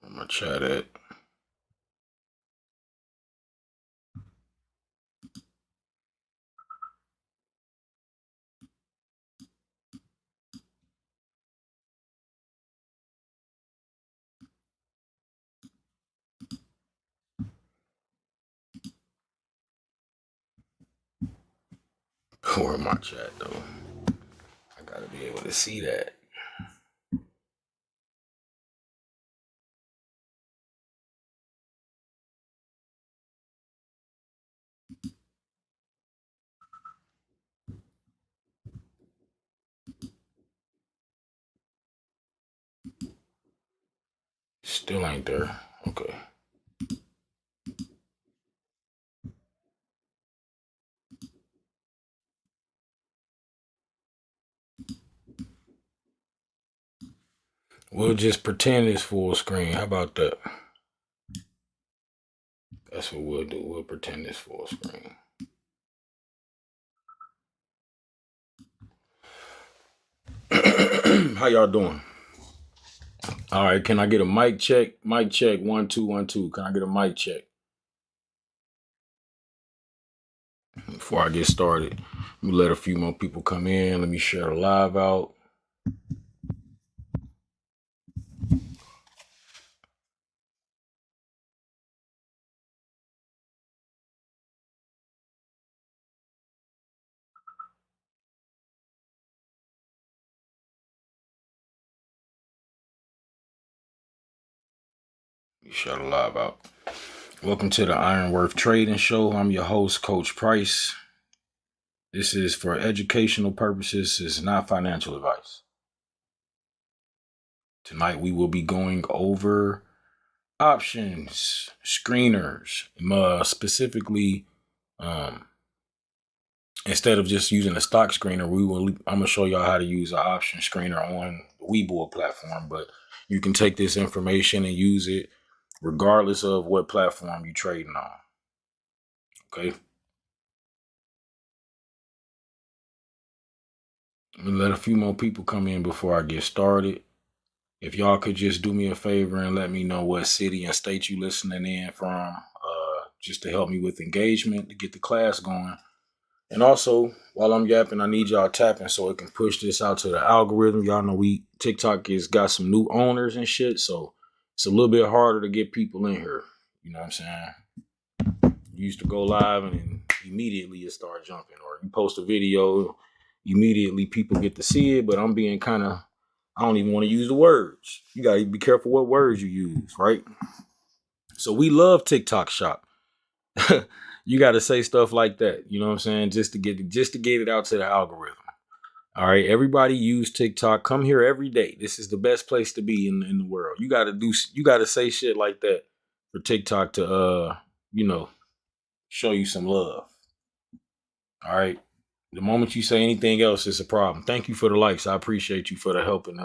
I'm gonna chat it. Where my chat though? I gotta be able to see that. Still ain't there. Okay. We'll just pretend it's full screen. How about that? That's what we'll do. We'll pretend it's full screen. How y'all doing? All right. Can I get a mic check? Mic check. 1 2 1 2. Can I get a mic check before I get started? Let me let a few more people come in. Let me share the live out. Let me share the live out. Welcome to the Ironworth Trading Show. I'm your host, Coach Price. This is for educational purposes. It's not financial advice. Tonight we will be going over options, screeners, specifically. Instead of just using a stock screener, I'm gonna show y'all how to use an option screener on the Webull platform. But you can take this information and use it regardless of what platform you're trading on. Okay. Let me let a few more people come in before I get started. If y'all could just do me a favor and let me know what city and state you listening in from, just to help me with engagement to get the class going. And also, while I'm yapping, I need y'all tapping so it can push this out to the algorithm. Y'all know TikTok has got some new owners and shit, so it's a little bit harder to get people in here. You know what I'm saying? You used to go live and then immediately it start jumping, or you post a video, immediately people get to see it. But I'm being I don't even want to use the words. You gotta be careful what words you use, right? So we love TikTok Shop. You got to say stuff like that. You know what I'm saying? Just to get it out to the algorithm. All right. Everybody use TikTok. Come here every day. This is the best place to be in the world. You got to say shit like that for TikTok to, show you some love. All right. The moment you say anything else, it's a problem. Thank you for the likes. I appreciate you for the help and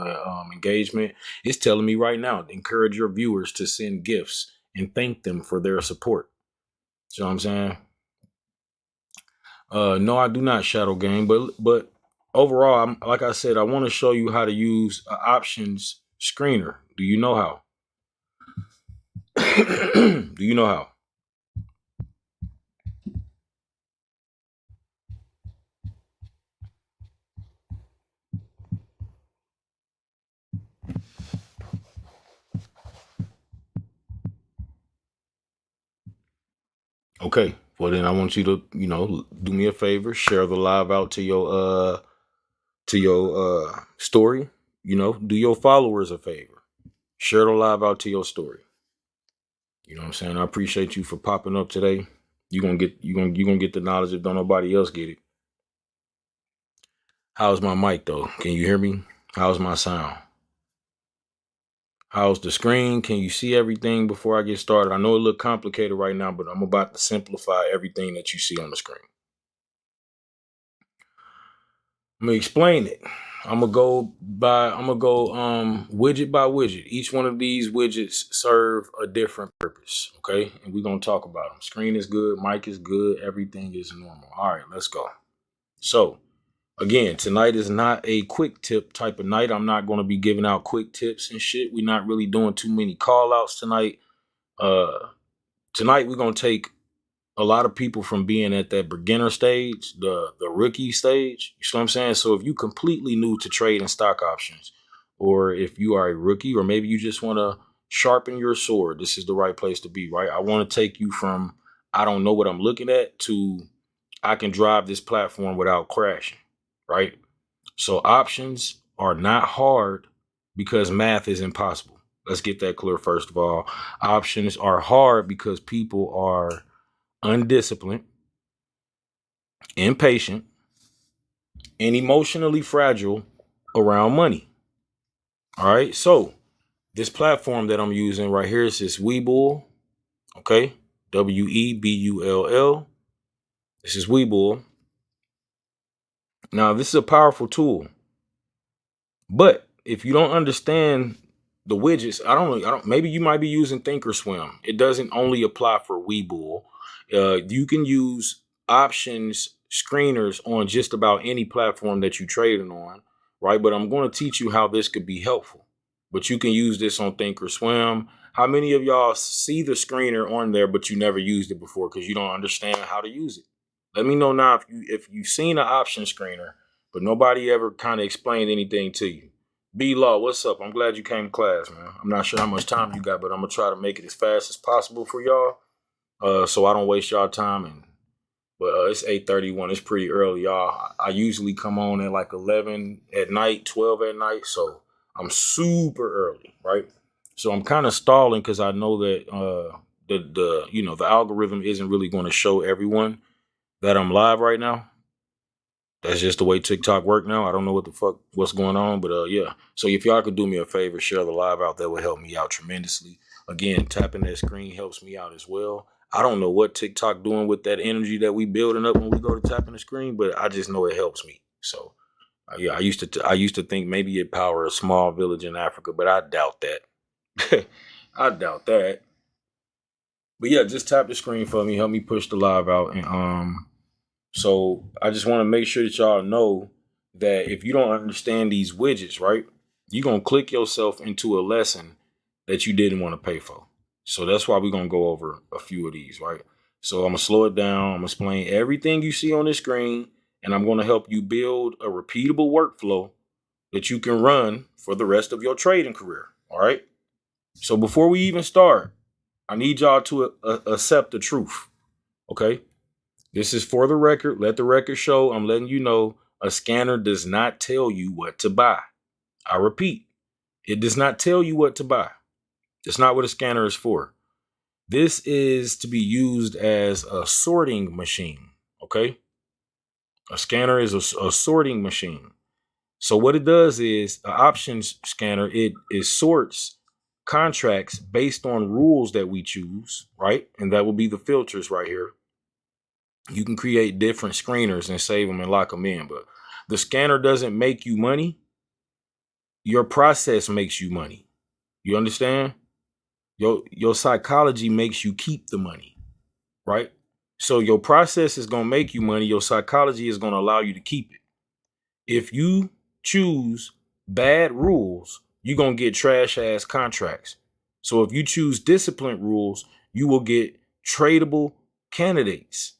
engagement. It's telling me right now, encourage your viewers to send gifts and thank them for their support. You know what I'm saying? No, I do not shadow game, but overall, like I said, I want to show you how to use an options screener. Do you know how? Do you know how? Okay. Well, then I want you to, do me a favor, share the live out to your story. Do your followers a favor. Share the live out to your story. You know what I'm saying? I appreciate you for popping up today. You're gonna get the knowledge if don't nobody else get it. How's my mic though? Can you hear me? How's my sound? How's the screen? Can you see everything before I get started? I know it look complicated right now, but I'm about to simplify everything that you see on the screen. I'm gonna explain it. I'm gonna go widget by widget. Each one of these widgets serve a different purpose. Okay, and we're gonna talk about them. Screen is good, mic is good, everything is normal. All right, let's go. So Again, tonight is not a quick tip type of night. I'm not going to be giving out quick tips and shit. We're not really doing too many call outs tonight. Tonight we're going to take a lot of people from being at that beginner stage, the rookie stage. You see what I'm saying? So if you completely new to trading stock options, or if you are a rookie, or maybe you just want to sharpen your sword, this is the right place to be, right? I want to take you from I don't know what I'm looking at to I can drive this platform without crashing, right? So options are not hard because math is impossible. Let's get that clear first of all. Options are hard because people are undisciplined, impatient, and emotionally fragile around money. All right. So this platform that I'm using right here is this Webull. Okay. Webull. This is Webull. Now, this is a powerful tool. But if you don't understand the widgets, I don't, maybe you might be using Thinkorswim. It doesn't only apply for Webull. You can use options screeners on just about any platform that you trading on, right? But I'm going to teach you how this could be helpful. But you can use this on Thinkorswim. How many of y'all see the screener on there, but you never used it before because you don't understand how to use it? Let me know now if you've seen an option screener, but nobody ever kind of explained anything to you. B-Law, what's up? I'm glad you came to class, man. I'm not sure how much time you got, but I'm going to try to make it as fast as possible for y'all so I don't waste y'all time. But it's 8:31. It's pretty early, y'all. I usually come on at like 11 at night, 12 at night, so I'm super early, right? So I'm kind of stalling because I know that the algorithm isn't really going to show everyone that I'm live right now. That's just the way TikTok work now. I don't know what's going on, but yeah. So if y'all could do me a favor, share the live out, that would help me out tremendously. Again, tapping that screen helps me out as well. I don't know what TikTok doing with that energy that we building up when we go to tapping the screen, but I just know it helps me. So yeah, I used to think maybe it power a small village in Africa, but I doubt that. I doubt that. But yeah, just tap the screen for me, help me push the live out, and so I just want to make sure that y'all know that if you don't understand these widgets, right, you're going to click yourself into a lesson that you didn't want to pay for. So that's why we're going to go over a few of these, right? So I'm going to slow it down. I'm going to explain everything you see on the screen, and I'm going to help you build a repeatable workflow that you can run for the rest of your trading career. All right. So before we even start, I need y'all to accept the truth. Okay. This is for the record. Let the record show. I'm letting you know a scanner does not tell you what to buy. I repeat, it does not tell you what to buy. That's not what a scanner is for. This is to be used as a sorting machine. Okay. A scanner is a sorting machine. So what it does is an options scanner, it sorts contracts based on rules that we choose, right? And that will be the filters right here. You can create different screeners and save them and lock them in, but the scanner doesn't make you money. Your process makes you money. You understand? Your psychology makes you keep the money, right? So your process is going to make you money. Your psychology is going to allow you to keep it. If you choose bad rules, you're going to get trash ass contracts. So if you choose disciplined rules, you will get tradable candidates,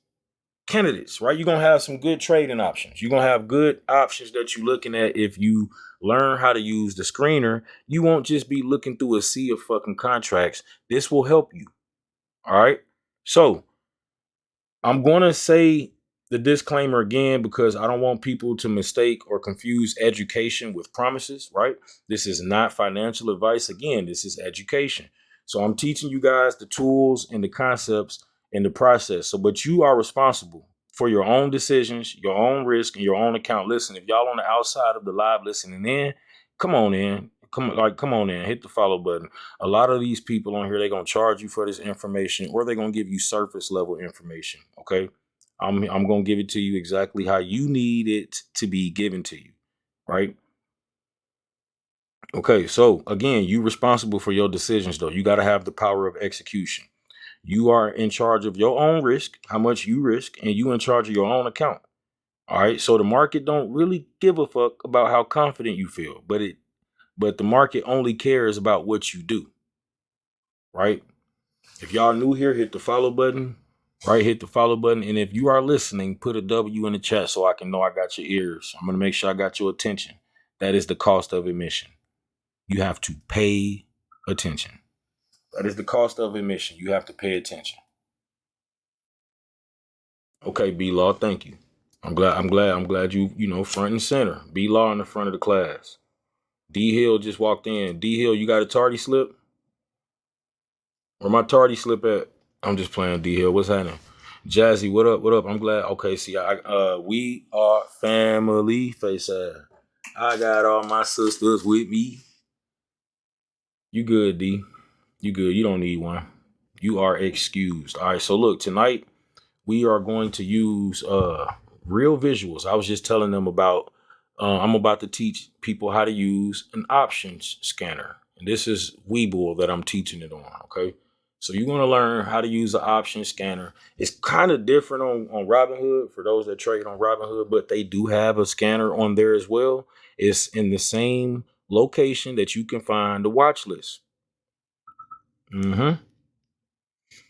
right? You're going to have some good trading options. You're going to have good options that you're looking at. If you learn how to use the screener, you won't just be looking through a sea of fucking contracts. This will help you. All right. So I'm going to say the disclaimer again because I don't want people to mistake or confuse education with promises, right? This is not financial advice. Again, this is education. So I'm teaching you guys the tools and the concepts and the process. So, but you are responsible for your own decisions, your own risk, and your own account. Listen, if y'all on the outside of the live listening in, come on in. Come on in, hit the follow button. A lot of these people on here, they're going to charge you for this information, or they're going to give you surface level information. Okay. I'm going to give it to you exactly how you need it to be given to you. Right. Okay. So again, you responsible for your decisions though. You got to have the power of execution. You are in charge of your own risk, how much you risk, and you in charge of your own account. All right. So the market don't really give a fuck about how confident you feel, but the market only cares about what you do. Right. If y'all new here, hit the follow button. Right, hit the follow button. And if you are listening, put a W in the chat so I can know I got your ears. I'm going to make sure I got your attention. That is the cost of admission. You have to pay attention. That is the cost of admission. You have to pay attention. Okay, B Law, thank you. I'm glad you front and center. B Law in the front of the class. D Hill just walked in. D Hill, you got a tardy slip? Where my tardy slip at? I'm just playing, D Hill. What's happening? Jazzy, what up? What up? I'm glad. Okay, see, we are family. Face ass. I got all my sisters with me. You good, D? You good? You don't need one. You are excused. All right. So look, tonight we are going to use real visuals. I was just telling them about. I'm about to teach people how to use an options scanner, and this is Webull that I'm teaching it on. Okay. So you're going to learn how to use the option scanner. It's kind of different on Robinhood for those that trade on Robinhood, but they do have a scanner on there as well. It's in the same location that you can find the watch list. Mm-hmm.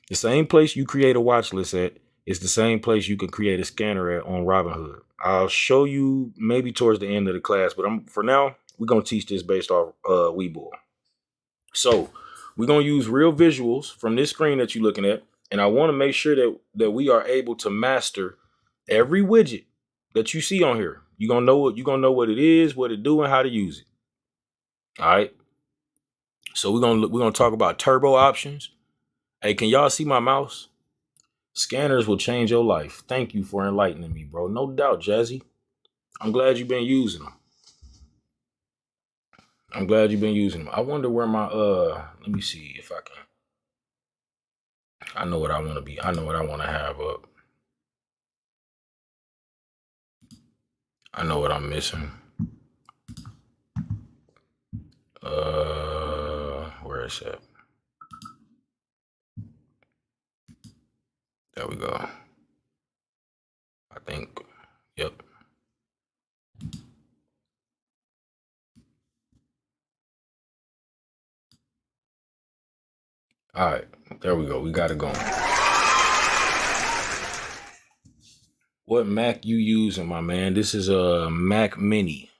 The same place you create a watch list at is the same place you can create a scanner at on Robinhood. I'll show you maybe towards the end of the class, but for now, we're going to teach this based off Webull. So we're going to use real visuals from this screen that you're looking at. And I want to make sure that we are able to master every widget that you see on here. You're going to know what it is, what it do, and how to use it. All right. So we're going to talk about turbo options. Hey, can y'all see my mouse? Scanners will change your life. Thank you for enlightening me, bro. No doubt, Jazzy. I'm glad you've been using them. I wonder where my let me see if I can. I know what I want to be. I know what I want to have up. I know what I'm missing. Where is it? There we go. I think. Yep. All right. There we go. We got it going. What Mac you using, my man? This is a Mac Mini.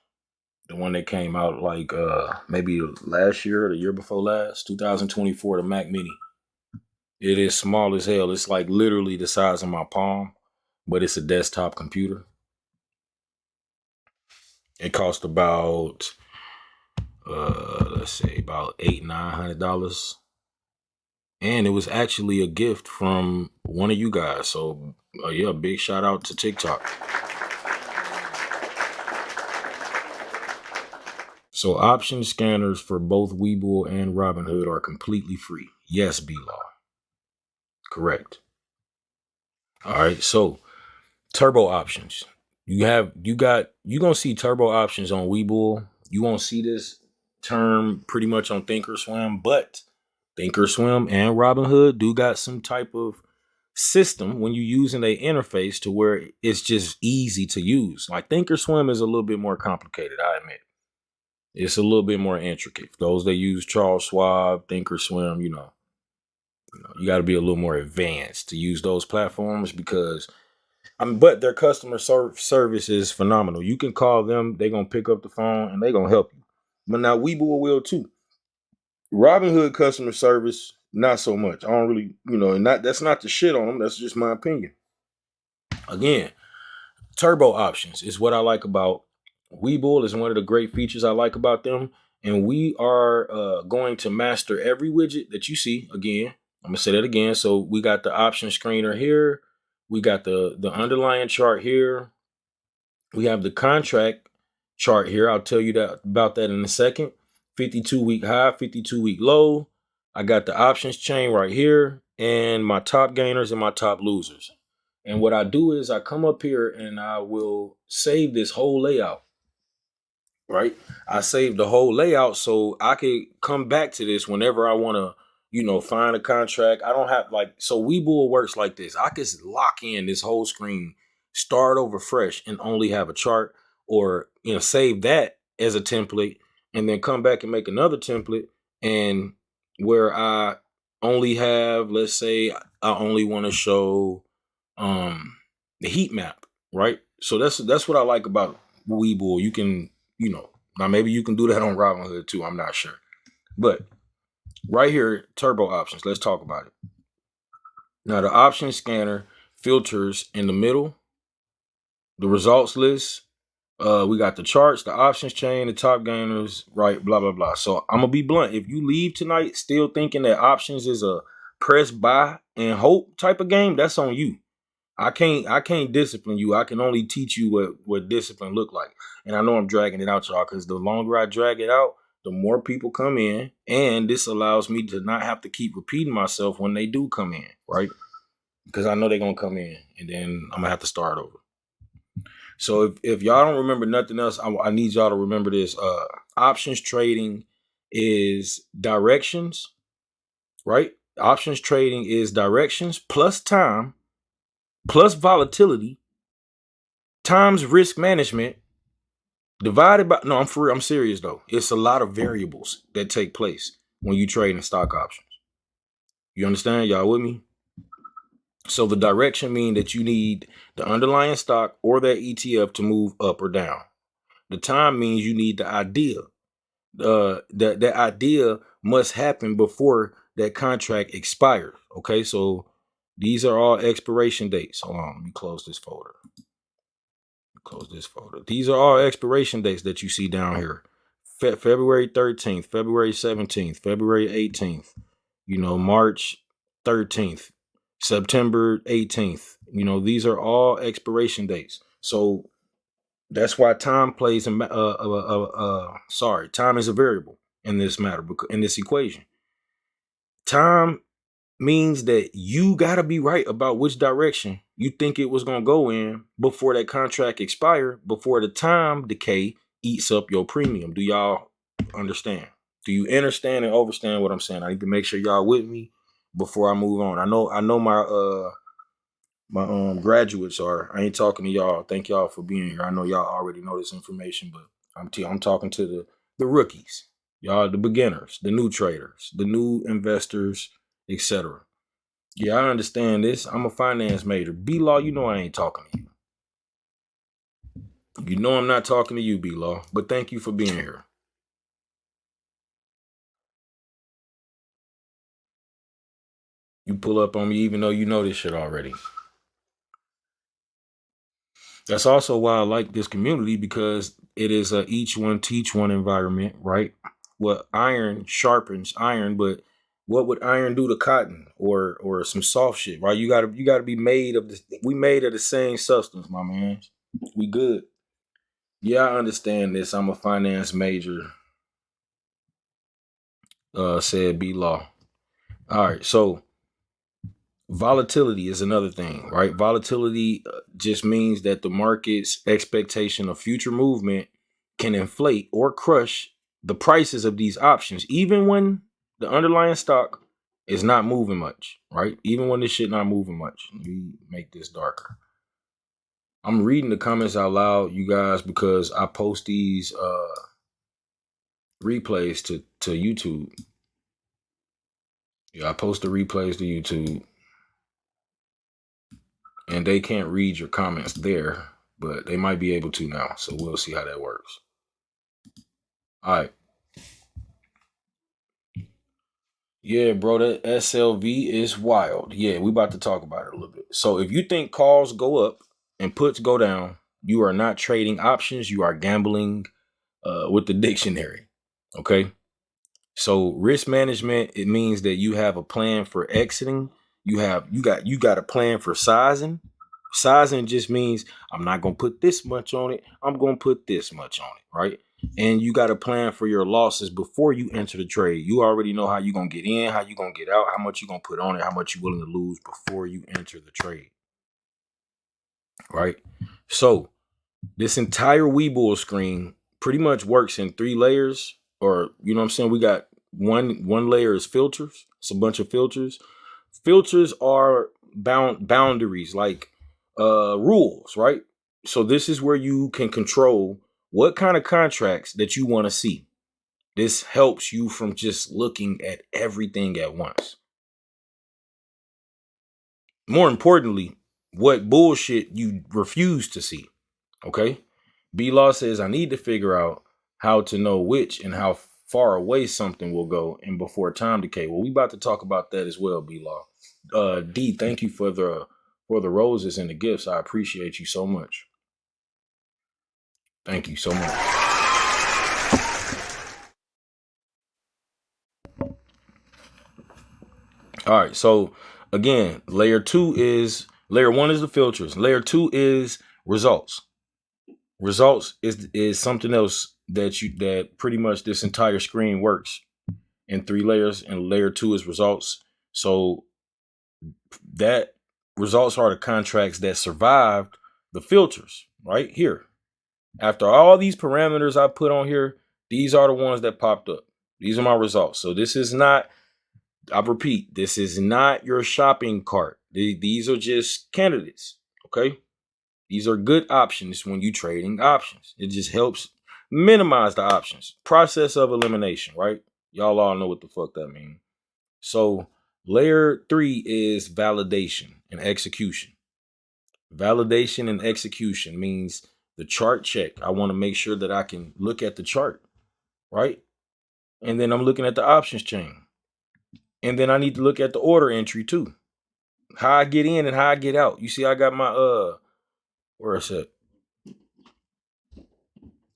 The one that came out like maybe last year or the year before last, 2024, the Mac Mini. It is small as hell. It's like literally the size of my palm, but it's a desktop computer. It cost about let's say about $800-900. And it was actually a gift from one of you guys. So yeah, big shout out to TikTok. So option scanners for both Webull and Robinhood are completely free. Yes, B-Law. Correct. All right. So turbo options. You're gonna see turbo options on Webull. You won't see this term pretty much on Thinkorswim, but Thinkorswim and Robinhood do got some type of system when you're using a interface to where it's just easy to use. Like Thinkorswim is a little bit more complicated, I admit. It's a little bit more intricate. Those that use Charles Schwab, Thinkorswim, you got to be a little more advanced to use those platforms because but their customer service is phenomenal. You can call them, they're going to pick up the phone and they're going to help you. But now Webull will too. Robinhood customer service, not so much. I don't really, and that's not the shit on them. That's just my opinion. Again, turbo options is what I like about Webull. Is one of the great features I like about them. And we are going to master every widget that you see. Again, I'm going to say that again. So we got the option screener here. We got the underlying chart here. We have the contract chart here. I'll tell you about that in a second. 52-week high, 52-week low. I got the options chain right here and my top gainers and my top losers. And what I do is I come up here and I will save this whole layout. Right? I save the whole layout so I can come back to this whenever I want to, find a contract. I don't have so Webull works like this. I can lock in this whole screen start over fresh and only have a chart, or save that as a template and then come back and make another template, and where I only have, let's say I only want to show the heat map, right? So that's what I like about Webull. You can, now maybe you can do that on Robinhood too, I'm not sure. But right here, turbo options, let's talk about it. Now the option scanner filters in the middle, the results list, we got the charts, the options chain, the top gainers, right? Blah, blah, blah. So I'm going to be blunt. If you leave tonight still thinking that options is a press buy and hope type of game, that's on you. I can't discipline you. I can only teach you what discipline look like. And I know I'm dragging it out, y'all, because the longer I drag it out, the more people come in. And this allows me to not have to keep repeating myself when they do come in, right? Because I know they're going to come in and then I'm going to have to start over. So if y'all don't remember nothing else, I need y'all to remember this. Options trading is directions, right? Options trading is directions plus time, plus volatility, times risk management, divided by, no, I'm serious though. It's a lot of variables that take place when you trade in stock options. You understand? Y'all with me? So the direction means that you need the underlying stock or that ETF to move up or down. The time means you need the idea. That idea must happen before that contract expires. Okay, so these are all expiration dates. Hold on, let me close this folder. These are all expiration dates that you see down here. February 13th, February 17th, February 18th, March 13th, September 18th. These are all expiration dates. So that's why time plays time is a variable in this matter, in this equation. Time means that you got to be right about which direction you think it was going to go in before that contract expire, before the time decay eats up your premium. Do y'all understand? Do you understand and overstand what I'm saying? I need to make sure y'all with me before I move on. I know my graduates are. I ain't talking to y'all. Thank y'all for being here. I know y'all already know this information, but I'm talking to the rookies, y'all, the beginners, the new traders, the new investors, etc. Yeah, I understand this. I'm a finance major. B-Law, I ain't talking to you. You know I'm not talking to you, B-Law, but thank you for being here. You pull up on me even though you know this shit already. That's also why I like this community, because it is a each one teach one environment, right? Well, iron sharpens iron, but what would iron do to cotton or some soft shit, right? You gotta be made of this. We made of the same substance, my man. We good. Yeah, I understand this. I'm a finance major, said B Law. All right, so volatility is another thing, right? Volatility just means that the market's expectation of future movement can inflate or crush the prices of these options, even when the underlying stock is not moving much, right? Even when this shit not moving much. Let me make this darker. I'm reading the comments out loud, you guys, because I post these replays to YouTube. Yeah, I post the replays to YouTube. And they can't read your comments there, but they might be able to now. So we'll see how that works. All right. Yeah, bro, that SLV is wild. Yeah, we about to talk about it a little bit. So if you think calls go up and puts go down, you are not trading options. You are gambling with the dictionary. Okay. So risk management, it means that you have a plan for exiting. You got a plan for sizing. Sizing just means I'm not going to put this much on it. I'm going to put this much on it, right? And you got a plan for your losses before you enter the trade. You already know how you're going to get in, how you're going to get out, how much you're going to put on it, how much you're willing to lose before you enter the trade, right? So this entire Webull screen pretty much works in 3 layers, or you know what I'm saying? We got one layer is filters. It's a bunch of filters. Filters are boundaries, like rules, right? So this is where you can control what kind of contracts that you want to see. This helps you from just looking at everything at once. More importantly, what bullshit you refuse to see. Okay? B Law says I need to figure out how to know which and how far away something will go and before time decay. Well, we about to talk about that as well, B Law. D, thank you for the roses and the gifts. I appreciate you so much. Thank you so much. All right, so again, layer 1 is the filters. Layer 2 is results. Results is something else that pretty much this entire screen works in 3 layers, and layer 2 is results. So that results are the contracts that survived the filters right here. After all these parameters I put on here, these are the ones that popped up. These are my results. So this is not, I repeat, this is not your shopping cart. These are just candidates, okay? These are good options when you trading options. It just helps minimize the options. Process of elimination, right? Y'all all know what the fuck that means. So layer 3 is validation and execution. Validation and execution means the chart check. I want to make sure that I can look at the chart, right? And then I'm looking at the options chain. And then I need to look at the order entry too. How I get in and how I get out. You see, I got my where is it?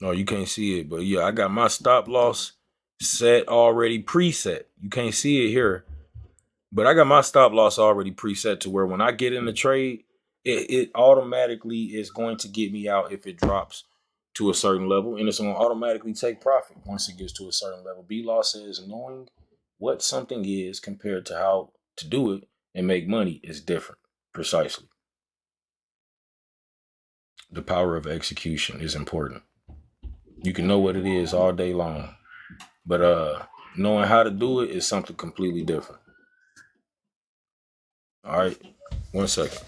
No, you can't see it, but yeah, I got my stop loss set already preset. You can't see it here, but I got my stop loss already preset to where when I get in the trade, it automatically is going to get me out if it drops to a certain level, and it's going to automatically take profit once it gets to a certain level. B Law says knowing what something is compared to how to do it and make money is different. Precisely. The power of execution is important. You can know what it is all day long, but knowing how to do it is something completely different. All right, 1 second.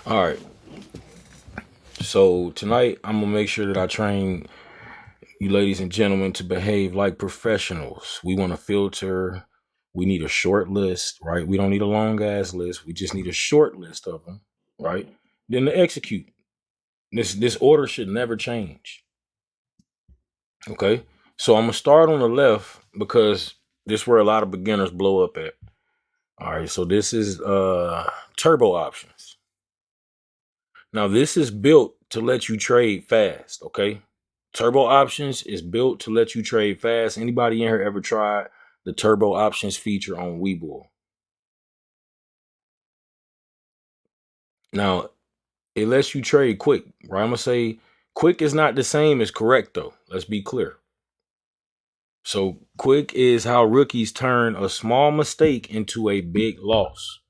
All right. So tonight I'm gonna make sure that I train you ladies and gentlemen to behave like professionals. We want to filter. We need a short list, right? We don't need a long ass list. We just need a short list of them, right? Then to execute. This order should never change. Okay. So I'm gonna start on the left because this is where a lot of beginners blow up at. All right, so this is turbo options. Now this is built to let you trade fast, okay? Turbo options is built to let you trade fast. Anybody in here ever tried the turbo options feature on Webull? Now, it lets you trade quick, right? I'm gonna say quick is not the same as correct though. Let's be clear. So quick is how rookies turn a small mistake into a big loss.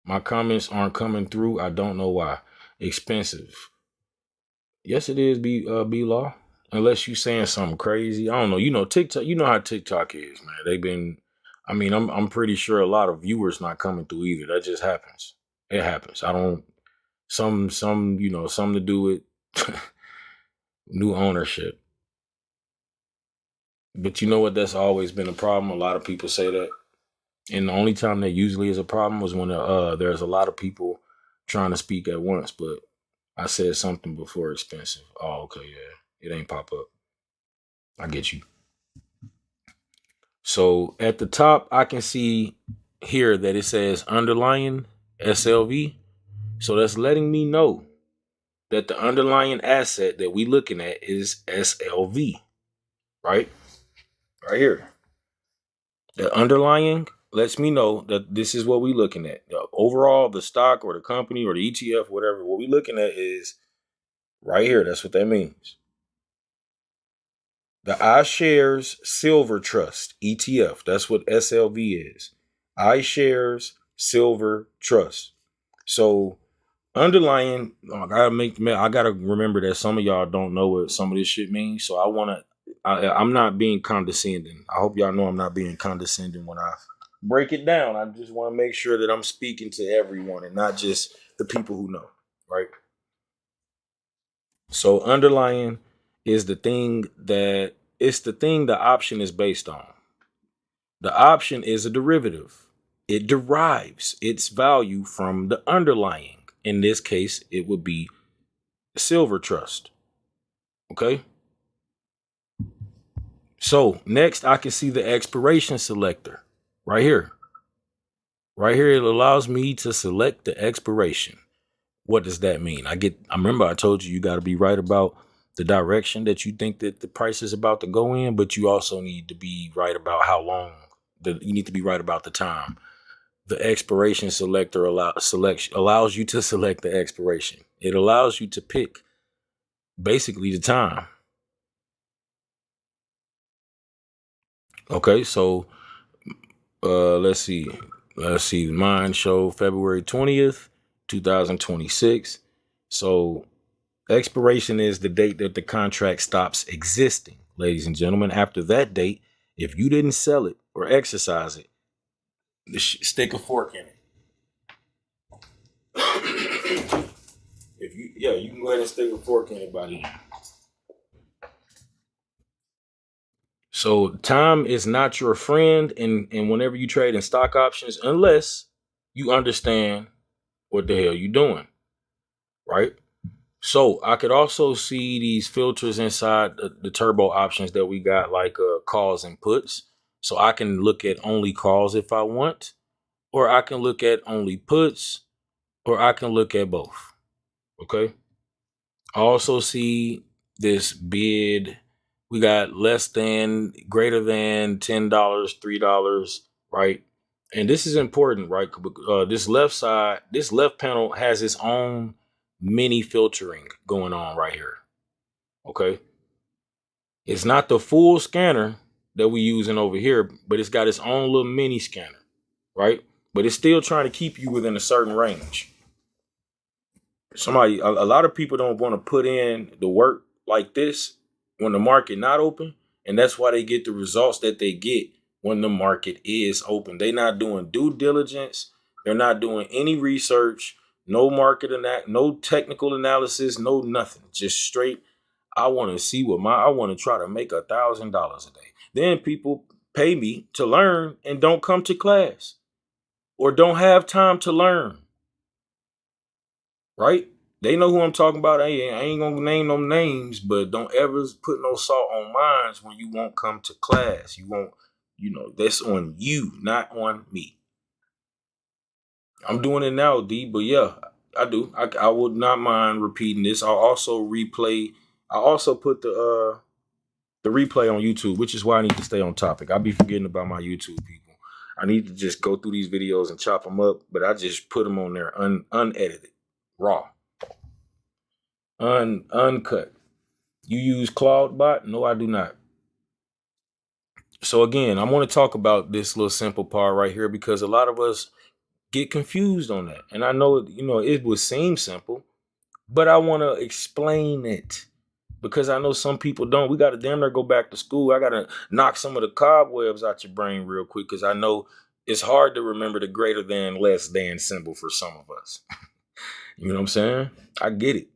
My comments aren't coming through. I don't know why. Expensive. Yes, it is. B Law. Unless you saying something crazy. I don't know. You know TikTok. You know how TikTok is, man. They've been. I mean, I'm pretty sure a lot of viewers not coming through either. That just happens. It happens. I don't. Some something to do with new ownership. But you know what? That's always been a problem. A lot of people say that. And the only time that usually is a problem was when there's a lot of people trying to speak at once. But I said something before expensive. Oh, okay, yeah. It ain't pop up. I get you. So at the top, I can see here that it says underlying SLV. So that's letting me know that the underlying asset that we looking at is SLV. right? Right here. The underlying lets me know that this is what we're looking at. The overall, the stock or the company or the ETF, whatever, what we're looking at is right here. That's what that means. The iShares Silver Trust ETF. That's what SLV is. iShares Silver Trust. So underlying, I gotta remember that some of y'all don't know what some of this shit means. So I'm not being condescending. I hope y'all know I'm not being condescending when I break it down. I just want to make sure that I'm speaking to everyone and not just the people who know, right? So underlying is the thing the option is based on. The option is a derivative. It derives its value from the underlying. In this case, it would be Silver Trust. Okay. So next I can see the expiration selector right here. Right here, it allows me to select the expiration. What does that mean? I remember I told you got to be right about the direction that you think that the price is about to go in, but you also need to be right about how long. You need to be right about the time. The expiration selector allows you to select the expiration. It allows you to pick basically the time. Okay, so let's see. Mine show February 20th, 2026. So expiration is the date that the contract stops existing, ladies and gentlemen. After that date, if you didn't sell it or exercise it, stick a fork in it. You can go ahead and stick a fork in it, buddy. So time is not your friend, and whenever you trade in stock options, unless you understand what the hell you're doing, right? So I could also see these filters inside the turbo options that we got, like calls and puts. So I can look at only calls if I want, or I can look at only puts, or I can look at both. Okay. I also see this bid. We got less than, greater than $10, $3, right? And this is important, right? This left panel has its own mini filtering going on right here. Okay. It's not the full scanner that we using over here, but it's got its own little mini scanner, right? But it's still trying to keep you within a certain range. A lot of people don't want to put in the work like this when the market not open, and that's why they get the results that they get when the market is open. They're not doing due diligence. They're not doing any research, no no technical analysis, no nothing. Just straight. I want to see I want to try to make $1,000 a day. Then people pay me to learn and don't come to class or don't have time to learn. Right? They know who I'm talking about. I ain't gonna name no names, but don't ever put no salt on mines when you won't come to class. You won't, that's on you, not on me. I'm doing it now, D, but yeah, I do. I would not mind repeating this. I also put the replay on YouTube, which is why I need to stay on topic. I'll be forgetting about my YouTube people. I need to just go through these videos and chop them up, but I just put them on there unedited, raw. Uncut. You use CloudBot? No, I do not. So again, I want to talk about this little simple part right here because a lot of us get confused on that. And I know, it would seem simple, but I want to explain it because I know some people don't. We got to damn near go back to school. I got to knock some of the cobwebs out your brain real quick because I know it's hard to remember the greater than, less than symbol for some of us. You know what I'm saying? I get it.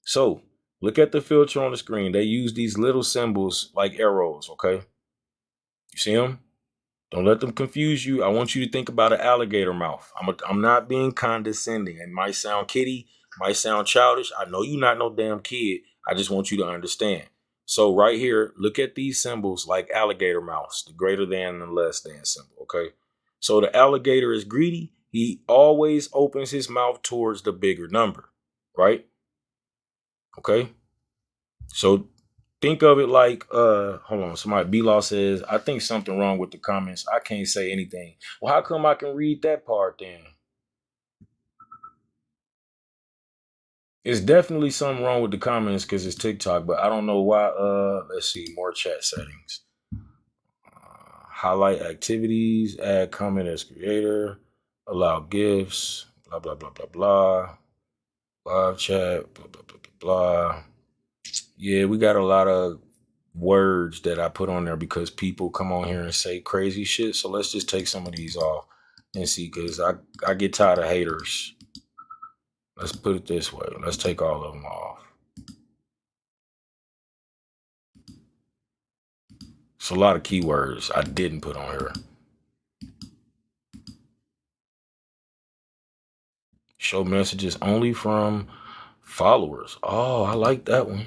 So look at the filter on the screen. They use these little symbols like arrows, okay? You see them? Don't let them confuse you. I want you to think about an alligator mouth. I'm not being condescending. It might sound kiddie, might sound childish. I know you're not no damn kid. I just want you to understand. So right here, look at these symbols like alligator mouths, the greater than and less than symbol, okay? So the alligator is greedy. He always opens his mouth towards the bigger number, right? Okay? So think of it like hold on, somebody B Law says, I think something wrong with the comments. I can't say anything. Well, how come I can read that part then? It's definitely something wrong with the comments because it's TikTok, but I don't know why. Let's see, more chat settings. Highlight activities, add comment as creator, allow gifts, blah blah blah blah blah. Live chat, blah blah blah blah blah. Yeah, we got a lot of words that I put on there because people come on here and say crazy shit. So let's just take some of these off and see, because I get tired of haters. Let's put it this way. Let's take all of them off. It's a lot of keywords I didn't put on here. Show messages only from followers. Oh, I like that one.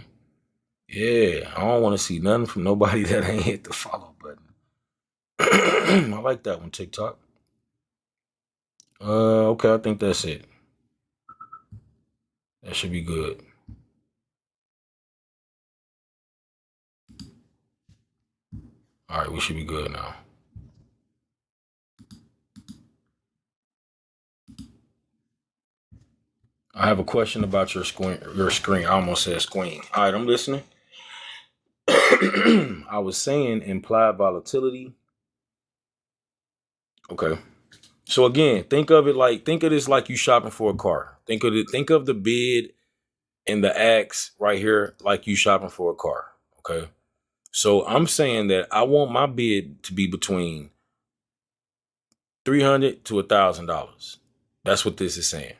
Yeah, I don't want to see nothing from nobody that ain't hit the follow button. I like that one, TikTok. Okay, I think that's it. That should be good. All right, we should be good now. I have a question about your screen. I almost said screen. All right, I'm listening. I was saying implied volatility. Okay. So again, think of this like you shopping for a car. Think of the bid and the ask right here like you shopping for a car. Okay. So I'm saying that I want my bid to be between $300 to $1,000. That's what this is saying.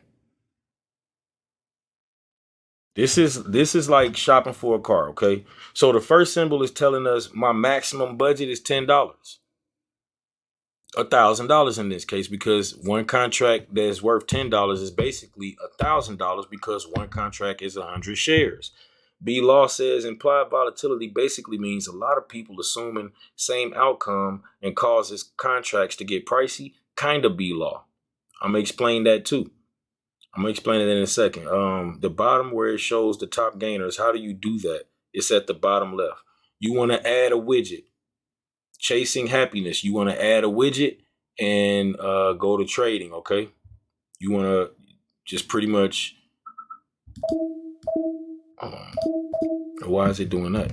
This is like shopping for a car, okay? So the first symbol is telling us my maximum budget is $10. $1,000 in this case, because one contract that's worth $10 is basically $1,000 because one contract is 100 shares. B Law says implied volatility basically means a lot of people assuming same outcome and causes contracts to get pricey. Kind of B Law. I'm gonna explain that too. I'm gonna explain it in a second. The bottom where it shows the top gainers, how do you do that? It's at the bottom left. You want to add a widget. Chasing happiness. You want to add a widget and go to trading. Okay. You want to just pretty much. Why is it doing that?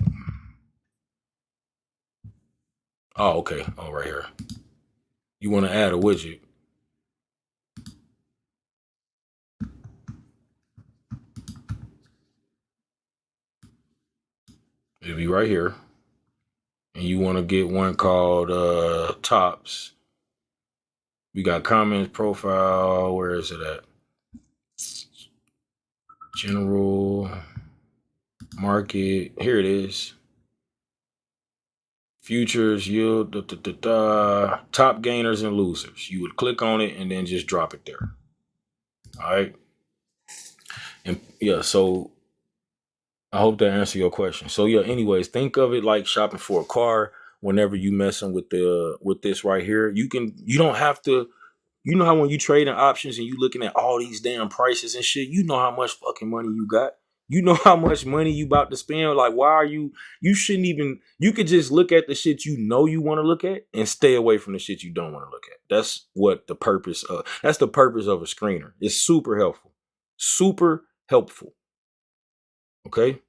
Oh, okay. Oh, right here. You want to add a widget. It'll be right here. And you want to get one called tops. We got comments, profile. Where is it at? General market. Here it is. Futures, yield, top gainers and losers. You would click on it and then just drop it there. All right. And yeah, so I hope that answered your question. So yeah, anyways, think of it like shopping for a car. Whenever you messing with this right here, you don't have to. You know how when you trade in options and you looking at all these damn prices and shit, you know how much fucking money you got. You know how much money you about to spend. Like, why are you shouldn't even, you could just look at the shit you know you want to look at and stay away from the shit you don't want to look at. That's the purpose of a screener. It's super helpful. Super helpful. Okay.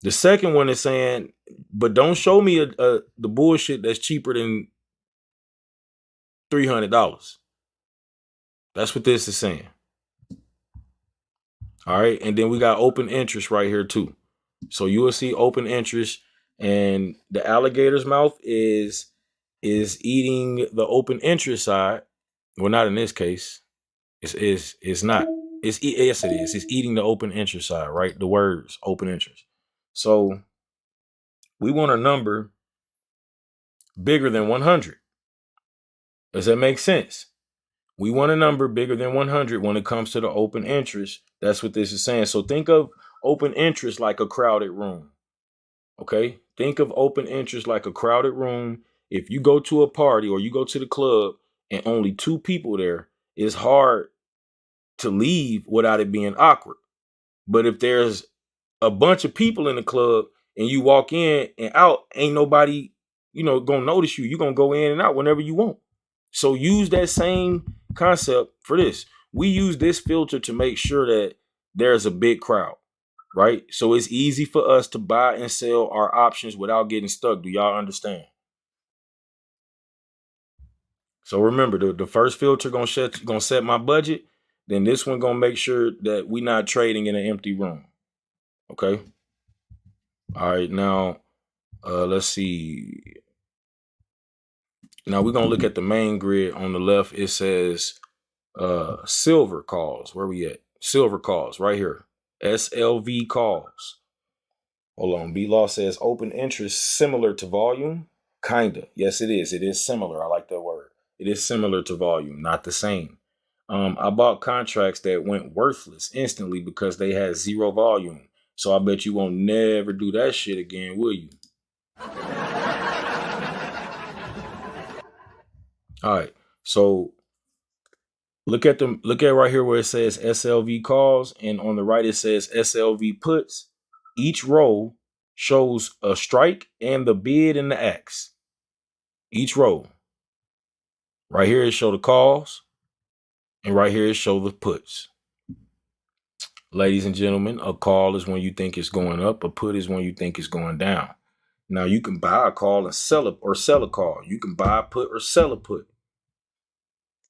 The second one is saying, but don't show me the bullshit that's cheaper than $300. That's what this is saying. All right. And then we got open interest right here too. So you will see open interest, and the alligator's mouth is eating the open interest side. Well, not in this case. It's not. Yes, it is. It's eating the open interest side, right? The words open interest. So we want a number bigger than 100. Does that make sense? We want a number bigger than 100 when it comes to the open interest. That's what this is saying. So think of open interest like a crowded room. Okay? Think of open interest like a crowded room. If you go to a party or you go to the club and only two people there, it's hard to leave without it being awkward. But if there's a bunch of people in the club, and you walk in and out, ain't nobody, gonna notice you. You're gonna go in and out whenever you want. So use that same concept for this. We use this filter to make sure that there's a big crowd, right? So it's easy for us to buy and sell our options without getting stuck. Do y'all understand? So remember, the first filter gonna set my budget. Then this one gonna make sure that we not trading in an empty room. Okay. All right. Now, let's see. Now we're gonna look at the main grid on the left. It says silver calls. Where we at? Silver calls right here. SLV calls. Hold on. B Law says open interest similar to volume. Kinda. Yes, it is. It is similar. I like that word. It is similar to volume, not the same. I bought contracts that went worthless instantly because they had zero volume. So I bet you won't never do that shit again, will you? All right. So look at right here where it says SLV calls, and on the right it says SLV puts. Each row shows a strike and the bid and the X. Each row. Right here it show the calls, and right here it show the puts. Ladies and gentlemen, a call is when you think it's going up. A put is when you think it's going down. Now you can buy a call and sell it, or sell a call. You can buy a put or sell a put.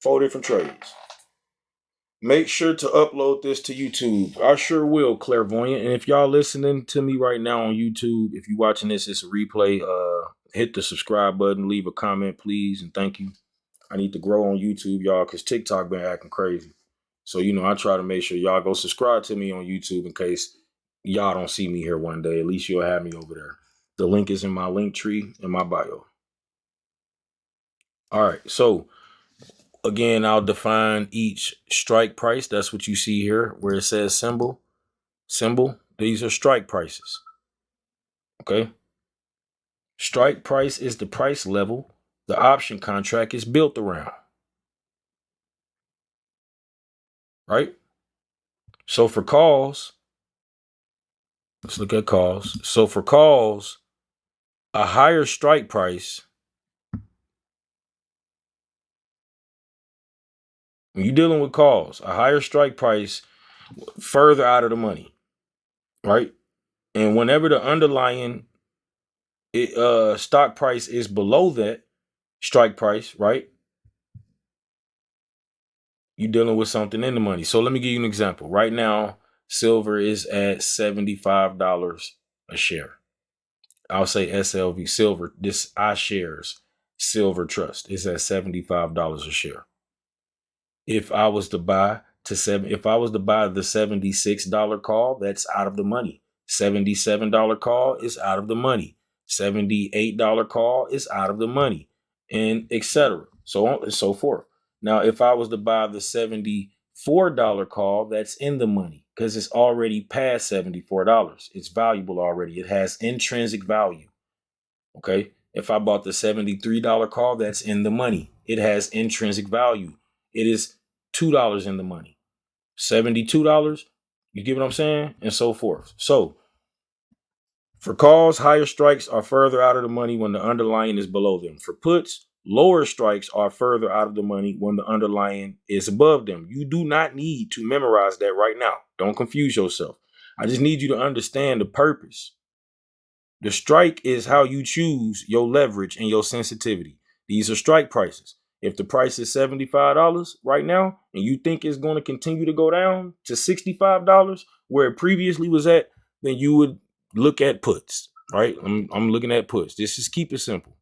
4 different trades. Make sure to upload this to YouTube. I sure will, clairvoyant. And if y'all listening to me right now on YouTube, if you're watching this, it's a replay. Hit the subscribe button, leave a comment, please, and thank you. I need to grow on YouTube, y'all, because TikTok been acting crazy. So, I try to make sure y'all go subscribe to me on YouTube in case y'all don't see me here one day. At least you'll have me over there. The link is in my link tree in my bio. All right, so again, I'll define each strike price. That's what you see here where it says symbol. These are strike prices. Okay. Strike price is the price level the option contract is built around. Right? So for calls, let's look at calls. So for calls, a higher strike price, when you're dealing with calls, a higher strike price further out of the money, right? And whenever the underlying stock price is below that strike price, right? You're dealing with something in the money. So let me give you an example. Right now, silver is at $75 a share. I'll say SLV silver. This iShares Silver Trust is at $75 a share. If I was to buy the $76 call, that's out of the money. $77 call is out of the money. $78 call is out of the money, and etc. So on and so forth. Now, if I was to buy the $74 call, that's in the money because it's already past $74. It's valuable already. It has intrinsic value. Okay. If I bought the $73 call, that's in the money. It has intrinsic value. It is $2 in the money. $72, you get what I'm saying? And so forth. So for calls, higher strikes are further out of the money when the underlying is below them. For puts, lower strikes are further out of the money when the underlying is above them. You do not need to memorize that right now. Don't confuse yourself. I just need you to understand the purpose. The strike is how you choose your leverage and your sensitivity. These are strike prices. If the price is $75 right now and you think it's going to continue to go down to $65 where it previously was at, then you would look at puts, right? I'm looking at puts. This is keep it simple.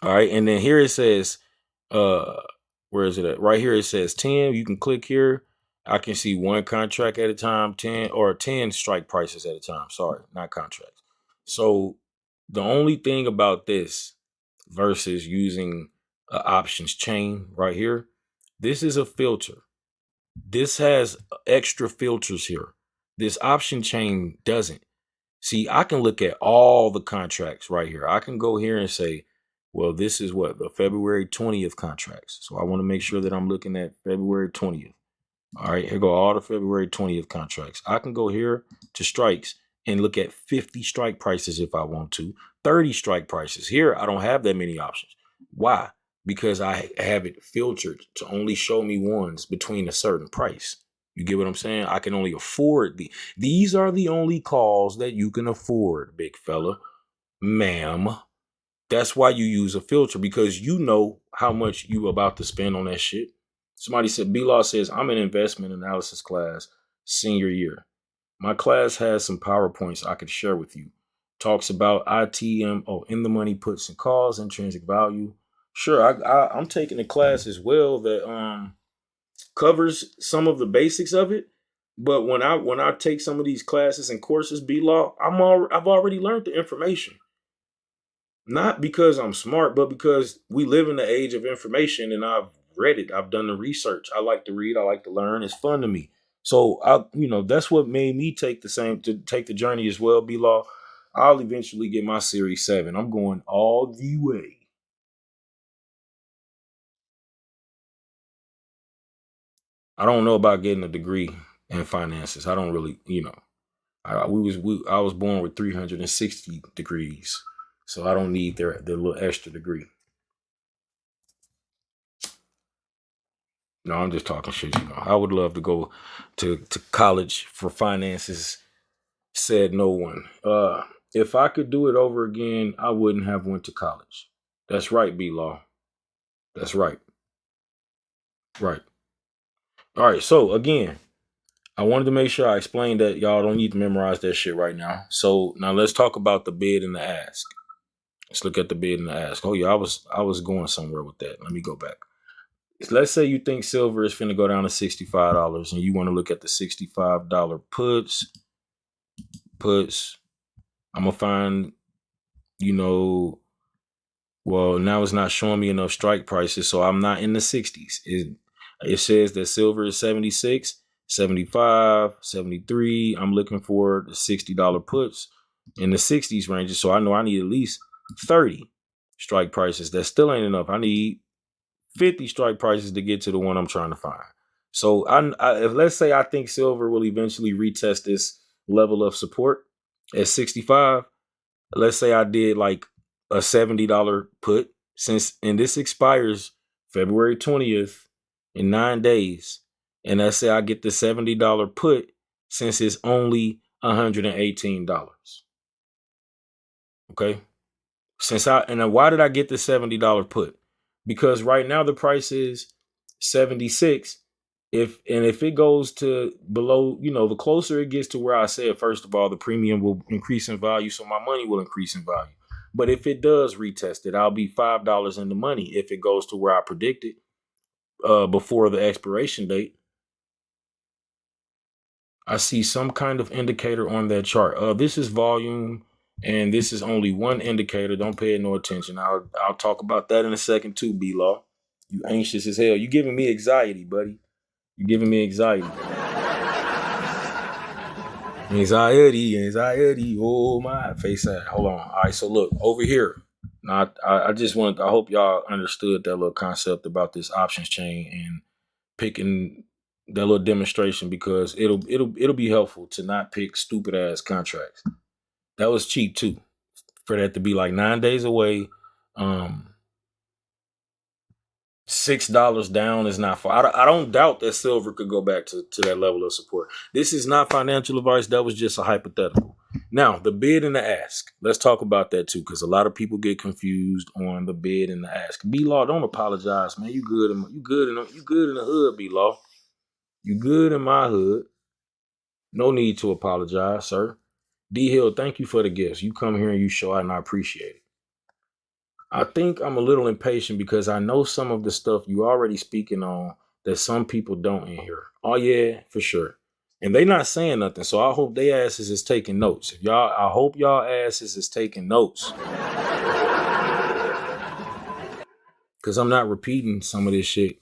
All right. And then here it says, where is it at? Right here it says 10. You can click here. I can see one contract at a time, 10 strike prices at a time. Sorry, not contracts. So the only thing about this versus using an options chain right here, this is a filter. This has extra filters here. This option chain doesn't. See, I can look at all the contracts right here. I can go here and say, well, this is what the February 20th contracts. So I want to make sure that I'm looking at February 20th. All right, here go all the February 20th contracts. I can go here to strikes and look at 50 strike prices if I want to, 30 strike prices. Here, I don't have that many options. Why? Because I have it filtered to only show me ones between a certain price. You get what I'm saying? I can only afford these are the only calls that you can afford, big fella, ma'am. That's why you use a filter, because you know how much you about to spend on that shit. Somebody said, B-Law says, I'm in investment analysis class senior year. My class has some PowerPoints I could share with you. Talks about ITM, in the money puts and calls, intrinsic value. Sure, I'm taking a class as well that covers some of the basics of it. But when I take some of these classes and courses, B-Law, I've already learned the information. Not because I'm smart, but because we live in the age of information and I've read it. I've done the research. I like to read. I like to learn. It's fun to me. So that's what made me take the journey as well, B-Law. I'll eventually get my Series 7. I'm going all the way. I don't know about getting a degree in finances. I don't really, I was born with 360 degrees. So I don't need their little extra degree. No, I'm just talking shit. I would love to go to college for finances. Said no one. If I could do it over again, I wouldn't have went to college. That's right, B-Law. That's right. Right. All right. So again, I wanted to make sure I explained that y'all don't need to memorize that shit right now. So now let's talk about the bid and the ask. Let's look at the bid and the ask. Oh yeah, I was going somewhere with that. Let me go back. Let's say you think silver is finna go down to $65 and you want to look at the $65 puts. I'm gonna find, well, now it's not showing me enough strike prices, so I'm not in the 60s. It says that silver is 76, 75, 73. I'm looking for the $60 puts in the 60s ranges, so I know I need at least 30 strike prices. That still ain't enough. I need 50 strike prices to get to the one I'm trying to find. So if let's say I think silver will eventually retest this level of support at 65. Let's say I did like a $70 put, and this expires February 20th in 9 days. And let's say I get the $70 put since it's only $118. Okay. And why did I get the $70 put? Because right now the price is 76. If it goes to below, the closer it gets to where I said, first of all, the premium will increase in value, so my money will increase in value. But if it does retest it, I'll be $5 in the money if it goes to where I predicted before the expiration date. I see some kind of indicator on that chart. This is volume, and this is only one indicator. Don't pay it no attention. I'll talk about that in a second too, B-Law. You anxious as hell. You giving me anxiety, buddy. You're giving me anxiety. Anxiety. Oh my face. Hold on. All right. So look over here. Now I hope y'all understood that little concept about this options chain and picking that little demonstration, because it'll be helpful to not pick stupid ass contracts. That was cheap too, for that to be like 9 days away. $6 down is not far. I don't doubt that silver could go back to that level of support. This is not financial advice. That was just a hypothetical. Now, the bid and the ask. Let's talk about that too, because a lot of people get confused on the bid and the ask. B-Law, don't apologize, man. You good in the hood, B-Law. You good in my hood. No need to apologize, sir. D-Hill, thank you for the gifts. You come here and you show out, and I appreciate it. I think I'm a little impatient because I know some of the stuff you already speaking on that some people don't in here. Oh yeah, for sure. And they not saying nothing, so I hope they asses is taking notes. I hope y'all asses is taking notes. Cause I'm not repeating some of this shit.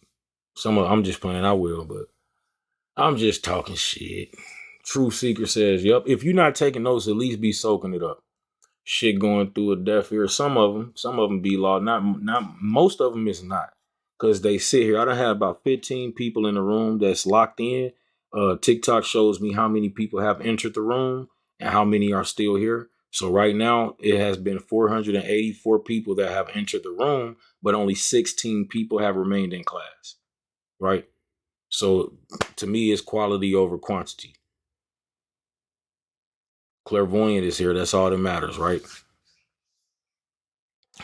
I'm just playing, I will, but I'm just talking shit. True Seeker says, yep. If you're not taking notes, at least be soaking it up. Shit going through a deaf ear. Some of them be law. Not most of them is not, because they sit here. I done had about 15 people in the room that's locked in. TikTok shows me how many people have entered the room, and how many are still here. So right now it has been 484 people that have entered the room, but only 16 people have remained in class, right? So to me, it's quality over quantity. Clairvoyant is here. That's all that matters, right?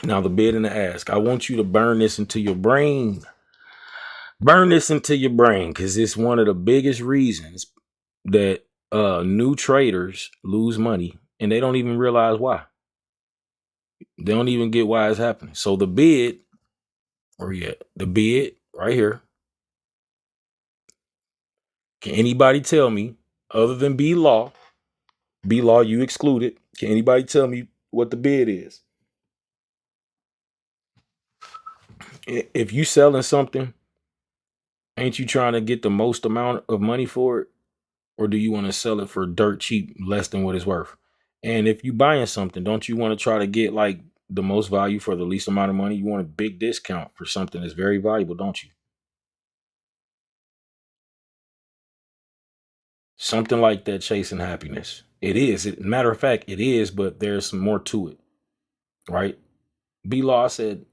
Now the bid and the ask. I want you to burn this into your brain. Burn this into your brain, because it's one of the biggest reasons that new traders lose money, and they don't even realize why. They don't even get why it's happening. So the bid, where you at? The bid right here. Can anybody tell me, other than B Law, you excluded? Can anybody tell me what the bid is? If you selling something, ain't you trying to get the most amount of money for it? Or do you want to sell it for dirt cheap, less than what it's worth? And if you buying something, don't you want to try to get like the most value for the least amount of money? You want a big discount for something that's very valuable, don't you? Something like that, chasing happiness. It is. Matter of fact, it is, but there's some more to it, right? B Law said,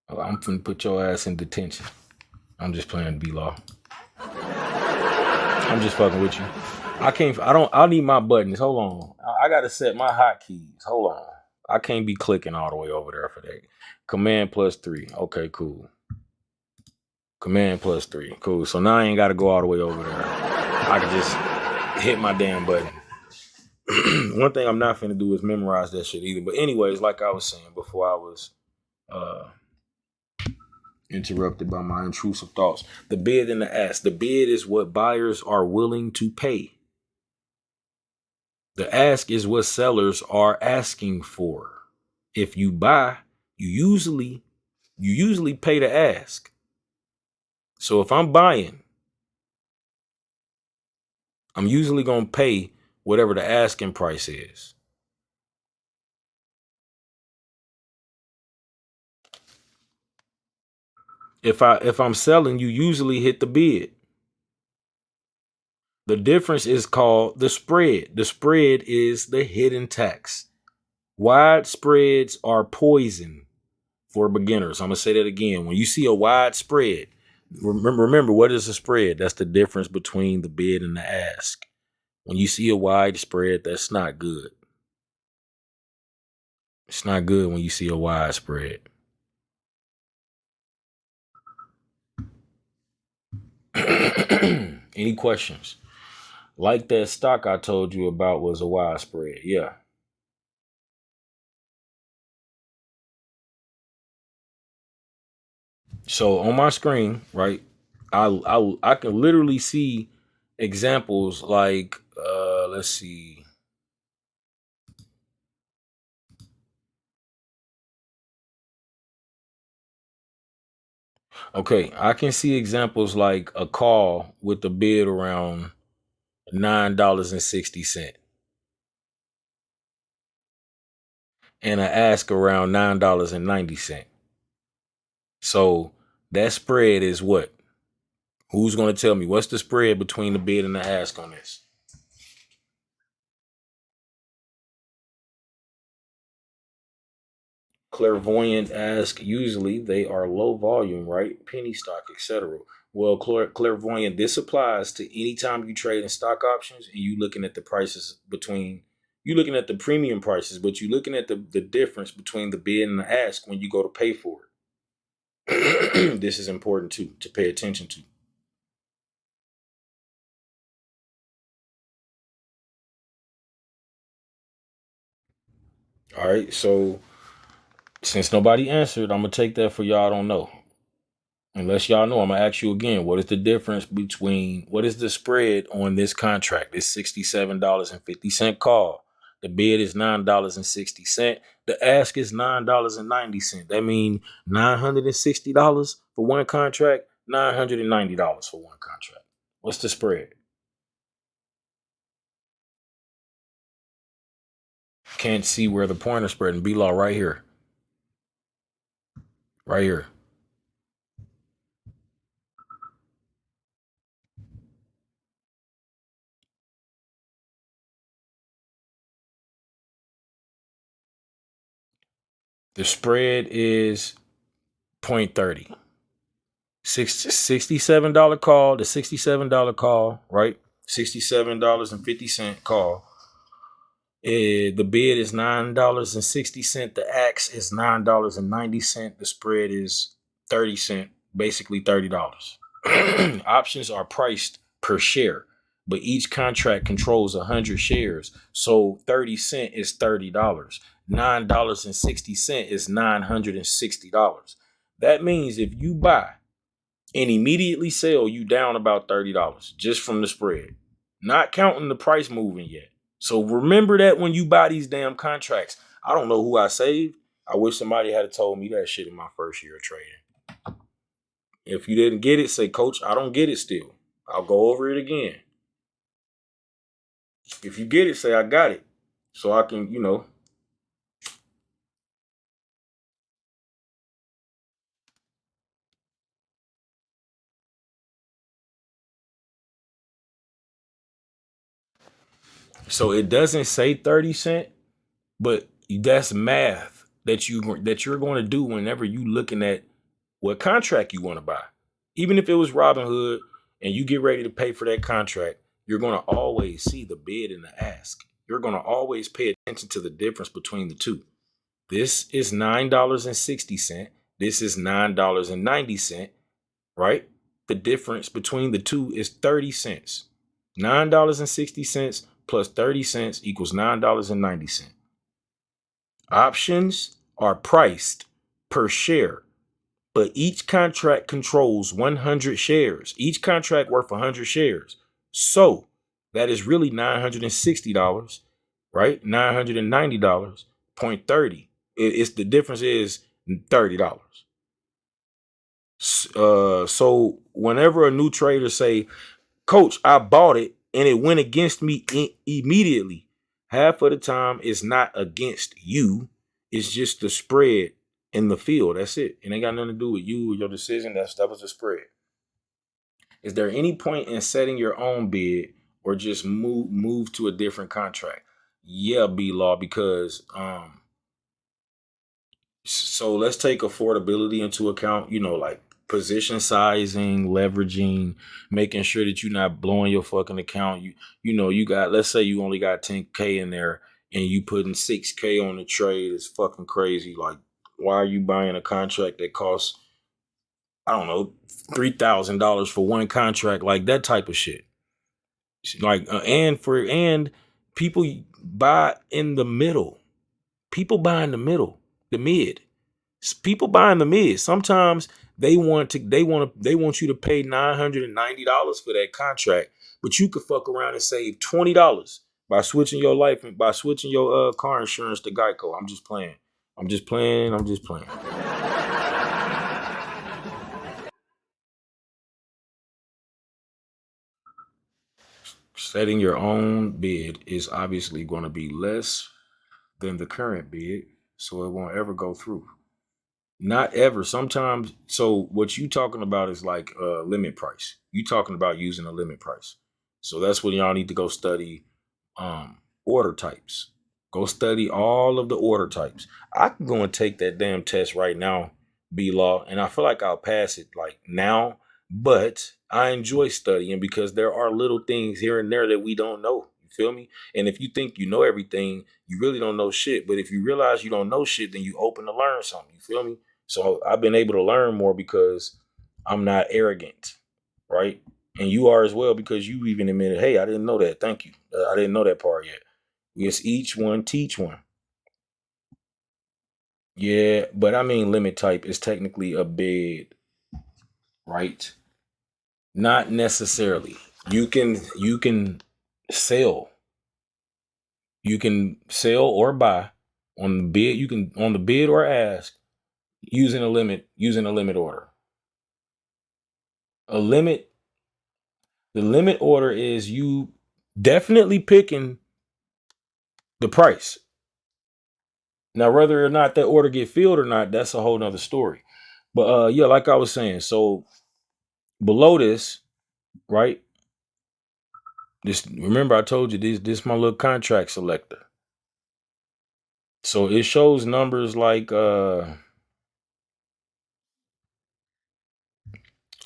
oh, I'm finna put your ass in detention. I'm just playing B Law. I'm just fucking with you. I need my buttons. Hold on. I gotta set my hotkeys. Hold on. I can't be clicking all the way over there for that. Command +3. Okay, cool. Command +3. Cool. So now I ain't gotta go all the way over there. I can just hit my damn button. One thing I'm not finna do is memorize that shit either. But anyways, like I was saying before I was interrupted by my intrusive thoughts. The bid and the ask. The bid is what buyers are willing to pay. The ask is what sellers are asking for. If you buy, you usually pay the ask. So if I'm buying, I'm usually going to pay whatever the asking price is. If I'm selling, you usually hit the bid. The difference is called the spread. The spread is the hidden tax. Wide spreads are poison for beginners. I'm going to say that again. When you see a wide spread, remember what is a spread? That's the difference between the bid and the ask. When you see a wide spread, that's not good. It's not good when you see a wide spread. Any questions? Like that stock I told you about was a wide spread. Yeah. So on my screen, right, I can literally see examples like let's see. Okay, I can see examples like a call with the bid around $9.60 and an ask around $9.90. So that spread is what? Who's going to tell me what's the spread between the bid and the ask on this? Clairvoyant ask, usually they are low volume, right? Penny stock, etc. Well, clairvoyant, this applies to any time you trade in stock options and you looking at the prices between, you looking at the premium prices, but you looking at the difference between the bid and the ask when you go to pay for it. This is important too, to pay attention to. All right, so since nobody answered, I'm gonna take that for y'all don't know. Unless y'all know, I'm gonna ask you again. What is the difference between what is the spread on this contract? It's $67.50 call. The bid is $9.60. The ask is $9.90. That means $960 for one contract, $990 for one contract. What's the spread? Can't see where the pointer spread and B law right here. Right here. The spread is 0.30. $67 call, the $67 call, right? $67.50 call. The bid is $9.60. The ax is $9.90. The spread is 30 cents, basically $30. Options are priced per share, but each contract controls 100 shares. So 30 cents is $30. $9.60 is $960. That means if you buy and immediately sell, you down about $30 just from the spread, not counting the price moving yet. So remember that when you buy these damn contracts. I don't know who I saved. I wish somebody had told me that shit in my first year of trading. If you didn't get it, say, Coach, I don't get it still. I'll go over it again. If you get it, say, I got it. So I can, So it doesn't say 30 cent, but that's math that you're going to do whenever you looking at what contract you want to buy. Even if it was Robinhood and you get ready to pay for that contract, you're going to always see the bid and the ask. You're going to always pay attention to the difference between the two. This is $9.60. This is $9.90, right? The difference between the two is 30 cents. $9.60 plus 30 cents equals $9.90. Options are priced per share, but each contract controls 100 shares. Each contract worth 100 shares. So that is really $960, right? $990, 0.30. It's the difference is $30. So whenever a new trader say, Coach, I bought it and it went against me immediately, half of the time it's not against you. It's just the spread in the field. That's it. It ain't got nothing to do with you or your decision. That was the spread. Is there any point in setting your own bid or just move to a different contract? Yeah, B-Law, because so let's take affordability into account, like position sizing, leveraging, making sure that you're not blowing your fucking account. You got, let's say you only got 10K in there and you putting 6K on the trade. It's fucking crazy. Like, why are you buying a contract that costs, I don't know, $3,000 for one contract? Like that type of shit. Like, and people buy in the middle. People buy in the middle, the mid. People buying the mid. Sometimes they want you to pay $990 for that contract, but you could fuck around and save $20 by switching your life and by switching your car insurance to Geico. I'm just playing. I'm just playing. I'm just playing. Setting your own bid is obviously going to be less than the current bid, so it won't ever go through. Not ever. Sometimes. So what you talking about is like a limit price. You talking about using a limit price. So that's when y'all need to go study order types. Go study all of the order types. I can go and take that damn test right now, B-Law, and I feel like I'll pass it like now, but I enjoy studying because there are little things here and there that we don't know. You feel me? And if you think you know everything, you really don't know shit. But if you realize you don't know shit, then you open to learn something. You feel me? So I've been able to learn more because I'm not arrogant, right? And you are as well because you even admitted, hey, I didn't know that. Thank you. I didn't know that part yet. It's each one teach one. Yeah, but I mean limit type is technically a bid, right? Not necessarily. You can sell. You can sell or buy on the bid. You can on the bid or ask using a limit order. A limit The limit order is you definitely picking the price. Now, whether or not that order get filled or not, that's a whole nother story. But yeah, like I was saying, so below this, right? This remember I told you this my little contract selector. So it shows numbers like I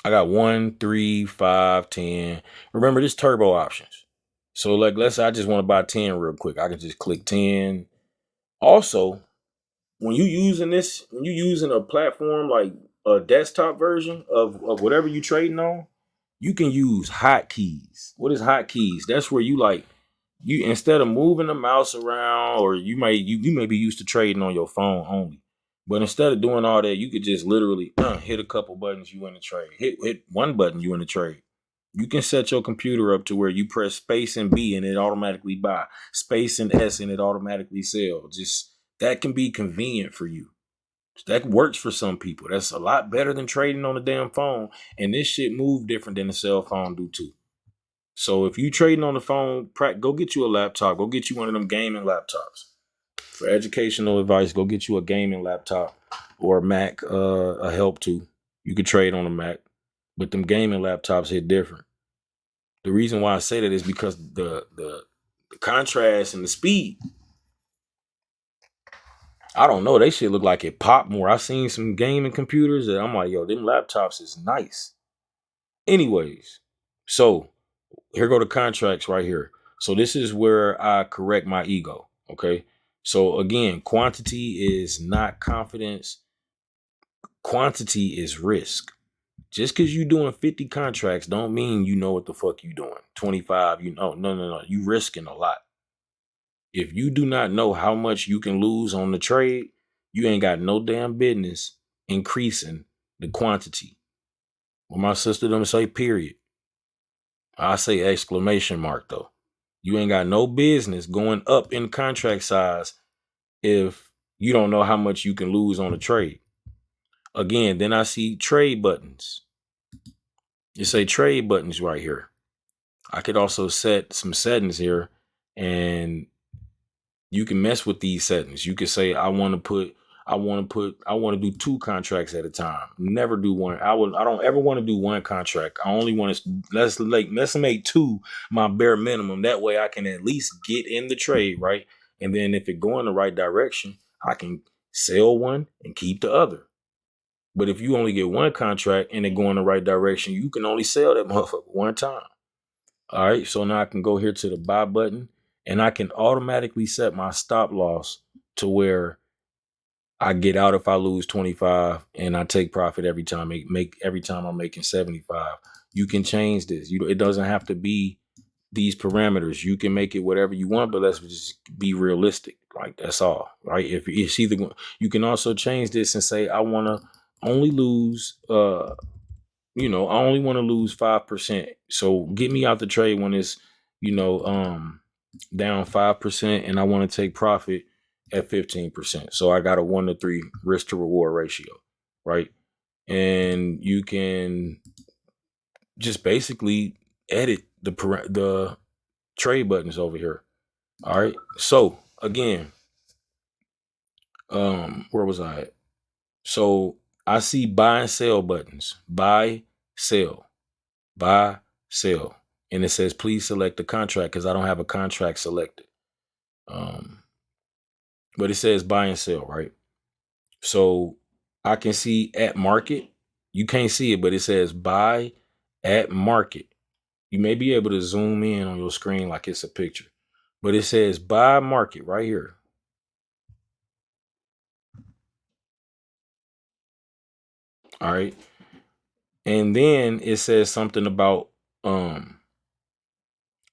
got 1, 3, 5, 10. Remember, this turbo options. So like, let's say I just want to buy 10 real quick. I can just click 10. Also, when you using this, when you using a platform like a desktop version of whatever you trading on, you can use hotkeys. What is hotkeys? That's where you like you instead of moving the mouse around, or you may be used to trading on your phone only. But instead of doing all that, you could just literally hit a couple buttons, you in the trade. Hit one button, you in the trade. You can set your computer up to where you press space and B and it automatically buy, space and S and it automatically sell. Just that can be convenient for you. That works for some people. That's a lot better than trading on a damn phone. And this shit move different than a cell phone do too. So if you trading on the phone, go get you a laptop. Go get you one of them gaming laptops. For educational advice, go get you a gaming laptop or a Mac, a help too. You could trade on a Mac, but them gaming laptops hit different. The reason why I say that is because the contrast and the speed. I don't know. They shit look like it popped more. I seen some gaming computers that I'm like, yo, them laptops is nice. Anyways, so here go the contracts right here. So this is where I correct my ego. Okay. So again, quantity is not confidence. Quantity is risk. Just because you doing 50 contracts don't mean you know what the fuck you doing. 25, you know, no. You risking a lot. If you do not know how much you can lose on the trade, you ain't got no damn business increasing the quantity. When my sister them say period, I say exclamation mark though. You ain't got no business going up in contract size if you don't know how much you can lose on a trade. Again, then I see trade buttons. You say trade buttons right here. I could also set some settings here, and you can mess with these settings. You could say I want to do 2 contracts at a time. Never do one. I don't ever want to do one contract. I only want to let's make 2 my bare minimum. That way I can at least get in the trade, right? And then if it go in the right direction, I can sell one and keep the other. But if you only get one contract and it go in the right direction, you can only sell that motherfucker one time. All right, so now I can go here to the buy button and I can automatically set my stop loss to where I get out if I lose 25 and I take profit every time every time I'm making 75. You can change this. It doesn't have to be these parameters. You can make it whatever you want, but let's just be realistic. Like that's all, right? If it's either you can also change this and say I want to only lose I only want to lose 5%. So get me out the trade when it's, down 5% and I want to take profit at 15%. So I got a 1-to-3 risk to reward ratio, right? And you can just basically edit the trade buttons over here. All right. So again, where was I at? So I see buy and sell buttons. Buy, sell. Buy, sell. And it says, please select the contract because I don't have a contract selected. But it says buy and sell, right? So I can see at market. You can't see it, but it says buy at market. You may be able to zoom in on your screen like it's a picture, but it says buy market right here. All right. And then it says something about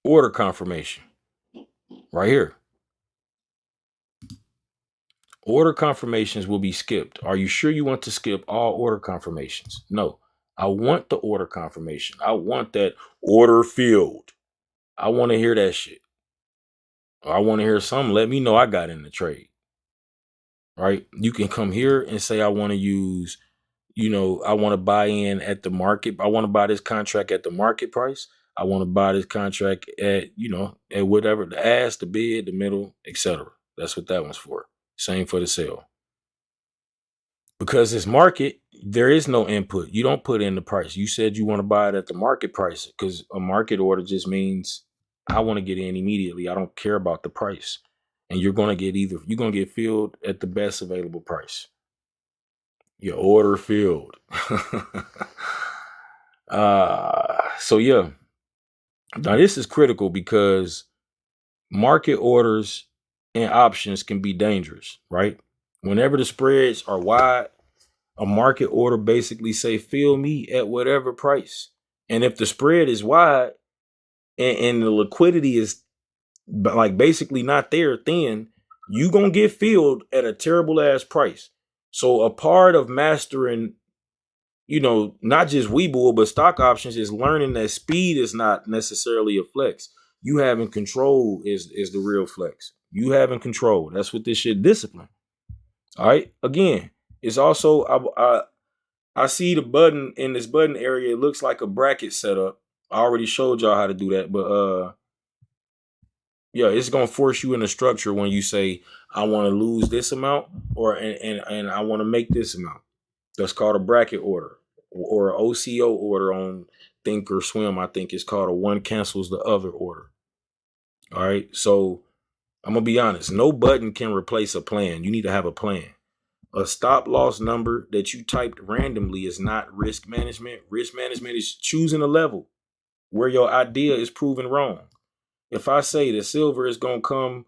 order confirmation right here. Order confirmations will be skipped. Are you sure you want to skip all order confirmations? No, I want the order confirmation. I want that order filled. I want to hear that shit. I want to hear something. Let me know I got in the trade. Right? You can come here and say, I want to use, I want to buy in at the market. I want to buy this contract at the market price. I want to buy this contract at, at whatever, the ask, the bid, the middle, etc. That's what that one's for. Same for the sale. Because it's market, there is no input. You don't put in the price. You said you want to buy it at the market price because a market order just means I want to get in immediately. I don't care about the price. and you're gonna get filled at the best available price. Your order filled. So yeah. Now this is critical because market orders and options can be dangerous, right? Whenever the spreads are wide, a market order basically say fill me at whatever price. And if the spread is wide and the liquidity is like basically not there, then you gonna get filled at a terrible ass price. So a part of mastering, not just Webull, but stock options is learning that speed is not necessarily a flex. You having control is the real flex. You having control. That's what this shit discipline. All right. Again, it's also I see the button in this button area. It looks like a bracket setup. I already showed y'all how to do that, but yeah, it's gonna force you in a structure when you say I want to lose this amount and I want to make this amount. That's called a bracket order or an OCO order on Think or Swim. I think it's called a one cancels the other order. All right. So I'm going to be honest. No button can replace a plan. You need to have a plan. A stop loss number that you typed randomly is not risk management. Risk management is choosing a level where your idea is proven wrong. If I say that silver is going to come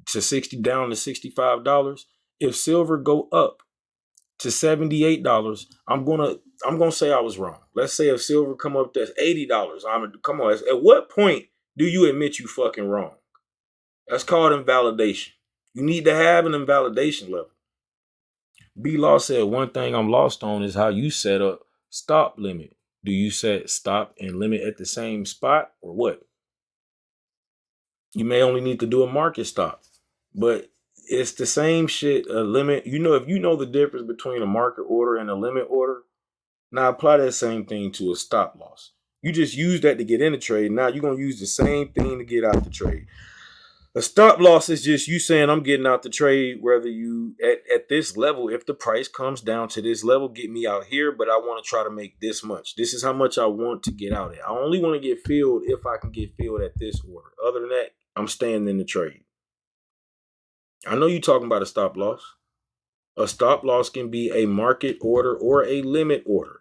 to 60 down to $65, if silver go up to $78, I'm gonna say I was wrong. Let's say if silver come up to $80, come on. At what point do you admit you fucking wrong? That's called invalidation. You need to have an invalidation level. B Law said one thing I'm lost on is how you set up stop limit. Do you set stop and limit at the same spot or what? You may only need to do a market stop, but it's the same shit. A limit, if you know the difference between a market order and a limit order, now apply that same thing to a stop loss. You just use that to get in the trade. Now you're gonna use the same thing to get out the trade. A stop loss is just you saying I'm getting out the trade, whether you at this level, if the price comes down to this level, get me out here, but I want to try to make this much. This is how much I want to get out at. I only want to get filled if I can get filled at this order. Other than that, I'm staying in the trade. I know you're talking about a stop loss. A stop loss can be a market order or a limit order.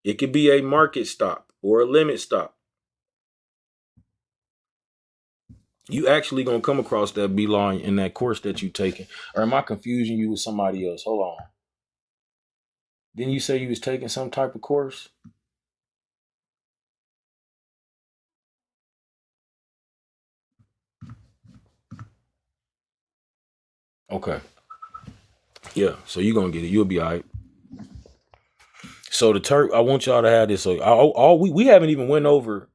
It could be a market stop or a limit stop. You actually gonna come across that B-Law in that course that you taking. Or am I confusing you with somebody else? Hold on. Didn't you say you was taking some type of course? Okay. Yeah. So you gonna get it. You'll be all right. So I want y'all to have this. So we haven't even went over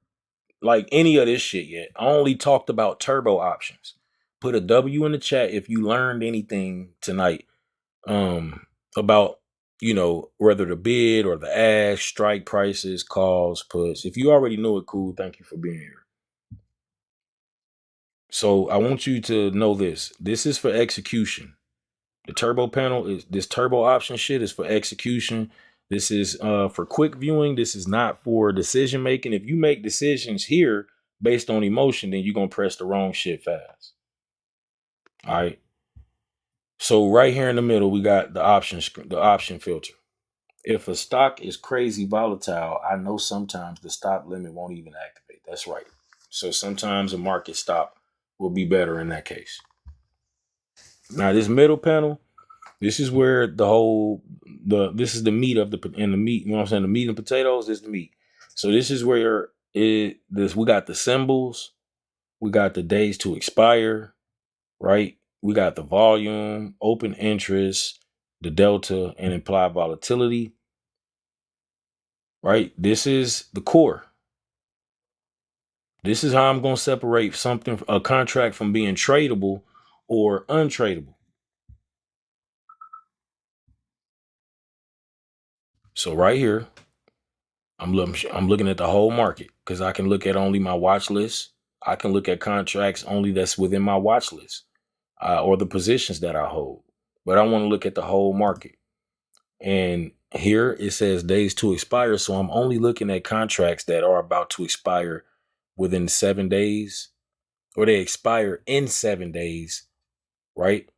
like any of this shit yet. I only talked about turbo options. Put a W in the chat if you learned anything tonight about whether the bid or the ask, strike prices, calls, puts. If you already knew it, cool. Thank you for being here. So I want you to know this. This is for execution. The turbo panel is this turbo option shit is for execution. This is for quick viewing. This is not for decision making. If you make decisions here based on emotion, then you're gonna press the wrong shit fast. All right. So right here in the middle, we got the option filter. If a stock is crazy volatile, I know sometimes the stop limit won't even activate. That's right. So sometimes a market stop will be better in that case. Now this middle panel, this is where this is the meat of the meat. You know what I'm saying? The meat and potatoes is the meat. So this is where we got the symbols, we got the days to expire, right? We got the volume, open interest, the delta, and implied volatility. Right? This is the core. This is how I'm going to separate a contract from being tradable or untradable. So right here, I'm looking at the whole market because I can look at only my watch list. I can look at contracts only that's within my watch list or the positions that I hold. But I want to look at the whole market. And here it says days to expire. So I'm only looking at contracts that are about to expire within 7 days or they expire in 7 days, right?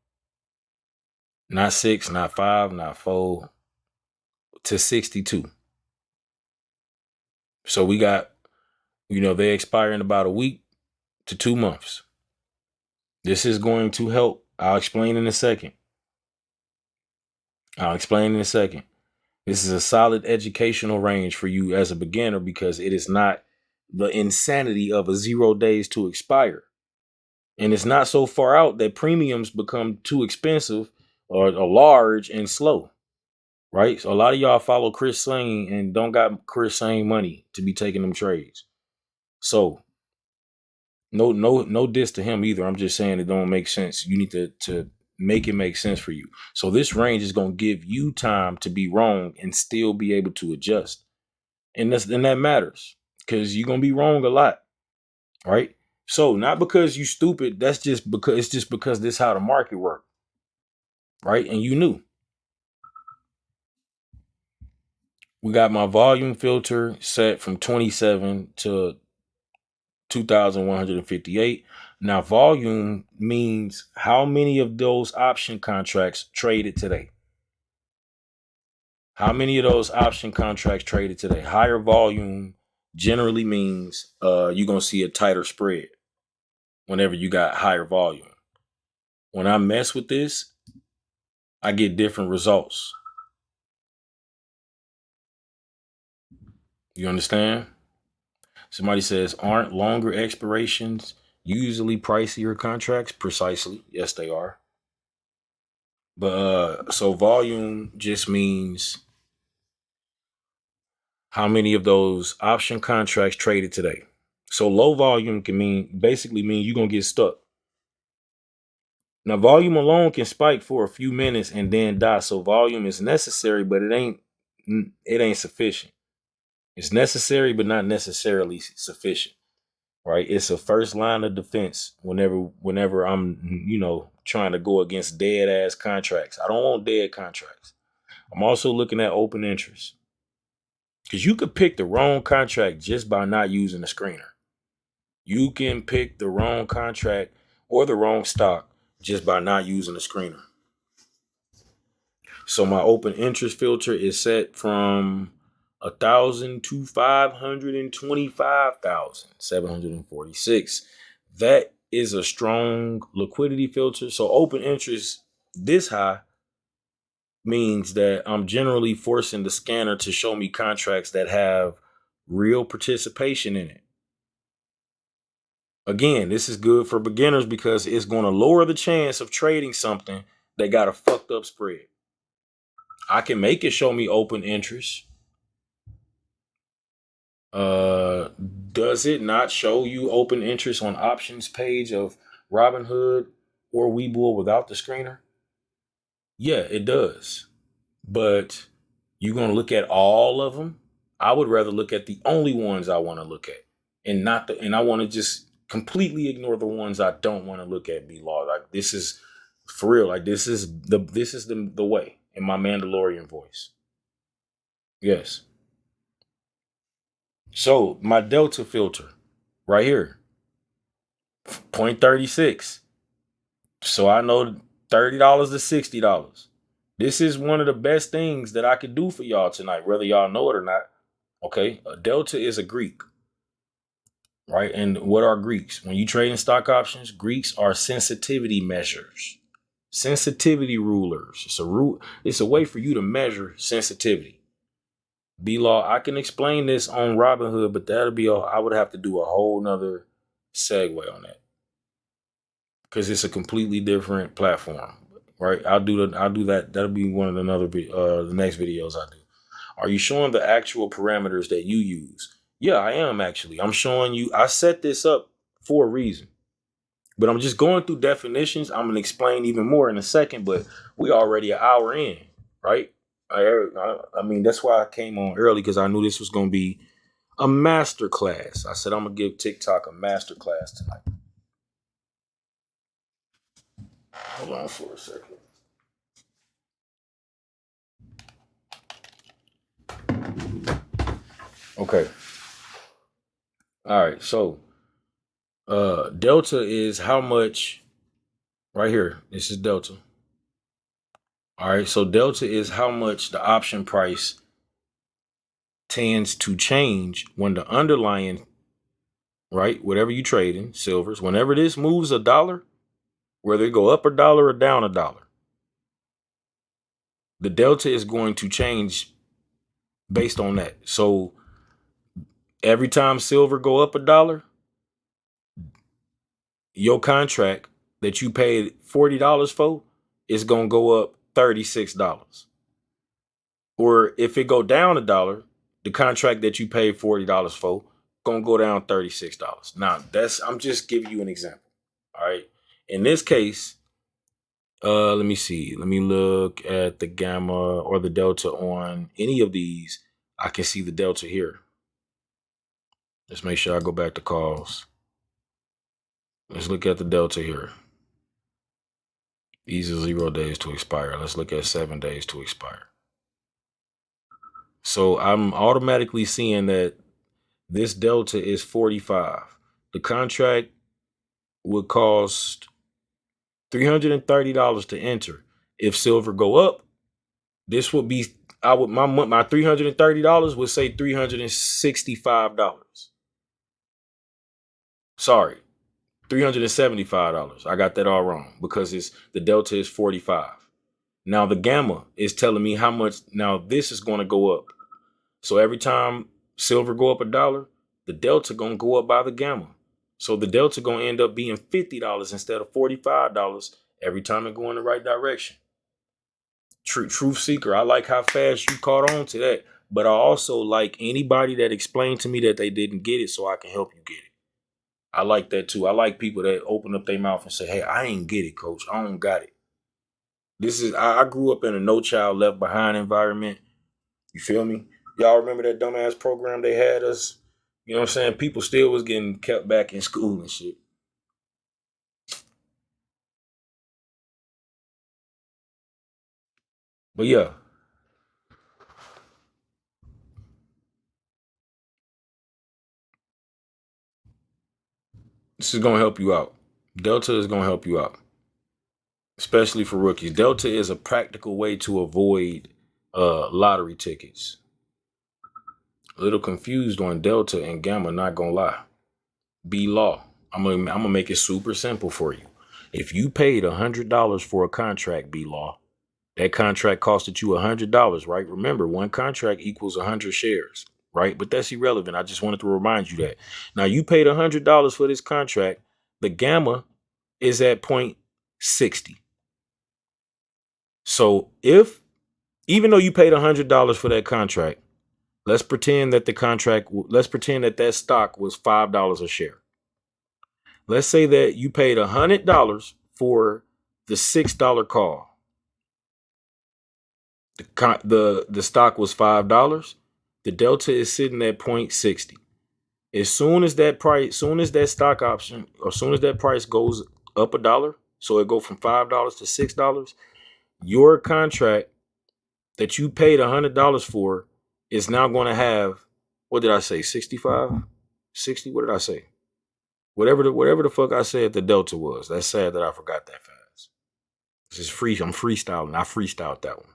Not 6, not 5, not 4, to 62. So we got, they expire in about a week to 2 months. This is going to help. I'll explain in a second. This is a solid educational range for you as a beginner because it is not the insanity of a 0 days to expire. And it's not so far out that premiums become too expensive or large and slow, right? So a lot of y'all follow Chris Sane and don't got Chris Sane money to be taking them trades. So no diss to him either. I'm just saying it don't make sense. You need to make it make sense for you. So this range is going to give you time to be wrong and still be able to adjust. And that matters because you're going to be wrong a lot, right? So not because you stupid, that's just because this is how the market works, right? And you knew. We got my volume filter set from 27 to 2,158. Now, volume means how many of those option contracts traded today. How many of those option contracts traded today? Higher volume generally means you're going to see a tighter spread whenever you got higher volume. When I mess with this, I get different results. You understand? Somebody says, aren't longer expirations usually pricier contracts? Precisely. Yes, they are. But so volume just means how many of those option contracts traded today. So low volume can basically mean you're going to get stuck. Now, volume alone can spike for a few minutes and then die. So volume is necessary, but it ain't sufficient. It's necessary, but not necessarily sufficient. Right? It's a first line of defense whenever I'm, trying to go against dead ass contracts. I don't want dead contracts. I'm also looking at open interest. Because you could pick the wrong contract just by not using the screener. You can pick the wrong contract or the wrong stock just by not using the screener. So my open interest filter is set from 1,000 to 525,746. That is a strong liquidity filter. So open interest this high means that I'm generally forcing the scanner to show me contracts that have real participation in it. Again, this is good for beginners because it's going to lower the chance of trading something that got a fucked up spread. I can make it show me open interest. Does it not show you open interest on options page of Robinhood or Webull without the screener? Yeah, it does. But you're going to look at all of them? I would rather look at the only ones I want to look at and I want to just completely ignore the ones I don't want to look at. Be law. Like this is for real. Like this is the way in my Mandalorian voice. Yes. So my Delta filter right here, 0.36. So I know $30 to $60. This is one of the best things that I could do for y'all tonight, whether y'all know it or not. Okay, a Delta is a Greek, right? And what are Greeks? When you trade in stock options, Greeks are sensitivity measures, sensitivity rulers. It's a way for you to measure sensitivity. B-Law, I can explain this on Robinhood, but I would have to do a whole nother segue on that because it's a completely different platform, right? I'll do that. That'll be one of the next videos I do. Are you showing the actual parameters that you use? Yeah, I am actually. I'm showing you. I set this up for a reason, but I'm just going through definitions. I'm gonna explain even more in a second, but we already an hour in, right? I mean, that's why I came on early because I knew this was gonna be a master class. I said I'm gonna give TikTok a master class tonight. Hold on for a second. Okay. All right. So Delta is how much, right here. This is delta. All right. So delta is how much the option price tends to change when the underlying, right, whatever you trade in, silvers, whenever this moves a dollar, whether it go up a dollar or down a dollar, the delta is going to change based on that. So every time silver go up a dollar, your contract that you paid $40 for is going to go up $36. Or if it go down a dollar, the contract that you paid $40 for going to go down $36. Now, I'm just giving you an example. All right. In this case, let me see. Let me look at the gamma or the delta on any of these. I can see the delta here. Let's make sure I go back to calls. Let's look at the delta here. These are 0 days to expire. Let's look at 7 days to expire. So I'm automatically seeing that this delta is 45. The contract would cost $330 to enter. If silver go up, this would be, my $330 would say $365. Sorry, $375. I got that all wrong because the delta is 45. Now the gamma is telling me how much. Now this is going to go up. So every time silver go up a dollar, the delta going to go up by the gamma. So the delta going to end up being $50 instead of $45 every time it go in the right direction. Truth seeker, I like how fast you caught on to that. But I also like anybody that explained to me that they didn't get it so I can help you get it. I like that too. I like people that open up their mouth and say, hey, I ain't get it, coach. I don't got it. I grew up in a no child left behind environment. You feel me? Y'all remember that dumbass program they had us? You know what I'm saying? People still was getting kept back in school and shit. But yeah. This is going to help you out. Delta is going to help you out, especially for rookies. Delta is a practical way to avoid lottery tickets. A little confused on Delta and Gamma, not going to lie. B law. I'm gonna make it super simple for you. If you paid $100 for a contract, B law, that contract costed you $100, right? Remember, one contract equals 100 shares, right? But that's irrelevant. I just wanted to remind you that. Now you paid $100 for this contract. The gamma is at 0.60. So even though you paid $100 for that contract, let's pretend that that stock was $5 a share. Let's say that you paid $100 for the $6 call. The stock was $5. The delta is sitting at 0.60. As soon as that stock option, or soon as that price goes up a dollar, so it go from $5 to $6, your contract that you paid $100 for is now going to have, what did I say, 65, 60? What did I say? Whatever the fuck I said the delta was. That's sad that I forgot that fast. This is free. I'm freestyling. I freestyled that one.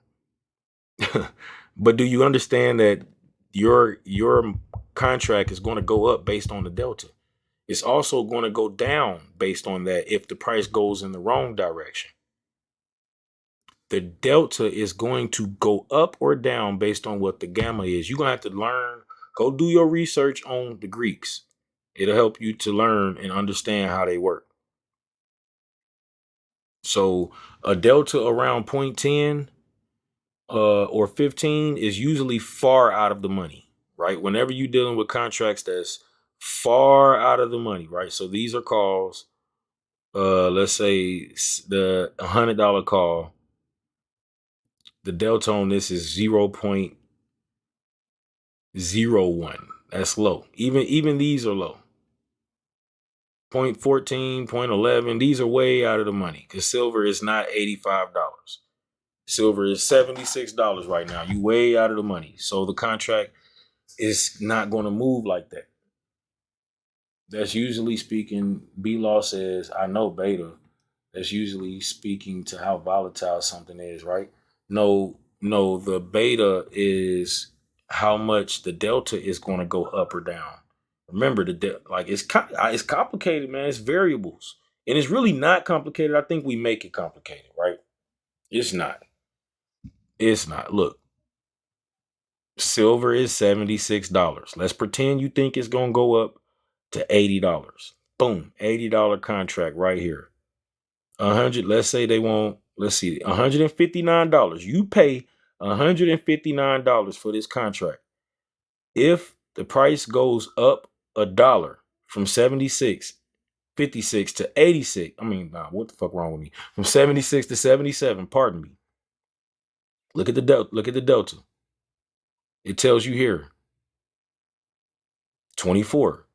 But do you understand that your contract is going to go up based on the delta? It's also going to go down based on that if the price goes in the wrong direction. The delta is going to go up or down based on what the gamma is. You're going to have to go do your research on the Greeks. It'll help you to learn and understand how they work. So a delta around 0.10 or 15 is usually far out of the money, right? Whenever you're dealing with contracts that's far out of the money, right? So these are calls, let's say the $100 call, the delta on this is 0.01. That's low. Even these are low. 0.14, 0.11, these are way out of the money because silver is not $85. Silver is $76 right now. You way out of the money. So the contract is not going to move like that. That's usually speaking. B Law says, I know beta. That's usually speaking to how volatile something is, right? No, no, the beta is how much the delta is going to go up or down. Remember like it's complicated, man. It's variables, and it's really not complicated. I think we make it complicated, right? It's not. It's not. Look, silver is $76. Let's pretend you think it's going to go up to $80. Boom, $80 contract right here. 100, let's say they want, let's see, $159. You pay $159 for this contract. If the price goes up a dollar from 56 to 86, I mean, nah, what the fuck wrong with me? From 76 to 77, pardon me. Look at the delta. It tells you here 24.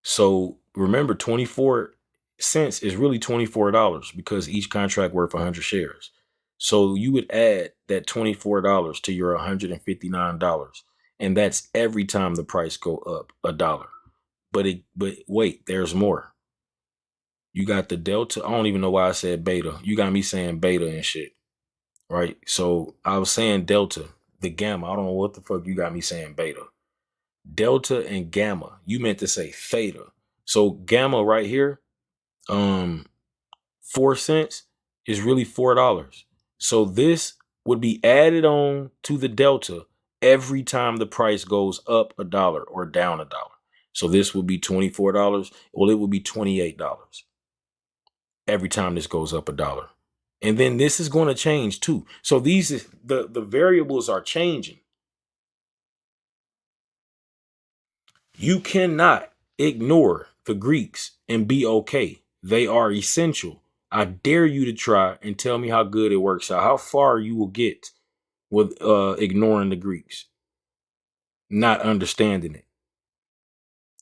So remember, 24 cents is really $24 because each contract worth 100 shares. So you would add that $24 to your $159, and that's every time the price go up a dollar. But wait, there's more. You got the delta. I don't even know why I said beta. You got me saying beta and shit, right? So I was saying delta, the gamma. I don't know what the fuck you got me saying beta. Delta and gamma. You meant to say theta. So gamma right here, 4 cents is really $4. So this would be added on to the delta every time the price goes up a dollar or down a dollar. So this would be $24. Well, it would be $28 every time this goes up a dollar. And then this is going to change too. So the variables are changing. You cannot ignore the Greeks and be okay. They are essential. I dare you to try and tell me how good it works out, how far you will get with ignoring the Greeks, not understanding it.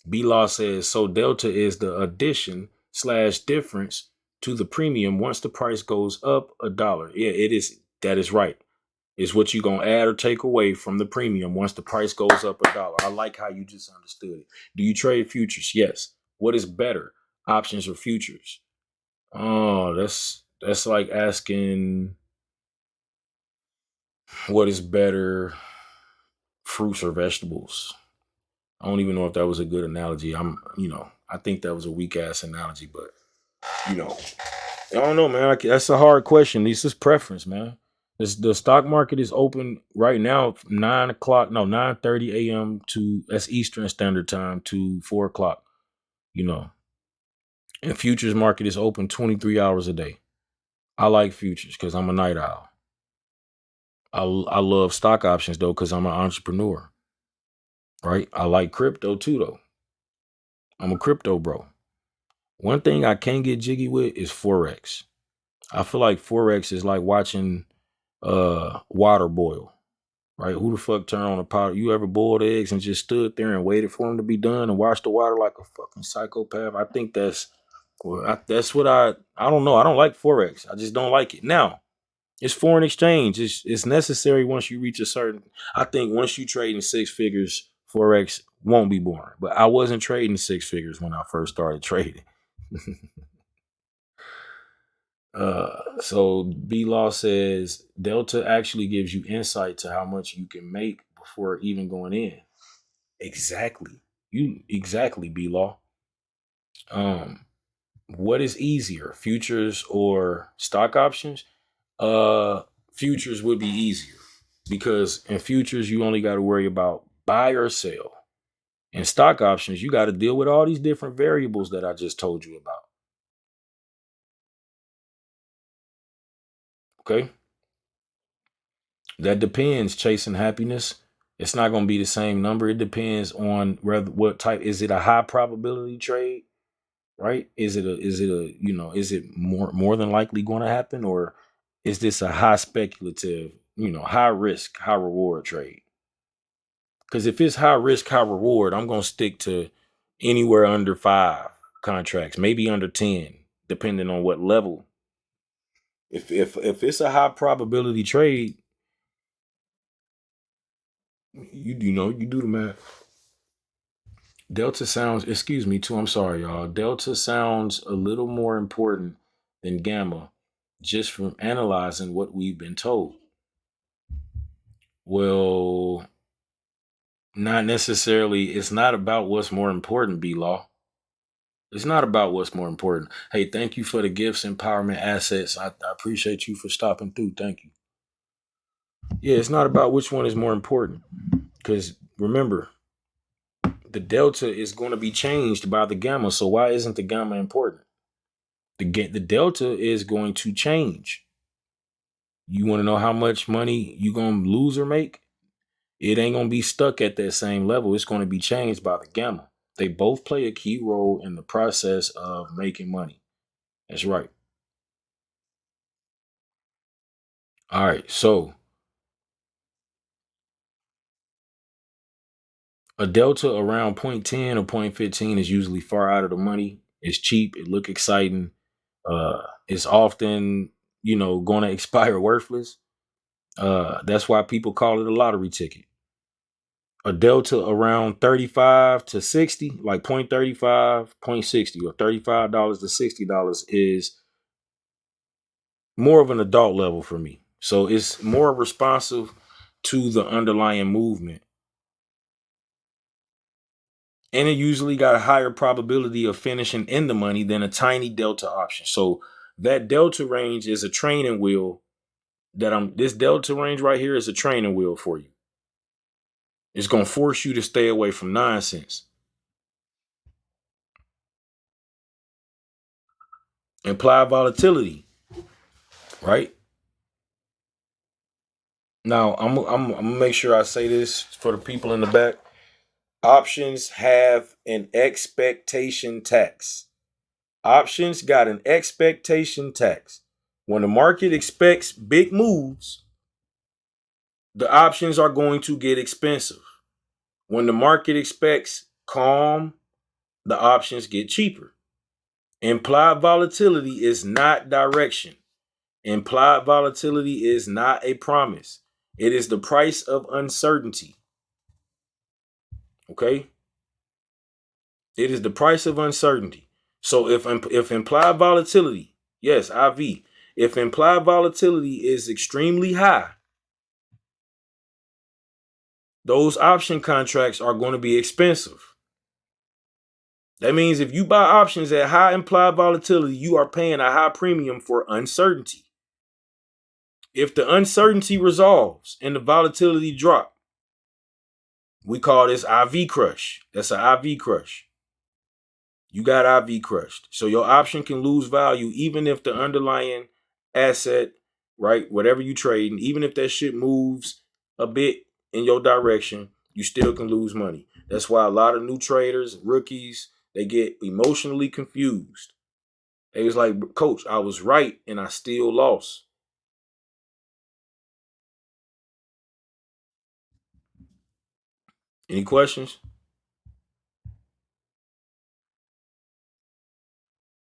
B Law says, so delta is the addition slash difference to the premium once the price goes up a dollar. Yeah, it is. That is right. It's what you're going to add or take away from the premium once the price goes up a dollar. I like how you just understood it. Do you trade futures? Yes. What is better, options or futures? Oh, that's like asking what is better, fruits or vegetables. I don't even know if that was a good analogy. I think that was a weak ass analogy, but you know, I don't know, man. That's a hard question. This is preference, man. The stock market is open right now, 9 o'clock, no, 9:30 a.m. to that's Eastern Standard Time to 4 o'clock. You know, and futures market is open 23 hours a day. I like futures because I'm a night owl. I love stock options though because I'm an entrepreneur, right? I like crypto too though. I'm a crypto bro. One thing I can't get jiggy with is forex. I feel like forex is like watching water boil. Right? Who the fuck turned on the pot? You ever boiled eggs and just stood there and waited for them to be done and watched the water like a fucking psychopath? I think that's what I don't know. I don't like forex. I just don't like it. Now it's foreign exchange. It's necessary once you reach a certain. I think once you trade in six figures, forex won't be boring. But I wasn't trading six figures when I first started trading. So B Law says Delta actually gives you insight to how much you can make before even going in. Exactly. You exactly, B Law. Um, what is easier, futures or stock options? Uh, Futures would be easier because in futures you only got to worry about buy or sell. In stock options, you got to deal with all these different variables that I just told you about. Okay. That depends. Chasing happiness. It's not going to be the same number. It depends on whether what type. Is it a high probability trade? Right? Is it more than likely going to happen, or is this a high speculative, high risk, high reward trade? Because if it's high risk, high reward, I'm going to stick to anywhere under 5 contracts, maybe under 10, depending on what level. If it's a high probability trade, you do the math. Delta sounds, excuse me too, I'm sorry, y'all. Delta sounds a little more important than gamma just from analyzing what we've been told. Well, not necessarily. It's not about what's more important, B Law. It's not about what's more important. Hey, thank you for the gifts, empowerment, assets. I appreciate you for stopping through. Thank you. Yeah, it's not about which one is more important. Because remember, the delta is going to be changed by the gamma. So why isn't the gamma important? The delta is going to change. You want to know how much money you gonna lose or make? It ain't gonna be stuck at that same level. It's gonna be changed by the gamma. They both play a key role in the process of making money. That's right. All right. So a delta around point 0.10 or point 0.15 is usually far out of the money. It's cheap. It look exciting. It's often, going to expire worthless. That's why people call it a lottery ticket. A delta around 35 to 60, like point 0.35, point 0.60, or $35 to $60 is more of an adult level for me. So it's more responsive to the underlying movement. And it usually got a higher probability of finishing in the money than a tiny delta option. So that delta range is a training wheel this delta range right here is a training wheel for you. It's going to force you to stay away from nonsense. Implied volatility, right? Now, I'm going to make sure I say this for the people in the back. Options have an expectation tax. Options got an expectation tax. When the market expects big moves, the options are going to get expensive. When the market expects calm, the options get cheaper. Implied volatility is not direction. Implied volatility is not a promise. It is the price of uncertainty. Okay? It is the price of uncertainty. So if implied volatility, yes, IV, if implied volatility is extremely high, those option contracts are going to be expensive. That means if you buy options at high implied volatility, you are paying a high premium for uncertainty. If the uncertainty resolves and the volatility drop, we call this IV crush. That's an IV crush. You got IV crushed. So your option can lose value even if the underlying asset, right, whatever you trading, even if that shit moves a bit in your direction, you still can lose money. That's why a lot of new traders, rookies, they get emotionally confused. They was like, Coach, I was right and I still lost. Any questions?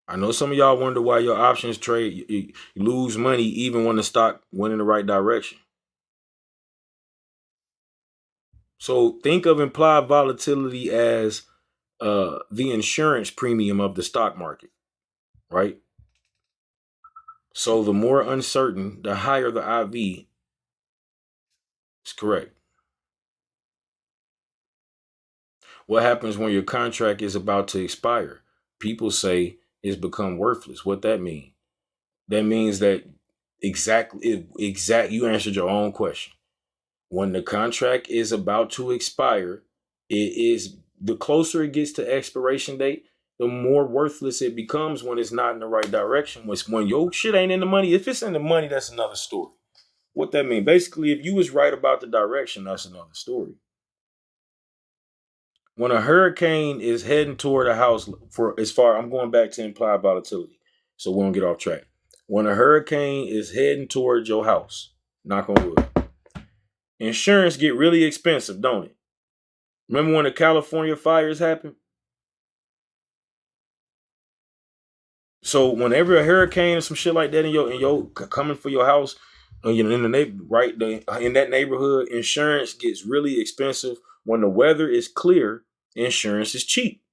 I know some of y'all wonder why your options trade, you lose money even when the stock went in the right direction. So think of implied volatility as the insurance premium of the stock market, right? So the more uncertain, the higher the IV is correct. What happens when your contract is about to expire? People say it's become worthless. What that mean? That means that you answered your own question. When the contract is about to expire, it is the closer it gets to expiration date, the more worthless it becomes when it's not in the right direction. When your shit ain't in the money, if it's in the money, that's another story. What that mean? Basically, if you was right about the direction, that's another story. When a hurricane is heading toward a house, I'm going back to implied volatility, so we won't get off track. When a hurricane is heading towards your house, knock on wood, insurance get really expensive, don't it? Remember when the California fires happened? So whenever a hurricane or some shit like that in your coming for your house, in that neighborhood, insurance gets really expensive when the weather is clear insurance is cheap.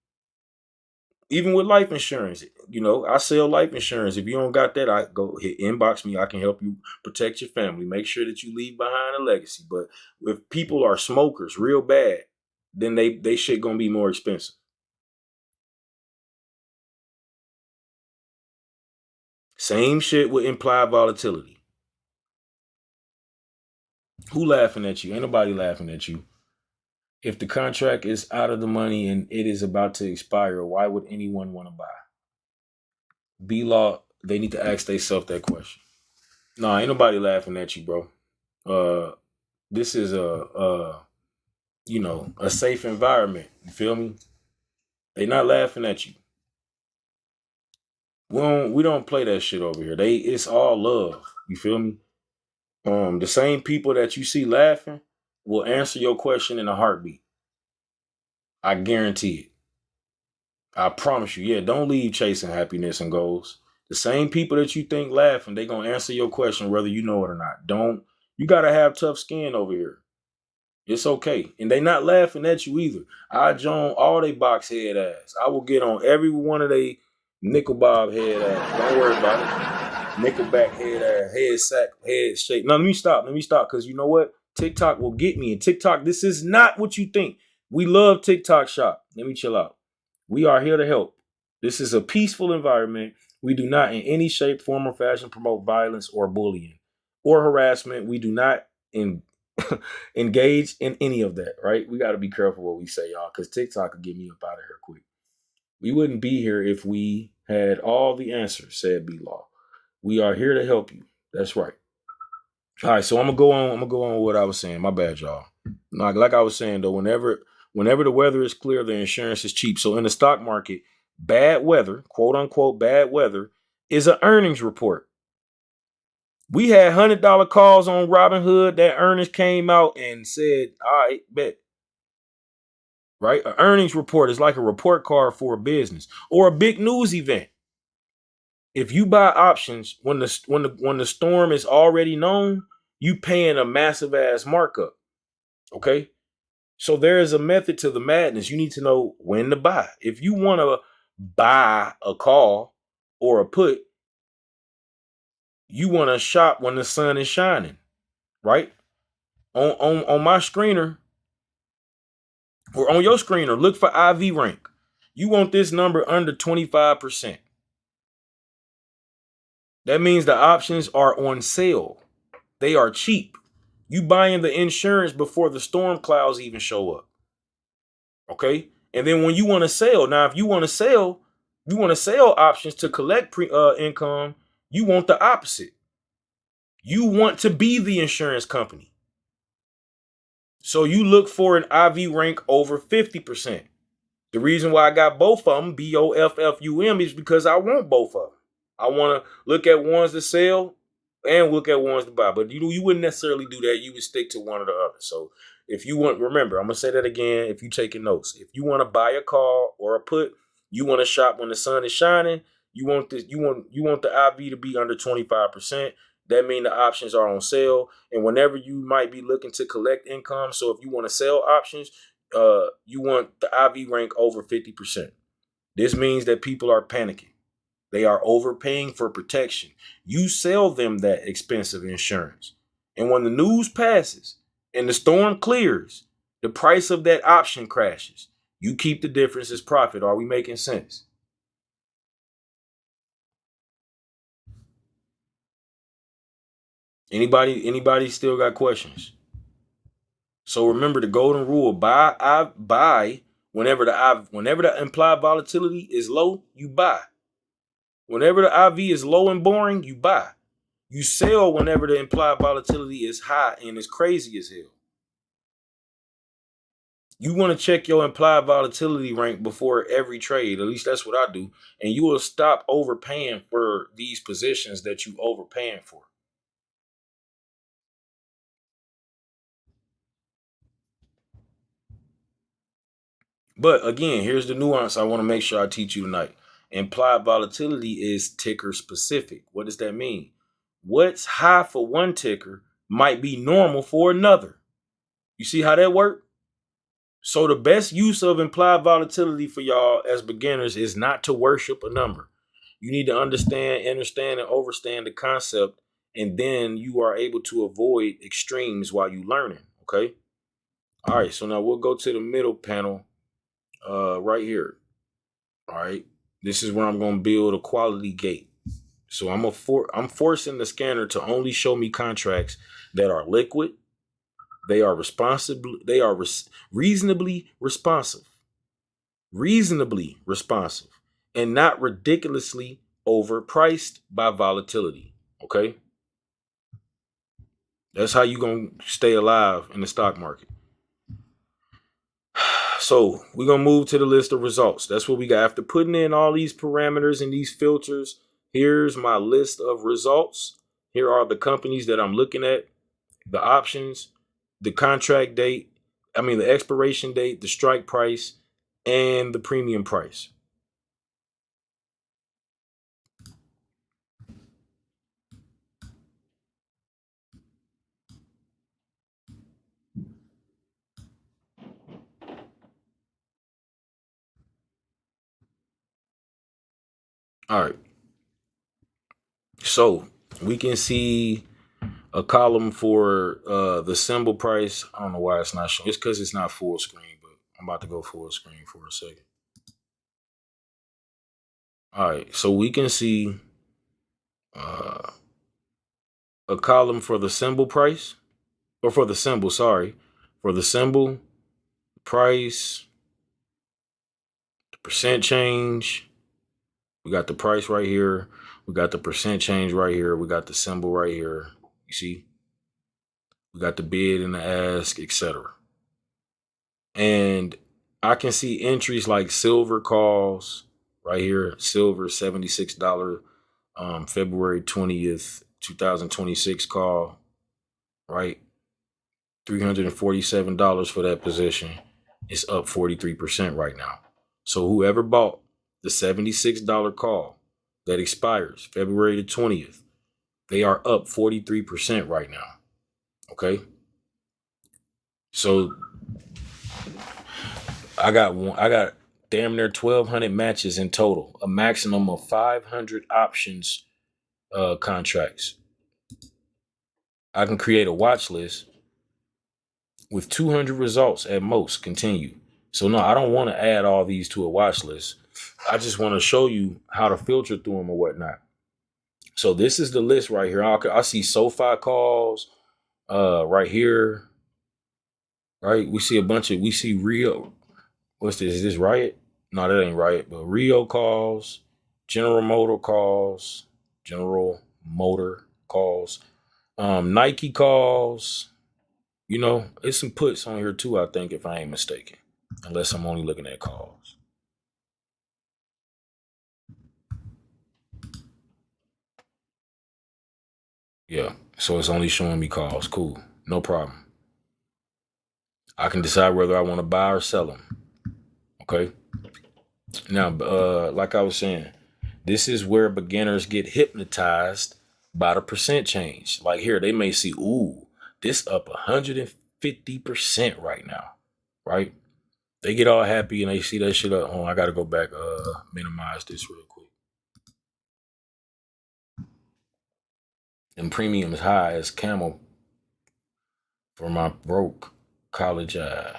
Even with life insurance, I sell life insurance. If you don't got that, I go hit inbox me. I can help you protect your family. Make sure that you leave behind a legacy. But if people are smokers real bad, then they shit gonna be more expensive. Same shit with implied volatility. Who laughing at you? Ain't nobody laughing at you. If the contract is out of the money and it is about to expire, why would anyone want to buy? B-Law, they need to ask themselves that question. No, ain't nobody laughing at you, bro. This is a safe environment. You feel me? They not laughing at you. We don't play that shit over here. It's all love. You feel me? The same people that you see laughing will answer your question in a heartbeat. I guarantee it. I promise you. Yeah, don't leave chasing happiness and goals. The same people that you think laughing, they gonna answer your question whether you know it or not. You gotta have tough skin over here. It's okay. And they not laughing at you either. I join all they box head ass. I will get on every one of they nickel bob head ass. Don't worry about it. Nickelback head ass, head sack, head shake. No, let me stop. Because you know what? TikTok will get me. And TikTok, this is not what you think. We love TikTok shop. Let me chill out. We are here to help. This is a peaceful environment. We do not in any shape, form, or fashion promote violence or bullying or harassment. We do not engage in any of that, right? We got to be careful what we say, y'all, because TikTok could get me up out of here quick. We wouldn't be here if we had all the answers, said B-Law. We are here to help you. That's right. All right, so I'm gonna go on with what I was saying. My bad, y'all. Like I was saying though, whenever the weather is clear, the insurance is cheap. So in the stock market, bad weather, quote unquote bad weather, is an earnings report. We had $100 calls on Robinhood. That earnings came out and said, all right, bet. Right? An earnings report is like a report card for a business or a big news event. If you buy options when the storm is already known, you paying a massive ass markup. Okay? So there is a method to the madness. You need to know when to buy. If you want to buy a call or a put, you want to shop when the sun is shining, right? On my screener or on your screener, look for IV rank. You want this number under 25%. That means the options are on sale. They are cheap. You buying the insurance before the storm clouds even show up. Okay? And then when you want to sell, now if you want to sell options to collect income, you want the opposite. You want to be the insurance company. So you look for an IV rank over 50%. The reason why I got both of them, BOFFUM, is because I want both of them. I want to look at ones that sell and look at ones to buy. But you wouldn't necessarily do that. You would stick to one or the other. So if you want, remember, I'm going to say that again if you're taking notes. If you want to buy a call or a put, you want to shop when the sun is shining, you want the IV to be under 25%. That means the options are on sale. And whenever you might be looking to collect income, so if you want to sell options, you want the IV rank over 50%. This means that people are panicking. They are overpaying for protection. You sell them that expensive insurance. And when the news passes and the storm clears, the price of that option crashes. You keep the difference as profit. Are we making sense? Anybody still got questions? So remember the golden rule: buy whenever the implied volatility is low, you buy. Whenever the IV is low and boring, you buy. You sell whenever the implied volatility is high and is crazy as hell. You want to check your implied volatility rank before every trade. At least that's what I do. And you will stop overpaying for these positions that you overpaying for. But again, here's the nuance I want to make sure I teach you tonight. Implied volatility is ticker specific. What does that mean? What's high for one ticker might be normal for another. You see how that works? So the best use of implied volatility for y'all as beginners is not to worship a number. You need to understand, and overstand the concept, and then you are able to avoid extremes while you learning. Okay. All right. So now we'll go to the middle panel, right here. All right. This is where I'm going to build a quality gate. So I'm forcing the scanner to only show me contracts that are liquid. They are responsible. They are reasonably responsive, and not ridiculously overpriced by volatility. Okay, that's how you gonna stay alive in the stock market. So we're gonna move to the list of results. That's what we got. After putting in all these parameters and these filters, here's my list of results. Here are the companies that I'm looking at, the options, the contract date, the expiration date, the strike price, and the premium price. All right. So we can see a column for the symbol price. I don't know why it's not showing. It's because it's not full screen, but I'm about to go full screen for a second. All right. So we can see uh, a column for the symbol price, or for the symbol, sorry. For the symbol, price, the percent change. We got the price right here. We got the percent change right here. We got the symbol right here. You see? We got the bid and the ask, etc. And I can see entries like silver calls right here. Silver $76, February 20th, 2026 call, right? $347 for that position. It's up 43% right now. So whoever bought the $76 call that expires February the 20th, they are up 43% right now. Okay. So I got damn near 1,200 matches in total, a maximum of 500 options contracts. I can create a watch list with 200 results at most. Continue. So no, I don't want to add all these to a watch list. I just want to show you how to filter through them or whatnot. So this is the list right here. I see SoFi calls right here. Right, we see Rio. What's this? Is this Riot? No, that ain't Riot. But Rio calls, General Motor calls, Nike calls. It's some puts on here too, I think, if I ain't mistaken. Unless I'm only looking at calls. Yeah. So it's only showing me calls. Cool. No problem. I can decide whether I want to buy or sell them. Okay. Now, like I was saying, this is where beginners get hypnotized by the percent change. Like here, they may see, ooh, this up 150% right now, right? They get all happy and they see that shit up. Oh, I got to go back, minimize this real quick. And premium is high as camel for my broke college eye.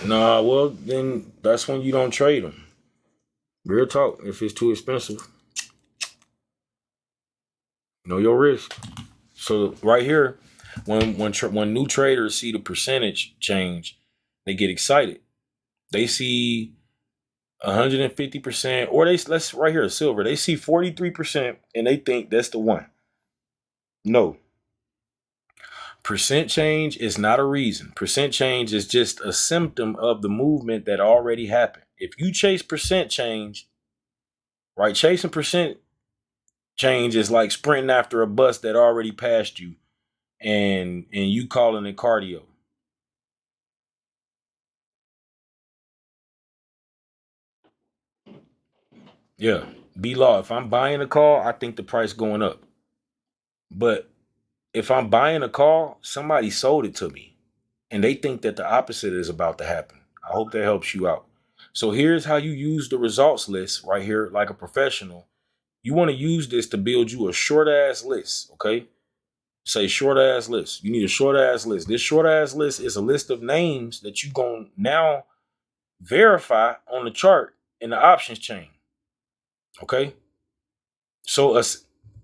Nah, well, then that's when you don't trade them. Real talk, if it's too expensive, know your risk. So right here, when new traders see the percentage change, they get excited. They see 150%, or let's right here silver. They see 43%, and they think that's the one. No, percent change is not a reason. Percent change is just a symptom of the movement that already happened. If you chase percent change, right, chasing percent change is like sprinting after a bus that already passed you, and you calling it cardio. Yeah. B law. If I'm buying a call, I think the price going up. But if I'm buying a call, somebody sold it to me. And they think that the opposite is about to happen. I hope that helps you out. So here's how you use the results list right here, like a professional. You want to use this to build you a short ass list, okay? Say short ass list. You need a short ass list. This short ass list is a list of names that you going to now verify on the chart in the options chain, okay? So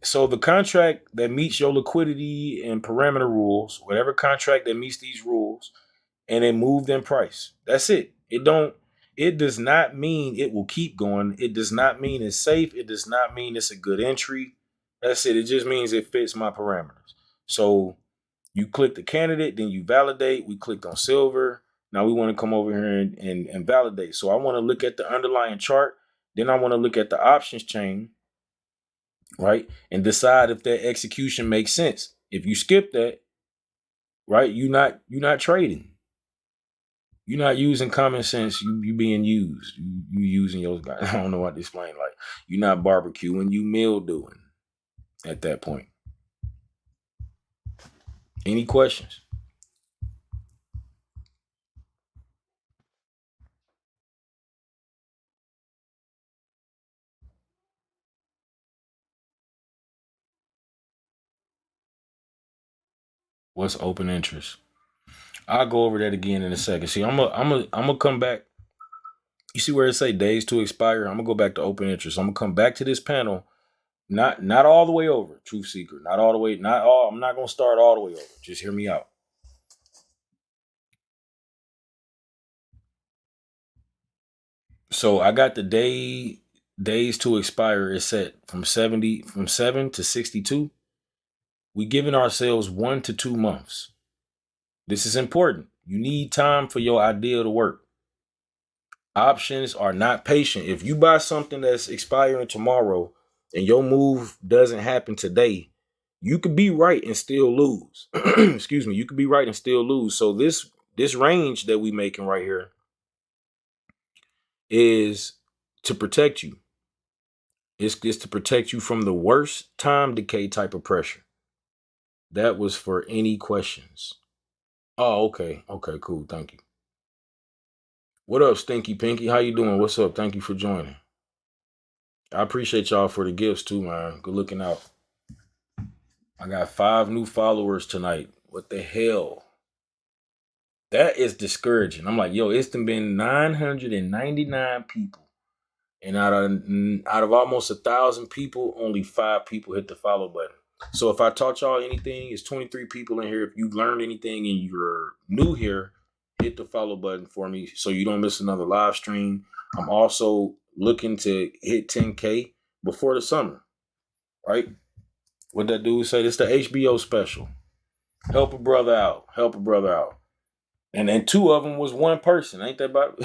so the contract that meets your liquidity and parameter rules, whatever contract that meets these rules, and it moved in price. That's it. It does not mean it will keep going. It does not mean it's safe. It does not mean it's a good entry. That's it. It just means it fits my parameters. So you click the candidate, then you validate. We clicked on silver. Now we want to come over here and validate. So I want to look at the underlying chart. Then I want to look at the options chain, right? And decide if that execution makes sense. If you skip that, right, you're not trading. You're not using common sense. You being used. You using your. I don't know what to explain. Like you're not barbecuing. You mildewing at that point. Any questions? What's open interest? I'll go over that again in a second. See, I'm gonna come back. You see where it say days to expire? I'm gonna go back to open interest. I'm gonna come back to this panel. Not all the way over, truth seeker. Not all the way. Not all. I'm not gonna start all the way over. Just hear me out. So I got the days to expire is set from 7 to 62. We giving ourselves 1 to 2 months. This is important. You need time for your idea to work. Options are not patient. If you buy something that's expiring tomorrow and your move doesn't happen today, you could be right and still lose. Excuse me. You could be right and still lose. So this range that we making right here is to protect you. It's to protect you from the worst time decay type of pressure. That was for any questions. Oh, okay. Okay, cool. Thank you. What up, Stinky Pinky? How you doing? What's up? Thank you for joining. I appreciate y'all for the gifts too, man. Good looking out. I got 5 new followers tonight. What the hell? That is discouraging. I'm like, yo, it's been 999 people. And out of almost 1,000 people, only 5 people hit the follow button. So if I taught y'all anything, it's 23 people in here. If you learned anything and you're new here, hit the follow button for me so you don't miss another live stream. I'm also looking to hit 10K before the summer, right? What that dude say? It's the HBO special. Help a brother out. Help a brother out. And then 2 of them was one person. Ain't that about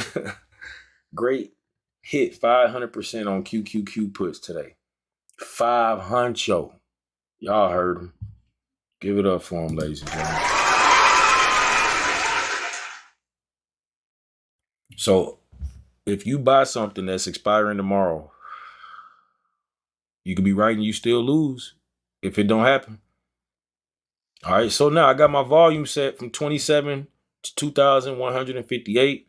great hit 500% on QQQ puts today. 500. Y'all heard him. Give it up for him, ladies and gentlemen. So if you buy something that's expiring tomorrow, you could be right and you still lose if it don't happen. All right, so now I got my volume set from 27 to 2,158.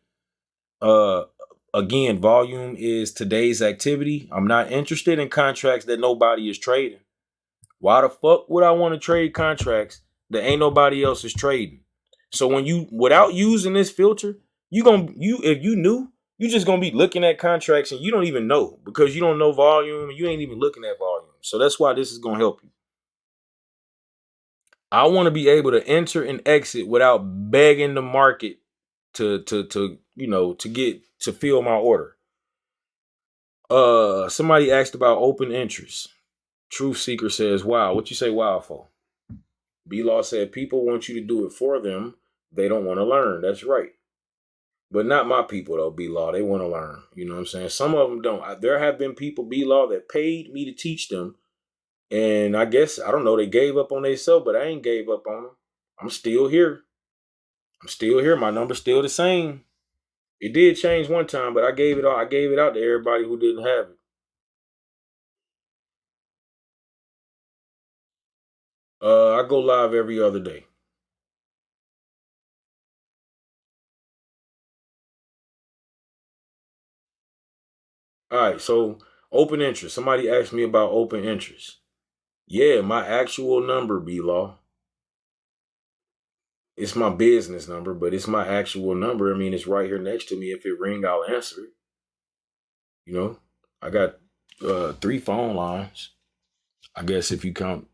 Again, volume is today's activity. I'm not interested in contracts that nobody is trading. Why the fuck would I want to trade contracts that ain't nobody else is trading? So when you without using this filter, if you knew, you just gonna be looking at contracts and you don't even know because you don't know volume and you ain't even looking at volume. So that's why this is gonna help you. I want to be able to enter and exit without begging the market to fill my order. Somebody asked about open interest. Truth Seeker says, wow, what you say wow for? B-Law said people want you to do it for them. They don't want to learn. That's right. But not my people though, B-Law. They want to learn. You know what I'm saying? Some of them don't. There have been people, B-Law, that paid me to teach them. And I guess, I don't know, they gave up on themselves, but I ain't gave up on them. I'm still here. I'm still here. My number's still the same. It did change one time, but I gave it out to everybody who didn't have it. I go live every other day. All right, so open interest. Somebody asked me about open interest. Yeah, my actual number, B-Law. It's my business number, but it's my actual number. I mean, it's right here next to me. If it ring, I'll answer it. You know, I got 3 phone lines. I guess if you count,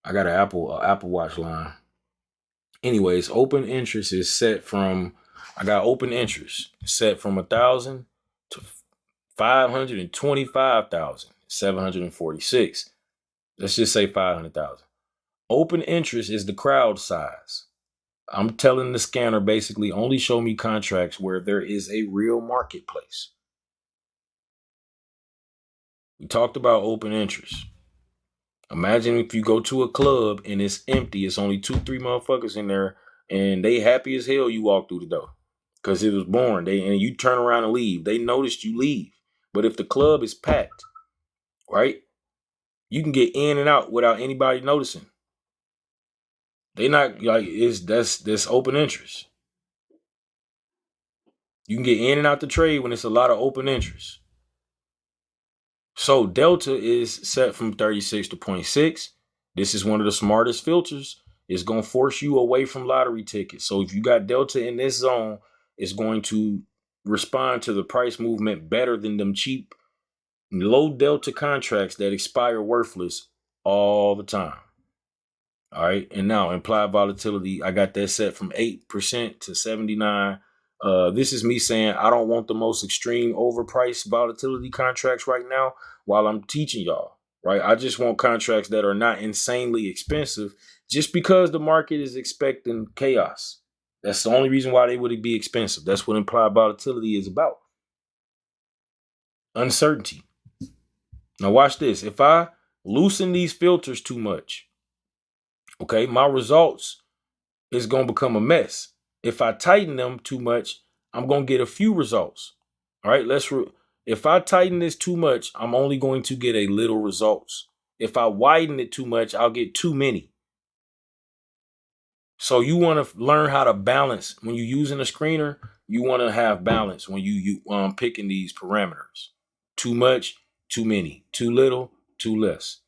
I got an Apple Watch line. Anyways, open interest is set from. I got open interest set from 1,000 to 525,746. Let's just say 500,000. Open interest is the crowd size. I'm telling the scanner basically only show me contracts where there is a real marketplace. We talked about open interest. Imagine if you go to a club and it's empty, it's only 2, 3 motherfuckers in there, and they happy as hell you walk through the door. Because it was boring. And you turn around and leave. They noticed you leave. But if the club is packed, right? You can get in and out without anybody noticing. They not like that's open interest. You can get in and out the trade when it's a lot of open interest. So delta is set from 36 to 0.6. This is one of the smartest filters. It's going to force you away from lottery tickets. So if you got delta in this zone, it's going to respond to the price movement better than them cheap low delta contracts that expire worthless all the time. All right. And now implied volatility, I got that set from 8% to 79. This is me saying I don't want the most extreme overpriced volatility contracts right now while I'm teaching y'all. Right. I just want contracts that are not insanely expensive just because the market is expecting chaos. That's the only reason why they would be expensive. That's what implied volatility is about. Uncertainty. Now watch this. If I loosen these filters too much, okay, my results is going to become a mess. If I tighten them too much, I'm going to get a few results. All right, if I tighten this too much, I'm only going to get a little results. If I widen it too much, I'll get too many. So you want to learn how to balance when you're using a screener. You want to have balance when you picking these parameters. Too much, too many. Too little, too less.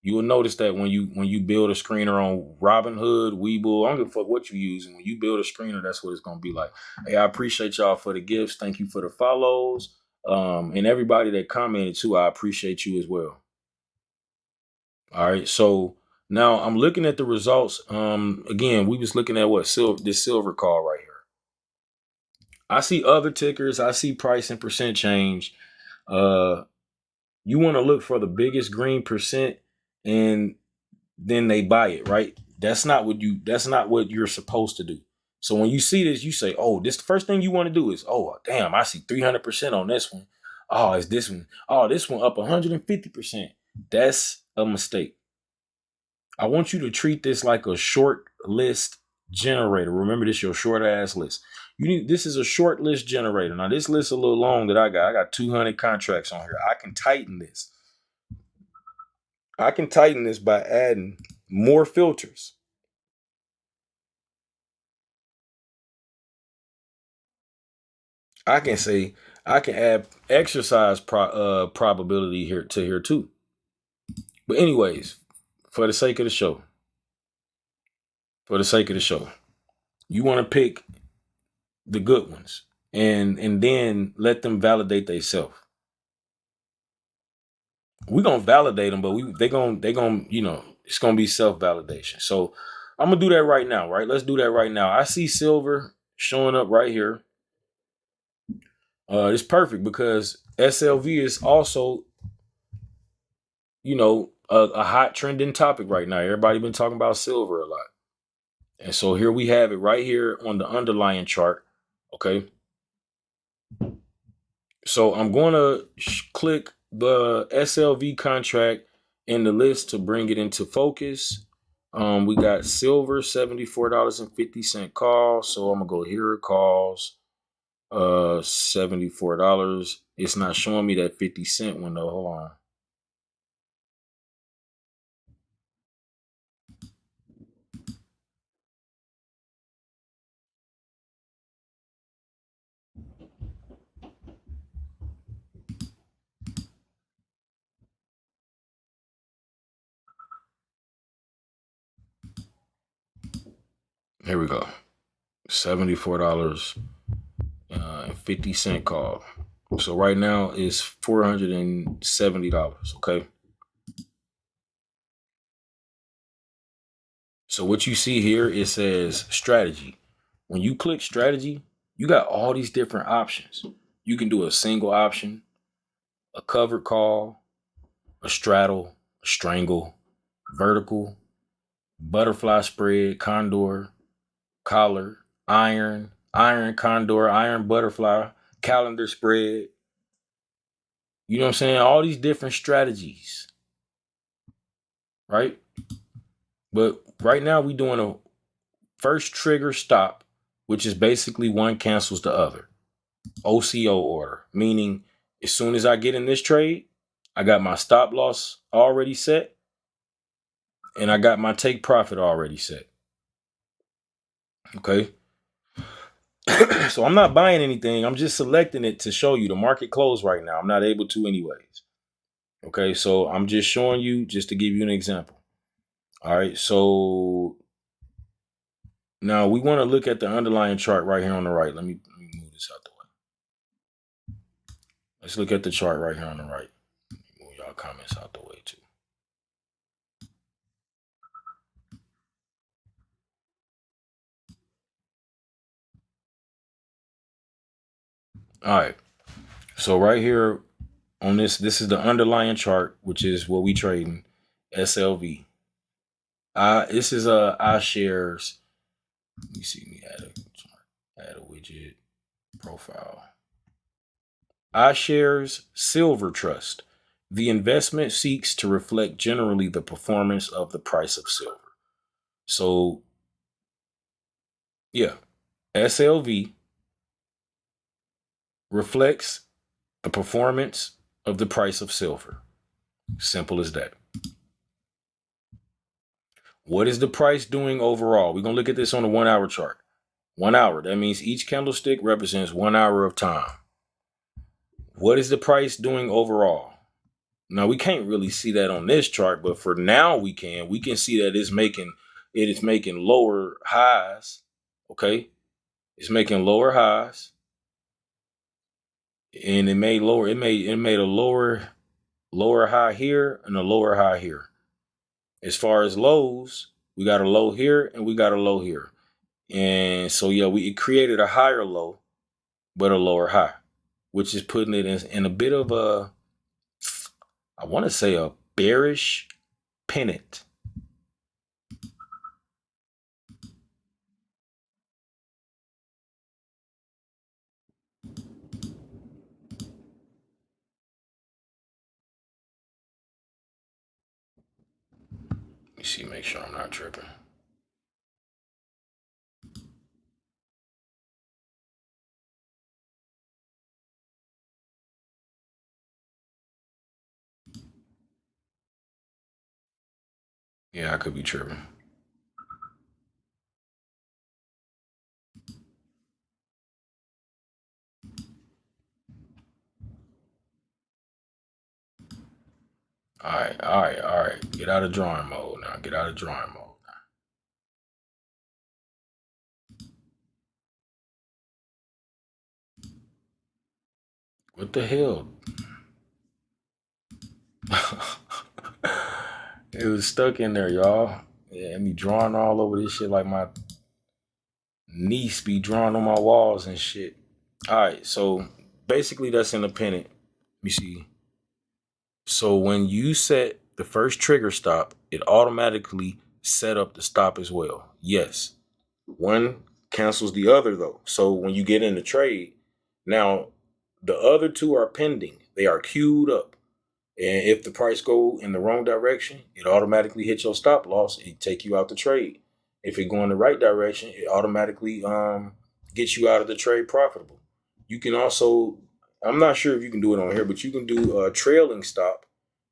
You will notice that when you build a screener on Robinhood, Webull, I don't give a fuck what you use. And when you build a screener, that's what it's gonna be like. Hey, I appreciate y'all for the gifts. Thank you for the follows. And everybody that commented too, I appreciate you as well. All right. So now I'm looking at the results. Again, we was looking at this silver call right here. I see other tickers, I see price and percent change. You want to look for the biggest green percent and then they buy it, right? That's not what you're supposed to do. So when you see this, you say, oh, this the first thing you want to do is, oh, damn, I see 300% on this one. Oh, it's this one. Oh, this one up 150%. That's a mistake. I want you to treat this like a short list generator. Remember, this your short ass list. This is a short list generator. Now, this list is a little long that I got. I got 200 contracts on here. I can tighten this. I can tighten this by adding more filters. I can say I can add exercise probability here too. But anyways, for the sake of the show, you want to pick the good ones and then let them validate themselves. We're gonna validate them, but they gonna it's gonna be self validation. So I'm gonna do that right now, right? Let's do that right now. I see silver showing up right here. It's perfect because SLV is also a hot trending topic right now. Everybody been talking about silver a lot. And so here we have it right here on the underlying chart. Okay. So I'm going to click the SLV contract in the list to bring it into focus. We got silver, $74.50 call. So I'm going to go here, calls, $74. It's not showing me that 50 cent window. Hold on. Here we go. $74.50 call. So right now it's $470. Okay. So what you see here, it says strategy. When you click strategy, you got all these different options. You can do a single option, a covered call, a straddle, a strangle, vertical, butterfly spread, condor, collar, iron, iron condor, iron butterfly, calendar spread. You know what I'm saying? All these different strategies, right? But right now we doing a first trigger stop, which is basically one cancels the other. OCO order, meaning as soon as I get in this trade, I got my stop loss already set and I got my take profit already set. Okay. So I'm not buying anything. I'm just selecting it to show you the market closed right now. I'm not able to anyways. Okay. So I'm just showing you just to give you an example. All right. So now we want to look at the underlying chart right here on the right. Let me move this out the way. Let's look at the chart right here on the right. Move y'all comments out the way too. All right. So right here on this is the underlying chart, which is what we trading, SLV. This is iShares. Let me see. Let me add a widget profile. iShares Silver Trust. The investment seeks to reflect generally the performance of the price of silver. So yeah, SLV reflects the performance of the price of silver. Simple as that. What is the price doing overall? We're going to look at this on the 1 hour chart. 1 hour. That means each candlestick represents 1 hour of time. What is the price doing overall? Now we can't really see that on this chart, but for now we can. We can see that it is making lower highs. Okay. It's making lower highs. And it made a lower high here and a lower high here. As far as lows, we got a low here and we got a low here. And so yeah, it created a higher low, but a lower high, which is putting it in a bit of I want to say a bearish pennant. Let me see, make sure I'm not tripping. Yeah, I could be tripping. All right. Get out of drawing mode now. Get out of drawing mode now. What the hell? It was stuck in there, y'all. Yeah, me drawing all over this shit like my niece be drawing on my walls and shit. All right, so basically that's independent. Let me see. So when you set the first trigger stop, it automatically set up the stop as well. Yes. One cancels the other though. So when you get in the trade, now the other two are pending. They are queued up. And if the price go in the wrong direction, it automatically hits your stop loss. It take you out the trade. If it go in the right direction, it automatically gets you out of the trade profitable. You can also, I'm not sure if you can do it on here, but you can do a trailing stop,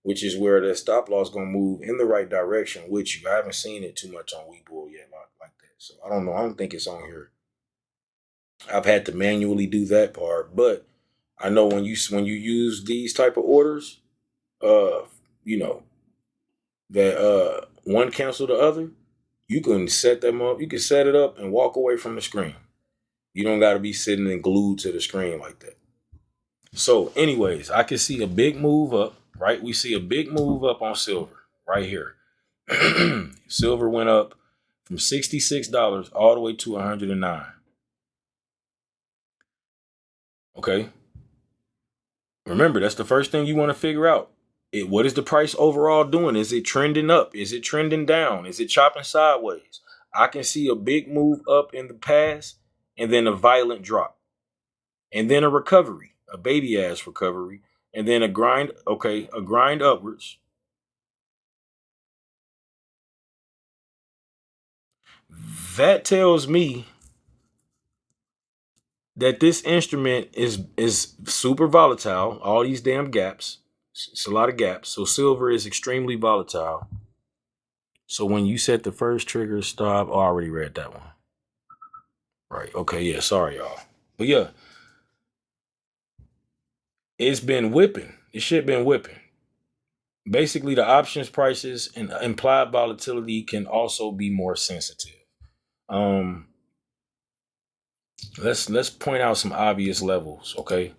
which is where the stop loss gonna move in the right direction with you. I haven't seen it too much on Webull yet like that, so I don't know. I don't think it's on here. I've had to manually do that part, but I know when you use these type of orders, uh, you know, that one cancel the other, You can set them up. You can set it up and walk away from the screen. You don't got to be sitting and glued to the screen like that. So, anyways, I can see a big move up, right? We see a big move up on silver right here. Silver went up from $66 all the way to $109. Okay. Remember, that's the first thing you want to figure out. What is the price overall doing? Is it trending up? Is it trending down? Is it chopping sideways? I can see a big move up in the past and then a violent drop. And then a recovery, a baby ass recovery, and then a grind, a grind upwards. That tells me that this instrument is super volatile. All these damn gaps. It's a lot of gaps. So silver is extremely volatile. So when you set the first trigger stop, I already read that one. Right. Okay. Yeah. Sorry, y'all. But yeah, it's been whipping. This shit been whipping. Basically, the options prices and implied volatility can also be more sensitive. Um, let's point out some obvious levels. Okay.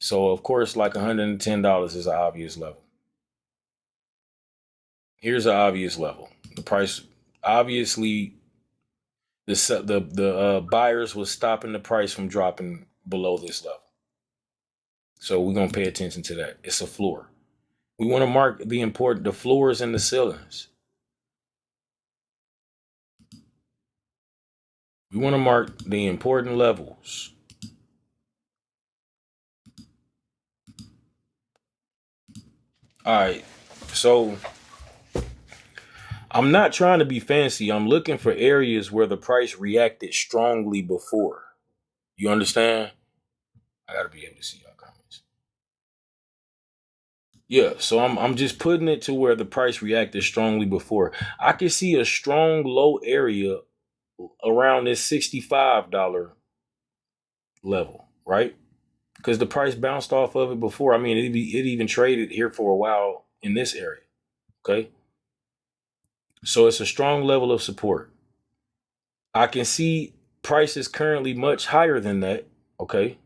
So of course, like $110 is an obvious level. Here's an obvious level. The price, obviously, the buyers was stopping the price from dropping below this level. So we're gonna pay attention to that. It's a floor. We want to mark the floors and the ceilings. We want to mark the important levels. All right. So I'm not trying to be fancy. I'm looking for areas where the price reacted strongly before. You understand? I gotta be able to see your comments. Yeah, so I'm just putting it to where the price reacted strongly before. I can see a strong low area around this $65 level, right? Because the price bounced off of it before. I mean, it even traded here for a while in this area. Okay, so it's a strong level of support. I can see prices currently much higher than that. Okay,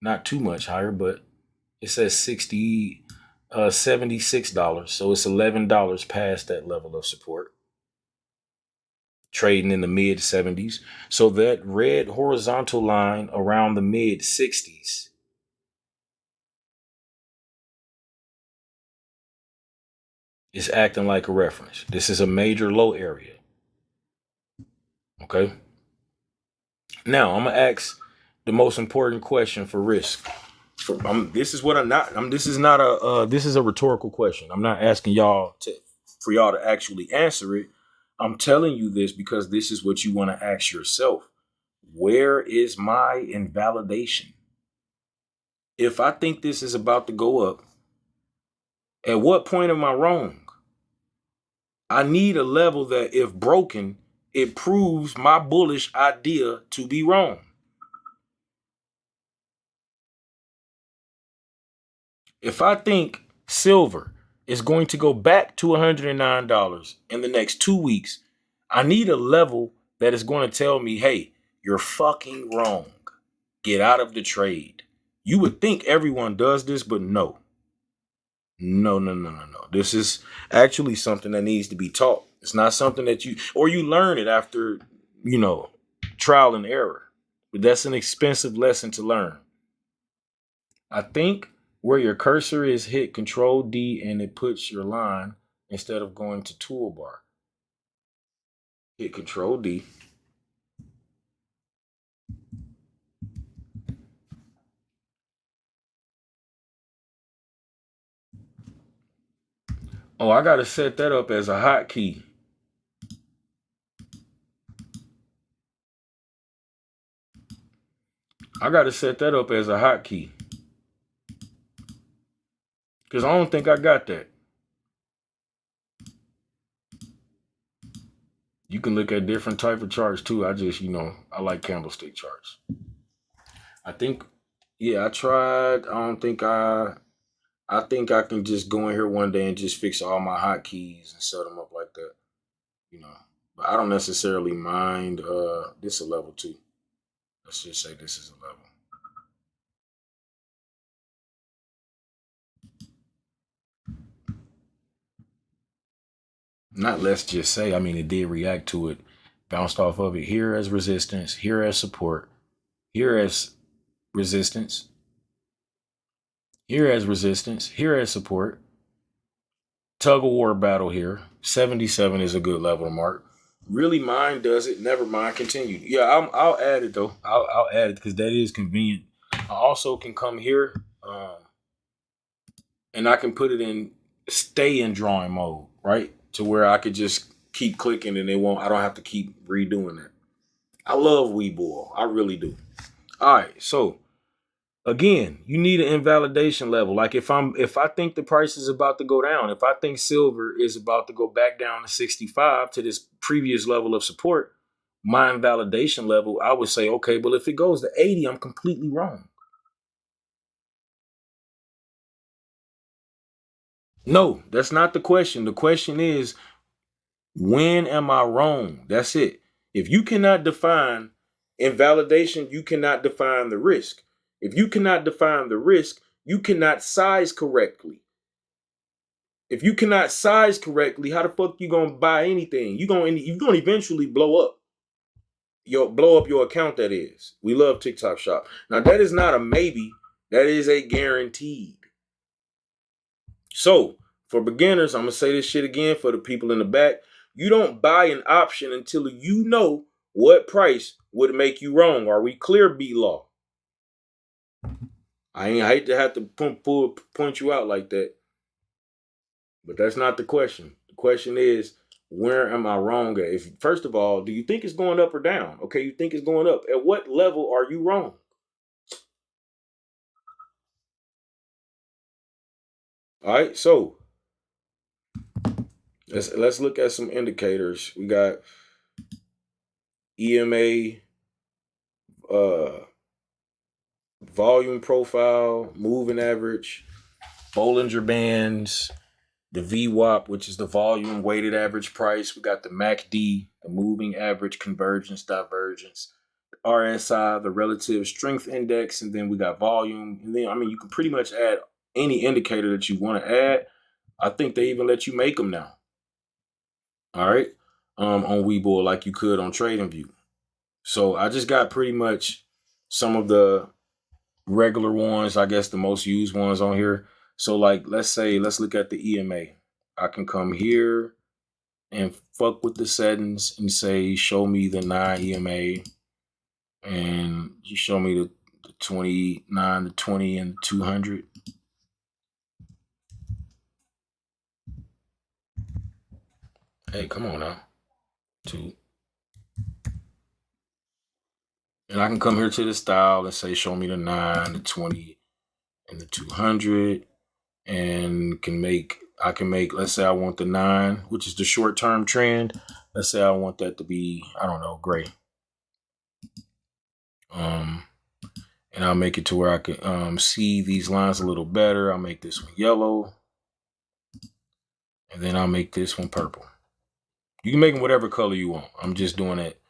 not too much higher, but it says $76. So it's $11 past that level of support. Trading in the mid 70s. So that red horizontal line around the mid 60s is acting like a reference. This is a major low area. Okay. Now I'm gonna ask the most important question for risk. This is what I'm not. This is not a. This is a rhetorical question. I'm not asking y'all for y'all to actually answer it. I'm telling you this because this is what you want to ask yourself. Where is my invalidation? If I think this is about to go up, at what point am I wrong? I need a level that, if broken, it proves my bullish idea to be wrong. If I think silver is going to go back to $109 in the next 2 weeks, I need a level that is going to tell me, hey, you're fucking wrong. Get out of the trade. You would think everyone does this, but no. No. This is actually something that needs to be taught. It's not something that you learn it after, trial and error. But that's an expensive lesson to learn. I think where your cursor is, hit Control D and it puts your line instead of going to toolbar. Hit Control D. Oh, I got to set that up as a hotkey. I got to set that up as a hotkey. Because I don't think I got that. You can look at different type of charts too. I just, I like candlestick charts. I think, yeah, I tried. I think I can just go in here one day and just fix all my hotkeys and set them up like that. But I don't necessarily mind this a level 2. Let's just say this is a level. Not let's just say, I mean, it did react to it, bounced off of it here as resistance, here as support, here as resistance, here as resistance, here as support. Tug of war battle here. 77 is a good level to mark. Really, mine does it. Never mind. Continue. Yeah, I'll add it though. I'll add it because that is convenient. I also can come here, and I can put it in stay in drawing mode, right? To where I could just keep clicking and I don't have to keep redoing it. I love Webull. I really do. All right, so again, you need an invalidation level. Like if I think the price is about to go down, if I think silver is about to go back down to 65 to this previous level of support, my invalidation level, I would say, okay, well, if it goes to 80, I'm completely wrong. No, that's not the question. The question is, when am I wrong? That's it. If you cannot define invalidation, you cannot define the risk. If you cannot define the risk, you cannot size correctly. If you cannot size correctly, how the fuck you gonna buy anything? You're gonna eventually blow up your account. That is. We love TikTok Shop. Now that is not a maybe. That is a guaranteed. So for beginners, I'm gonna say this shit again for the people in the back. You don't buy an option until you know what price would make you wrong. Are we clear, B-Law? I hate to have to point you out like that, but that's not the question. The question is, where am I wrong at? If first of all, do you think it's going up or down? Okay, you think it's going up. At what level are you wrong? All right, so let's look at some indicators. We got EMA, volume profile, moving average, Bollinger Bands, the VWAP, which is the volume weighted average price. We got the MACD, the moving average convergence divergence, RSI, the relative strength index, and then we got volume. And then, I mean, you can pretty much add any indicator that you want to add. I think they even let you make them now. All right. On Webull like you could on TradingView. So I just got pretty much some of the regular ones, I guess the most used ones on here. So like, let's look at the EMA. I can come here and fuck with the settings and say, show me the 9 EMA. And you show me the 29, the 20, and the 200. Hey, come on now. 2. And I can come here to the style and say, show me the 9, the 20, and the 200. And I can make, let's say I want the 9, which is the short-term trend. Let's say I want that to be, I don't know, gray. And I'll make it to where I can see these lines a little better. I'll make this one yellow. And then I'll make this one purple. You can make them whatever color you want. I'm just doing it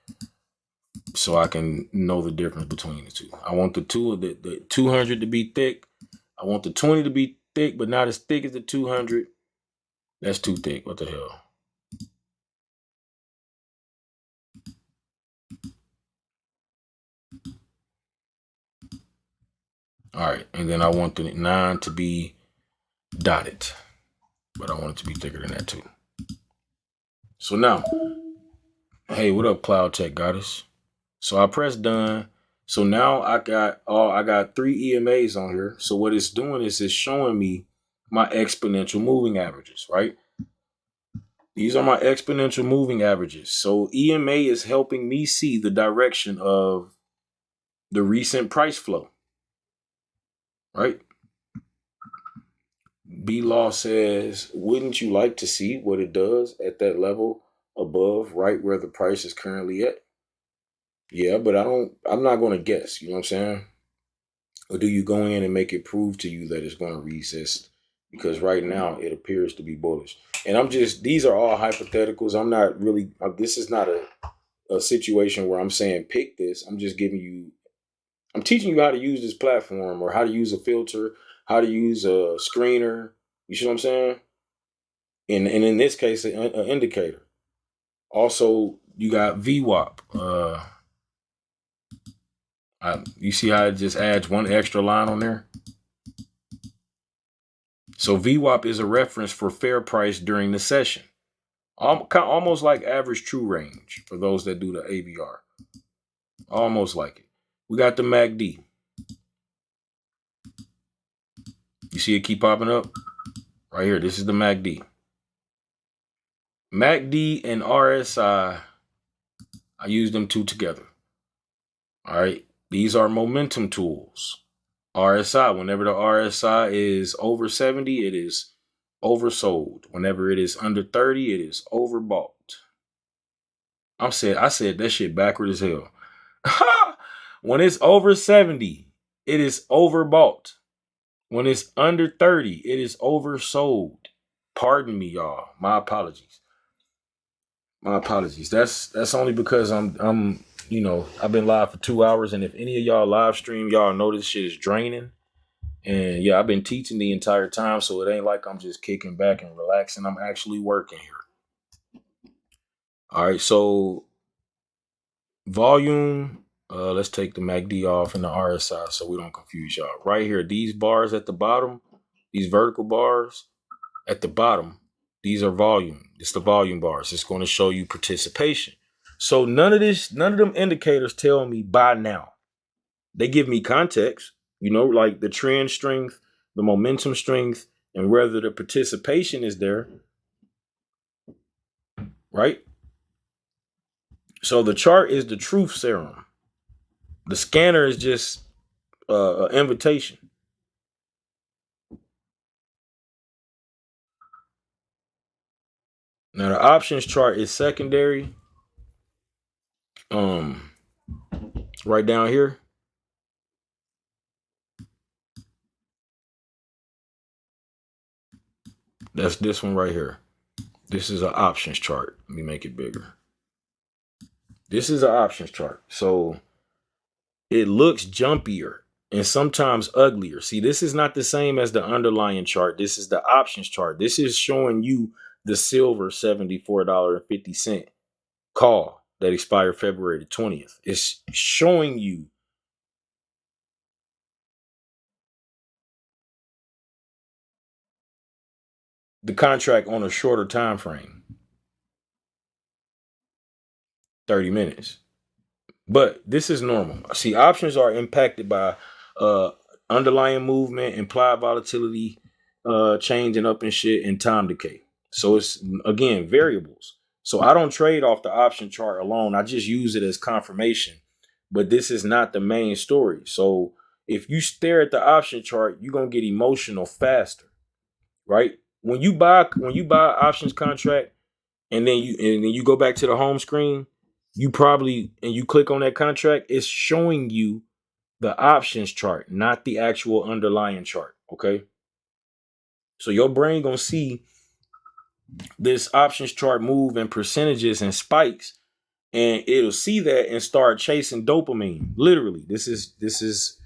so I can know the difference between the two. I want the 200 to be thick. I want the 20 to be thick, but not as thick as the 200. That's too thick. What the hell? All right. And then I want the 9 to be dotted, but I want it to be thicker than that too. So now, hey, what up, Cloud Tech Goddess? So I press done. So now I got 3 EMAs on here. So what it's doing is it's showing me my exponential moving averages, right? These are my exponential moving averages. So EMA is helping me see the direction of the recent price flow, right? B-Law says, wouldn't you like to see what it does at that level above, right where the price is currently at? Yeah, but I'm not going to guess, you know what I'm saying? Or do you go in and make it prove to you that it's going to resist, because right now it appears to be bullish. And these are all hypotheticals. I'm not really, this is not a situation where I'm saying pick this. I'm teaching you how to use this platform, or how to use a filter, how to use a screener. You see what I'm saying? And in this case, an indicator. Also, you got VWAP. You see how it just adds one extra line on there? So VWAP is a reference for fair price during the session. Almost like average true range for those that do the AVR. Almost like it. We got the MACD. You see it keep popping up? Right here. This is the MACD. MACD and RSI, I use them two together. All right. These are momentum tools. RSI, whenever the RSI is over 70, it is oversold. Whenever it is under 30, it is overbought. I said that shit backward as hell. When it's over 70, it is overbought. When it's under 30, it is oversold. Pardon me, y'all. My apologies. My apologies. That's only because I'm I've been live for 2 hours, and if any of y'all live stream, y'all know this shit is draining. And yeah, I've been teaching the entire time, so it ain't like I'm just kicking back and relaxing. I'm actually working here. All right, so volume. Let's take the MACD off and the RSI so we don't confuse y'all. Right here, these bars at the bottom, these vertical bars at the bottom, these are volume. It's the volume bars. It's going to show you participation. So none of them indicators tell me buy now. They give me context, like the trend strength, the momentum strength, and whether the participation is there, right? So the chart is the truth serum. The scanner is just an invitation. Now the options chart is secondary. Right down here. That's this one right here. This is an options chart. Let me make it bigger. This is an options chart. So it looks jumpier and sometimes uglier. See, this is not the same as the underlying chart. This is the options chart. This is showing you the silver $74.50 call that expired February the 20th. It's showing you the contract on a shorter time frame, 30 minutes. But this is normal. See, options are impacted by underlying movement, implied volatility, changing up and shit, and time decay. So it's, again, variables. So I don't trade off the option chart alone. I just use it as confirmation. But this is not the main story. So if you stare at the option chart, you're gonna get emotional faster, right? When you buy options contract, and then you go back to the home screen, you click on that contract, it's showing you the options chart, not the actual underlying chart. Okay. So your brain gonna see this options chart move in percentages and spikes, and it'll see that and start chasing dopamine. Literally, this is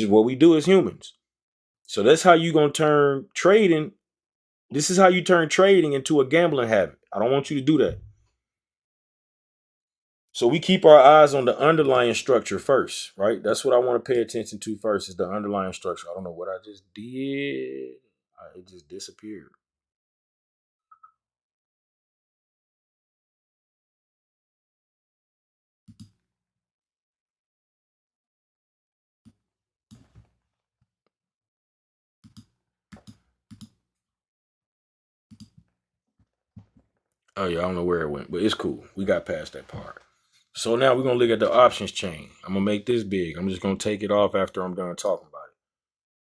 what we do as humans. So that's how you gonna turn trading. This is how you turn trading into a gambling habit. I don't want you to do that. So we keep our eyes on the underlying structure first, right? That's what I want to pay attention to first, is the underlying structure. I don't know what I just did. It just disappeared. Oh yeah, I don't know where it went, but it's cool. We got past that part. So now we're gonna look at the options chain. I'm gonna make this big. I'm just gonna take it off after I'm done talking about it.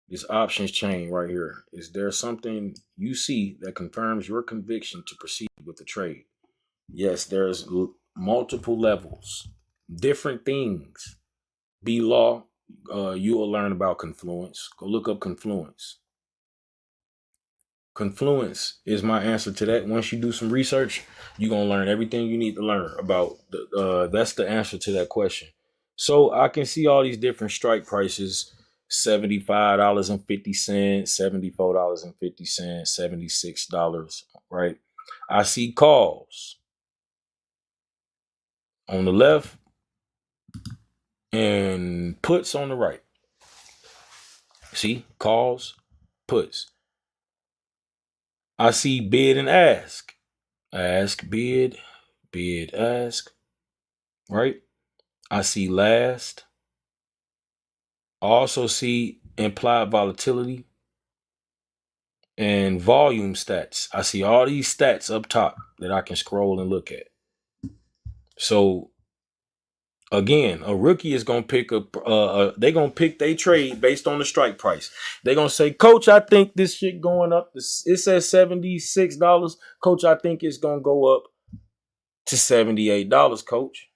This options chain right here. Is there something you see that confirms your conviction to proceed with the trade? Yes, there's multiple levels, different things. B law, you will learn about confluence. Go look up confluence. Confluence is my answer to that. Once you do some research, you're gonna learn everything you need to learn about that's the answer to that question. So I can see all these different strike prices: $75.50, $74.50, $76, right? I see calls on the left and puts on the right. See, calls, puts. I see bid and ask. Ask, bid, bid, ask, right? I see last. I also see implied volatility and volume stats. I see all these stats up top that I can scroll and look at. So again, a rookie is gonna pick they're gonna pick their trade based on the strike price. They're gonna say, Coach, I think this shit going up. It says $76. Coach, I think it's gonna go up to $78, Coach.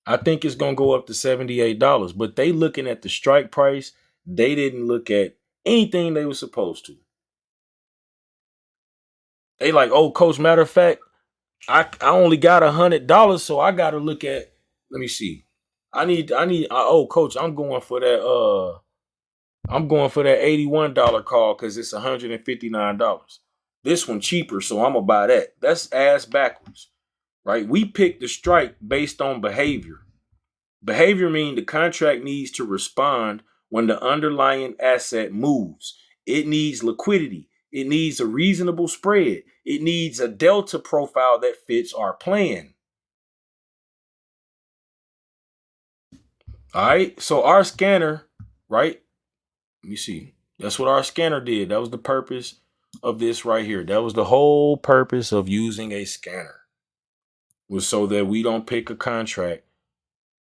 I think it's gonna go up to $78. But they looking at the strike price. They didn't look at anything they were supposed to. They like, oh, Coach, matter of fact, I only got $100, so I gotta look at, let me see. Oh, Coach, I'm going for that $81 call because it's $159. This one cheaper, so I'm gonna buy that. That's ass backwards, right? We picked the strike based on behavior. Behavior means the contract needs to respond when the underlying asset moves. It needs liquidity. It needs a reasonable spread. It needs a delta profile that fits our plan. All right. So our scanner, right? Let me see. That's what our scanner did. That was the purpose of this right here. That was the whole purpose of using a scanner, was so that we don't pick a contract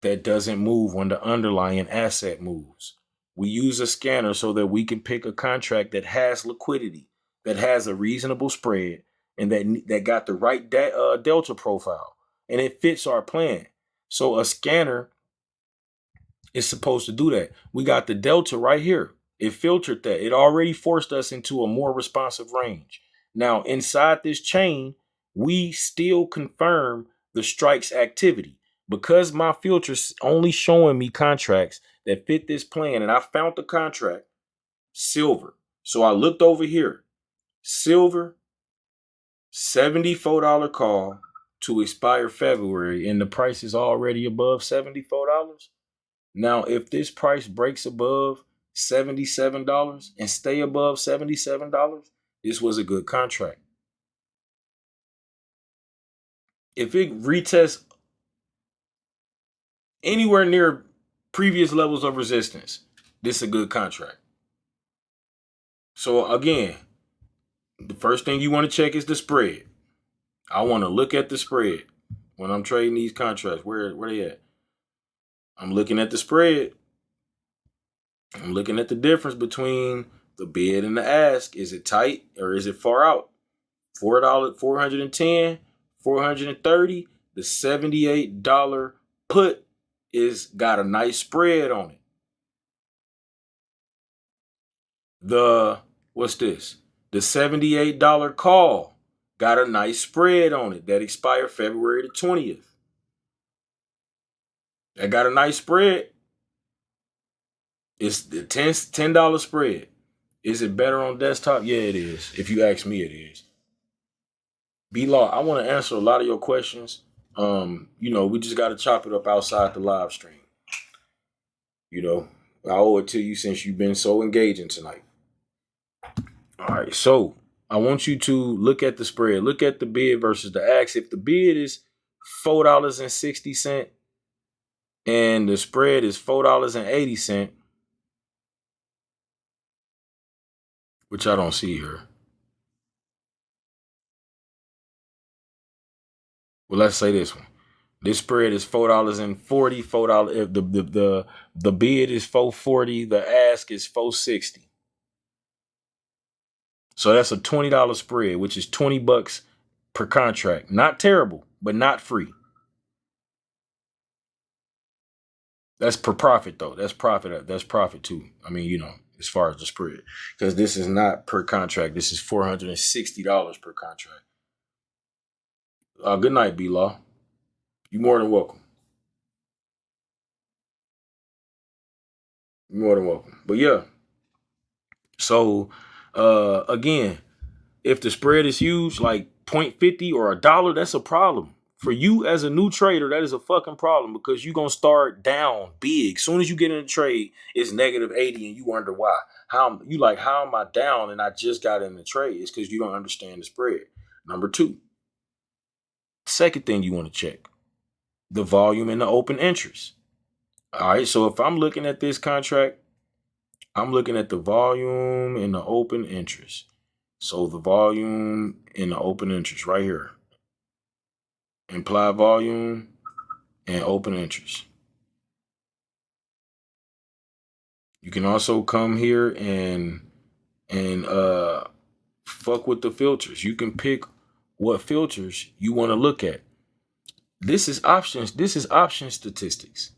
that doesn't move when the underlying asset moves. We use a scanner so that we can pick a contract that has liquidity, that has a reasonable spread, and that got the right delta profile, and it fits our plan. So a scanner is supposed to do that. We got the delta right here. It filtered that. It already forced us into a more responsive range. Now, inside this chain, we still confirm the strike's activity. Because my filter's only showing me contracts that fit this plan, and I found the contract, silver. So I looked over here. Silver, $74 call to expire February, and the price is already above $74. Now, if this price breaks above $77 and stay above $77, this was a good contract. If it retests anywhere near previous levels of resistance, this is a good contract. So again, the first thing you want to check is the spread. I want to look at the spread when I'm trading these contracts. Where they at? I'm looking at the spread. I'm looking at the difference between the bid and the ask. Is it tight or is it far out? $4, 410, 430. The $78 put is got a nice spread on it. What's this? The $78 call got a nice spread on it that expired February the 20th. That got a nice spread. It's the $10 spread. Is it better on desktop? Yeah, it is. If you ask me, it is. B-Law, I want to answer a lot of your questions. We just got to chop it up outside the live stream. I owe it to you since you've been so engaging tonight. All right, so I want you to look at the spread. Look at the bid versus the ask. If the bid is $4.60 and the spread is $4.80, which I don't see here. Well, let's say this one. This spread is $4.40. $4. If the bid is $4.40, the ask is $4.60. So that's a $20 spread, which is $20 per contract. Not terrible, but not free. That's per profit though. That's profit. That's profit too. I mean, as far as the spread, because this is not per contract. This is $460 per contract. Good night, B Law. You more than welcome. You're more than welcome. But yeah, so again, if the spread is huge, like 0.50 or $1, that's a problem. For you as a new trader, that is a fucking problem because you're gonna start down big. Soon as you get in a trade, it's -80 and you wonder why. How am I down and I just got in the trade? It's because you don't understand the spread. Number two, second thing you want to check, the volume and the open interest. All right, so if I'm looking at this contract, I'm looking at the volume and the open interest. So the volume and the open interest right here. Implied volume and open interest. You can also come here and fuck with the filters. You can pick what filters you want to look at. This is options. This is option statistics.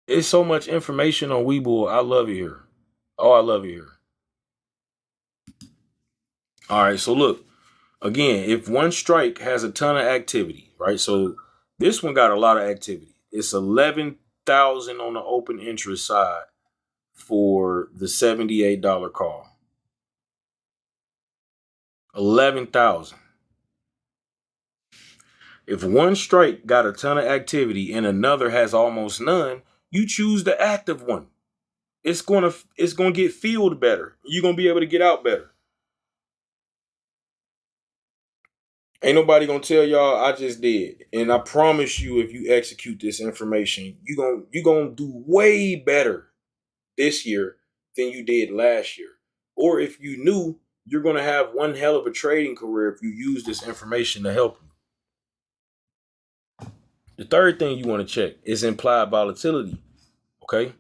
It's so much information on Webull. I love it here. Oh, I love it here. All right, so look. Again, if one strike has a ton of activity, right? So this one got a lot of activity. It's 11,000 on the open interest side for the $78 call. 11,000. If one strike got a ton of activity and another has almost none, you choose the active one. It's gonna get filled better. You're gonna be able to get out better. Ain't nobody gonna tell y'all I just did. And I promise you, if you execute this information, you gonna do way better this year than you did last year. Or if you knew, you're gonna have one hell of a trading career if you use this information to help you. The third thing you want to check is implied volatility. Okay.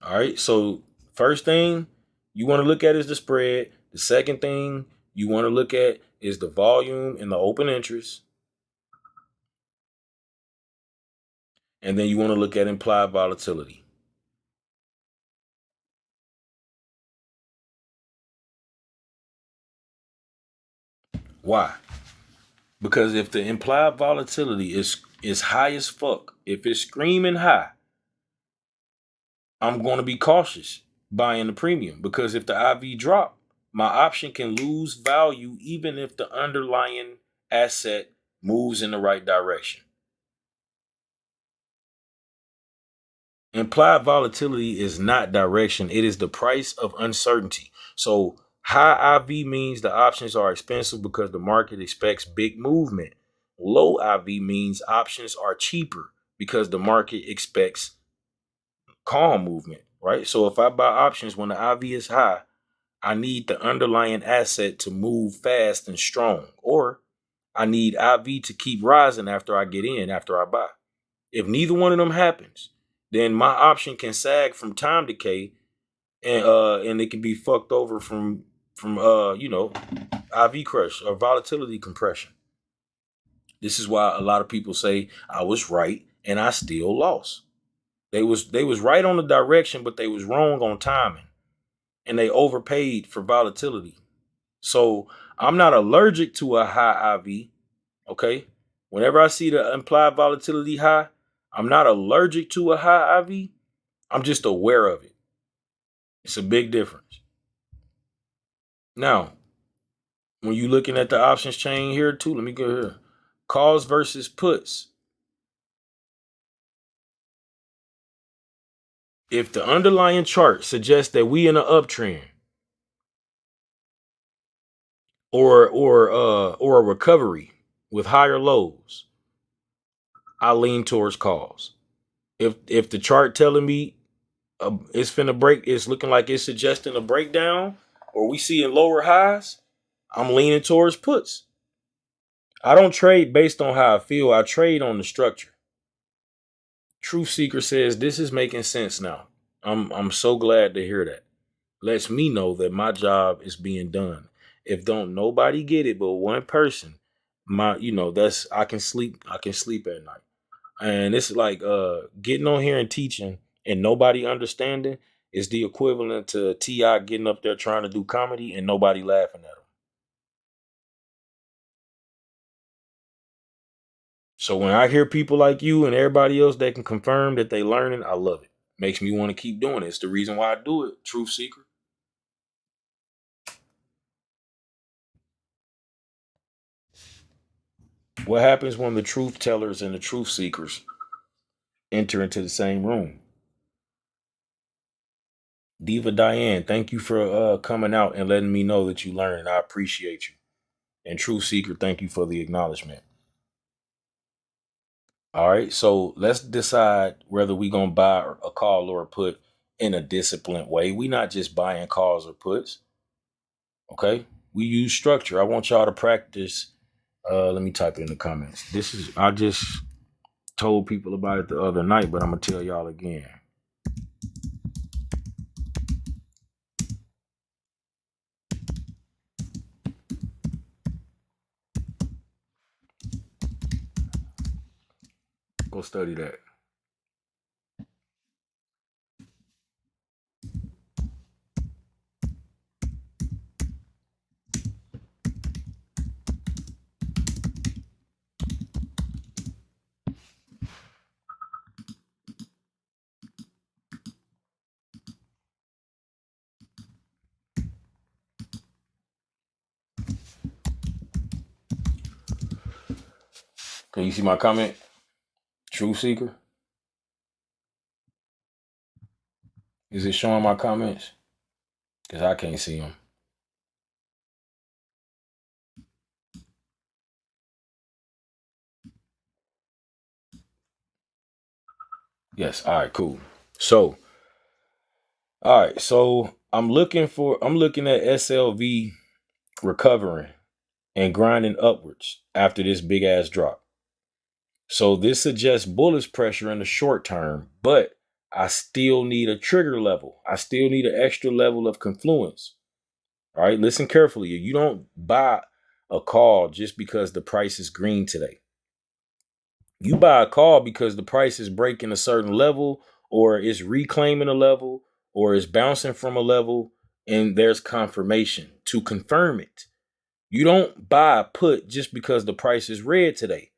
All right. So first thing you want to look at is the spread. The second thing you want to look at is the volume and the open interest. And then you want to look at implied volatility. Why? Because if the implied volatility is high as fuck, if it's screaming high, I'm going to be cautious buying the premium, because if the IV drop, my option can lose value even if the underlying asset moves in the right direction. Implied volatility is not direction. It is the price of uncertainty. So high IV means the options are expensive because the market expects big movement. Low IV means options are cheaper because the market expects calm movement, right? So if I buy options when the IV is high, I need the underlying asset to move fast and strong, or I need IV to keep rising after I get in, after I buy. If neither one of them happens, then my option can sag from time decay, and it can be fucked over from IV crush or volatility compression. This is why a lot of people say I was right and I still lost. They was right on the direction, but they was wrong on timing, and they overpaid for volatility. So I'm not allergic to a high IV. Okay, whenever I see the implied volatility high, I'm not allergic to a high IV. I'm just aware of it. It's a big difference. Now, when you're looking at the options chain here too, let me go here. Calls versus puts. If the underlying chart suggests that we in an uptrend or a recovery with higher lows, I lean towards calls. If the chart telling me it's finna break, it's looking like it's suggesting a breakdown, or we see in lower highs, I'm leaning towards puts. I don't trade based on how I feel. I trade on the structure. Truth Seeker says this is making sense now. I'm so glad to hear that. Lets me know that my job is being done. If don't nobody get it but one person, I can sleep at night. And it's like getting on here and teaching and nobody understanding is the equivalent to T.I. getting up there trying to do comedy and nobody laughing at him. So when I hear people like you and everybody else that can confirm that they learning, I love it. Makes me want to keep doing it. It's the reason why I do it. Truth seeker. What happens when the truth tellers and the truth seekers enter into the same room? Diva Diane, thank you for coming out and letting me know that you learned. I appreciate you. And Truth Seeker, thank you for the acknowledgement. All right, so let's decide whether we gonna buy a call or a put in a disciplined way. We not just buying calls or puts. Okay, we use structure. I want y'all to practice. Let me type it in the comments. I just told people about it the other night, but I'm gonna tell y'all again. Go study that. Can you see my comment? Truth Seeker? Is it showing my comments? Because I can't see them. Yes. All right, cool. So, all right. So I'm looking at SLV recovering and grinding upwards after this big ass drop. So this suggests bullish pressure in the short term, but I still need a trigger level. I still need an extra level of confluence. All right, listen carefully. You don't buy a call just because the price is green today. You buy a call because the price is breaking a certain level, or it's reclaiming a level, or it's bouncing from a level, and there's confirmation to confirm it. You don't buy a put just because the price is red today.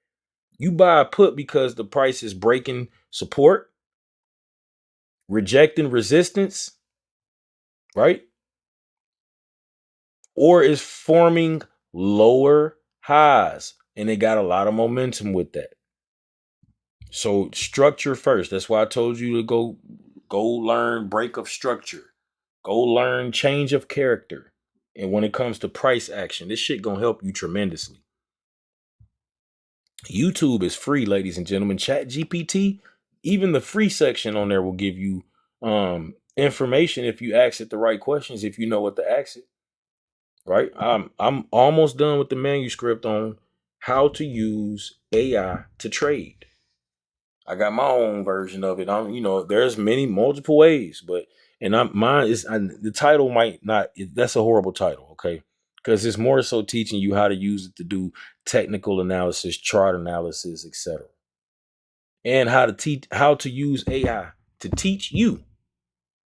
You buy a put because the price is breaking support, rejecting resistance, right? Or is forming lower highs, and it got a lot of momentum with that. So structure first. That's why I told you to go learn break of structure. Go learn change of character. And when it comes to price action, this shit gonna help you tremendously. YouTube is free, ladies and gentlemen. Chat GPT, even the free section on there will give you information if you ask it the right questions, if you know what to ask it. Right? I'm almost done with the manuscript on how to use AI to trade. I got my own version of it. There's multiple ways, but the title might not. That's a horrible title, okay? Because it's more so teaching you how to use it to do technical analysis, chart analysis, etc., and how to use AI to teach you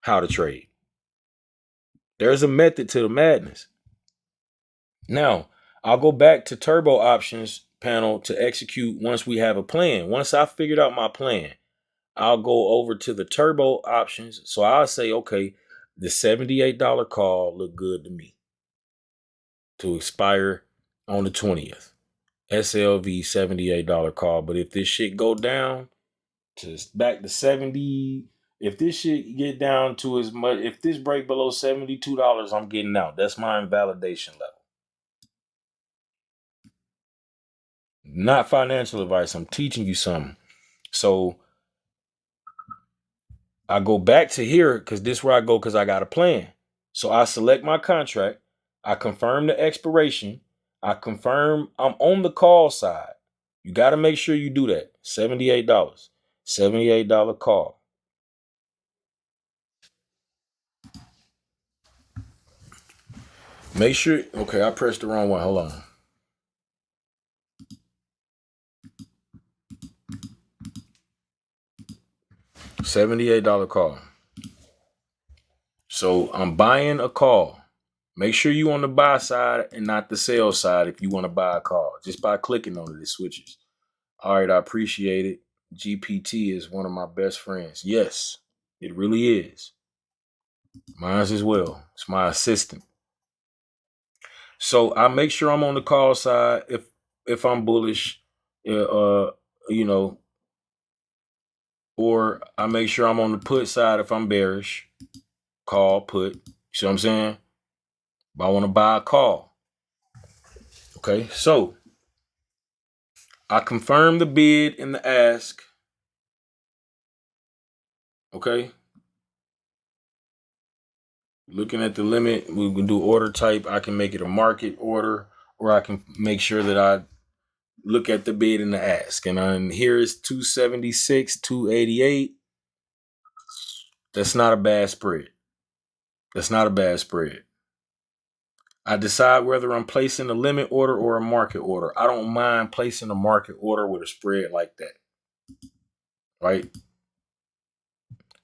how to trade. There's a method to the madness. Now, I'll go back to turbo options panel to execute once we have a plan. Once I figured out my plan, I'll go over to the turbo options. So I'll say, okay, the $78 call looked good to me to expire on the 20th. SLV $78 call. But if this shit go down to back to 70, if this shit get down to as much, if this break below $72, I'm getting out. That's my invalidation level. Not financial advice. I'm teaching you something. So I go back to here because this is where I go because I got a plan. So I select my contract. I confirm the expiration. I confirm I'm on the call side. You got to make sure you do that. $78. $78 call. Make sure. Okay, I pressed the wrong one. Hold on. $78 call. So I'm buying a call. Make sure you on the buy side and not the sell side if you want to buy a call. Just by clicking on it, it switches. All right, I appreciate it. GPT is one of my best friends. Yes, it really is. Mine's as well. It's my assistant. So I make sure I'm on the call side if I'm bullish, you know, or I make sure I'm on the put side if I'm bearish. Call, put. You see what I'm saying? But I want to buy a call. Okay, so I confirm the bid and the ask. Okay. Looking at the limit, we can do order type. I can make it a market order, or I can make sure that I look at the bid and the ask. And here is 276, 288. That's not a bad spread. That's not a bad spread. I decide whether I'm placing a limit order or a market order. I don't mind placing a market order with a spread like that. Right?